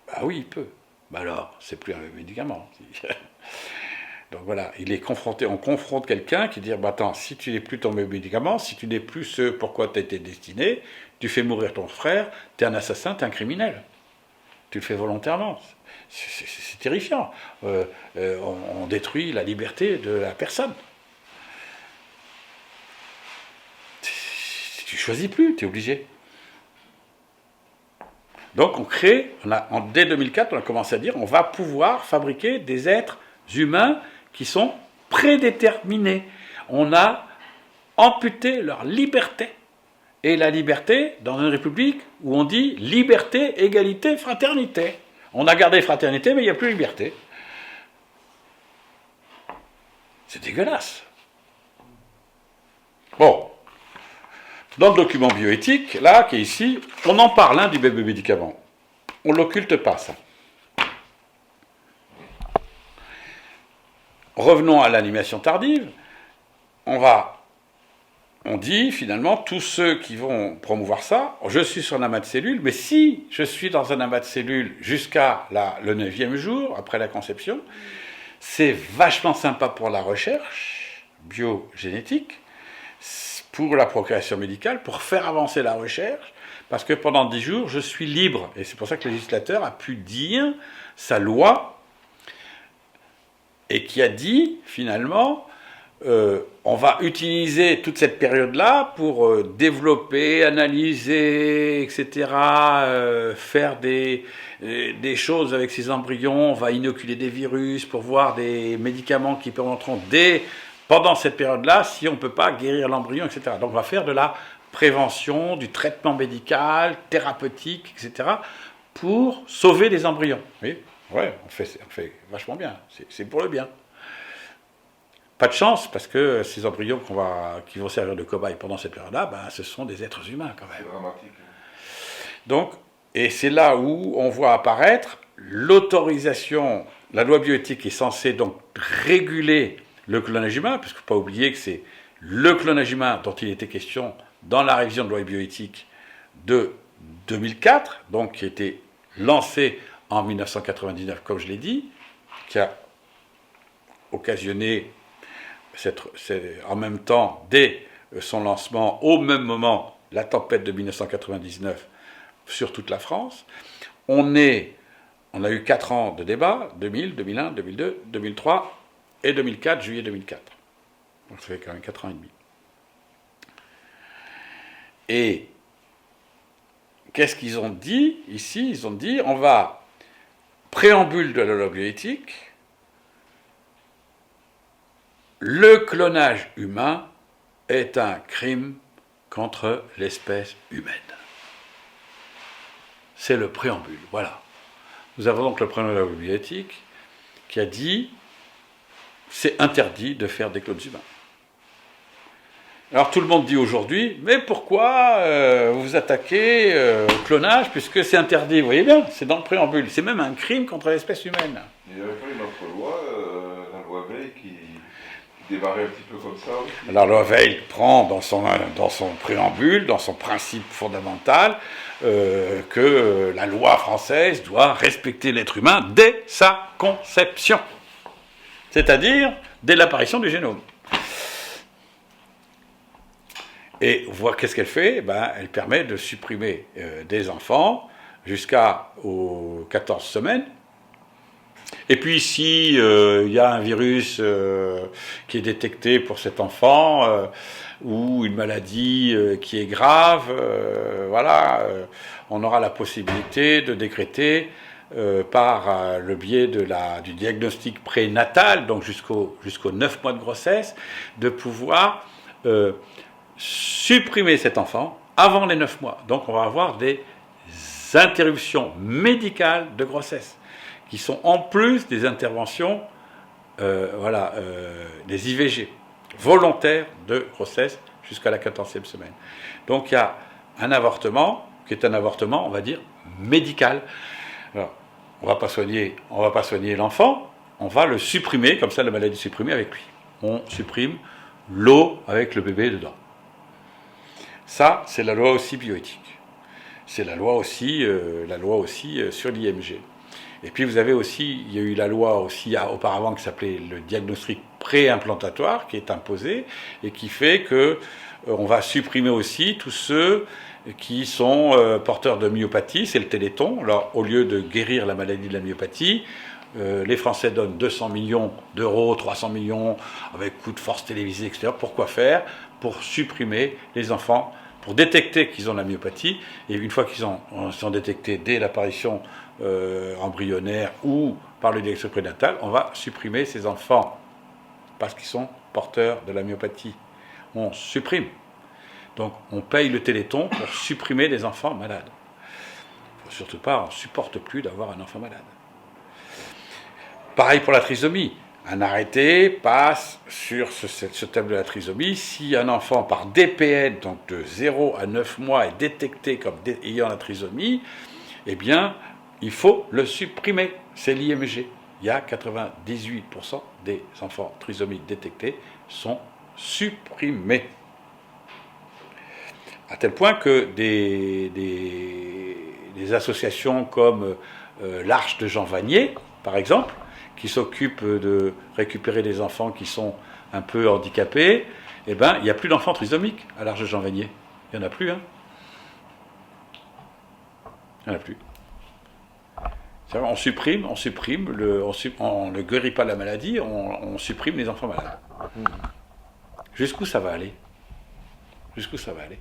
Bah oui, il peut. Bah alors, c'est plus un médicament. Donc voilà, il est confronté, on confronte quelqu'un qui dit, bah attends, si tu n'es plus ton médicament, si tu n'es plus ce pourquoi tu as été destiné, tu fais mourir ton frère, tu es un assassin, tu es un criminel. Tu le fais volontairement. C'est terrifiant. On détruit la liberté de la personne. Tu choisis plus, tu es obligé. Donc on crée, dès 2004, on a commencé à dire, on va pouvoir fabriquer des êtres humains qui sont prédéterminés. On a amputé leur liberté. Et la liberté, dans une république où on dit liberté, égalité, fraternité. On a gardé fraternité, mais il n'y a plus liberté. C'est dégueulasse. Bon. Dans le document bioéthique, là, qui est ici, on en parle, hein, du bébé médicament. On ne l'occulte pas, ça. Revenons à l'animation tardive. On dit finalement, tous ceux qui vont promouvoir ça, je suis sur un amas de cellules, mais si je suis dans un amas de cellules jusqu'à le 9e jour, après la conception, c'est vachement sympa pour la recherche biogénétique, pour la procréation médicale, pour faire avancer la recherche, parce que pendant 10 jours, je suis libre. Et c'est pour ça que le législateur a pu dire sa loi, et qui a dit, finalement, on va utiliser toute cette période-là pour développer, analyser, etc., faire des choses avec ces embryons, on va inoculer des virus pour voir des médicaments qui permettront pendant cette période-là, si on ne peut pas guérir l'embryon, etc. Donc on va faire de la prévention, du traitement médical, thérapeutique, etc., pour sauver les embryons. Oui, ouais, on fait vachement bien, c'est pour le bien. Pas de chance, parce que ces embryons qui vont servir de cobayes pendant cette période-là, ben, ce sont des êtres humains quand même. C'est dramatique. Donc, et c'est là où on voit apparaître l'autorisation, la loi bioéthique est censée donc réguler le clonage humain, parce qu'il ne faut pas oublier que c'est le clonage humain dont il était question dans la révision de loi bioéthique de 2004, donc qui a été lancée en 1999, comme je l'ai dit, qui a occasionné en même temps, dès son lancement, au même moment, la tempête de 1999 sur toute la France. On a eu 4 ans de débat, 2000, 2001, 2002, 2003 et 2004, juillet 2004. Donc ça fait quand même 4 ans et demi. Et qu'est-ce qu'ils ont dit ici? Ils ont dit, on va, préambule de la loi bioéthique, le clonage humain est un crime contre l'espèce humaine. C'est le préambule, voilà. Nous avons donc le préambule de la loi bioéthique qui a dit c'est interdit de faire des clones humains. Alors tout le monde dit aujourd'hui, mais pourquoi vous vous attaquez au clonage puisque c'est interdit? Vous voyez bien, c'est dans le préambule. C'est même un crime contre l'espèce humaine. Il n'y avait pas une autre loi, la loi Veil, qui démarrait un petit peu comme ça aussi. Alors la loi Veil prend dans son préambule, dans son principe fondamental, que la loi française doit respecter l'être humain dès sa conception. C'est-à-dire dès l'apparition du génome. Et on voit qu'est-ce qu'elle fait? Elle permet de supprimer des enfants jusqu'aux 14 semaines. Et puis si y a un virus qui est détecté pour cet enfant ou une maladie qui est grave, on aura la possibilité de décréter par le biais du diagnostic prénatal, donc jusqu'aux 9 mois de grossesse, de pouvoir supprimer cet enfant avant les 9 mois. Donc on va avoir des interruptions médicales de grossesse, qui sont en plus des interventions, des IVG, volontaires de grossesse jusqu'à la 14e semaine. Donc il y a un avortement qui est un avortement, on va dire, médical. Alors, on va pas soigner l'enfant, on va le supprimer, comme ça la maladie est supprimée avec lui. On supprime l'eau avec le bébé dedans. Ça, c'est la loi aussi bioéthique. C'est la loi aussi sur l'IMG. Et puis vous avez aussi, il y a eu la loi aussi auparavant qui s'appelait le diagnostic préimplantatoire, qui est imposé et qui fait que on va supprimer aussi tous ceux qui sont porteurs de myopathie, c'est le Téléthon. Alors, au lieu de guérir la maladie de la myopathie, les Français donnent 200 millions d'euros, 300 millions, avec coup de force télévisée, etc. Pourquoi faire? Pour supprimer les enfants, pour détecter qu'ils ont la myopathie, et une fois qu'ils sont détectés dès l'apparition embryonnaire ou par le diagnostic prénatal, on va supprimer ces enfants, parce qu'ils sont porteurs de la myopathie. On supprime. Donc on paye le Téléthon pour supprimer des enfants malades. Il ne faut surtout pas, on ne supporte plus d'avoir un enfant malade. Pareil pour la trisomie. Un arrêté passe sur ce thème de la trisomie. Si un enfant par DPN, donc de 0 à 9 mois, est détecté comme ayant la trisomie, eh bien, il faut le supprimer. C'est l'IMG. Il y a 98% des enfants trisomiques détectés sont supprimés. À tel point que des associations comme l'Arche de Jean Vanier, par exemple, qui s'occupent de récupérer des enfants qui sont un peu handicapés, eh ben, il n'y a plus d'enfants trisomiques à l'Arche de Jean Vanier. Il n'y en a plus, hein. Il n'y en a plus. On ne guérit pas la maladie, on supprime les enfants malades. Jusqu'où ça va aller? Jusqu'où ça va aller?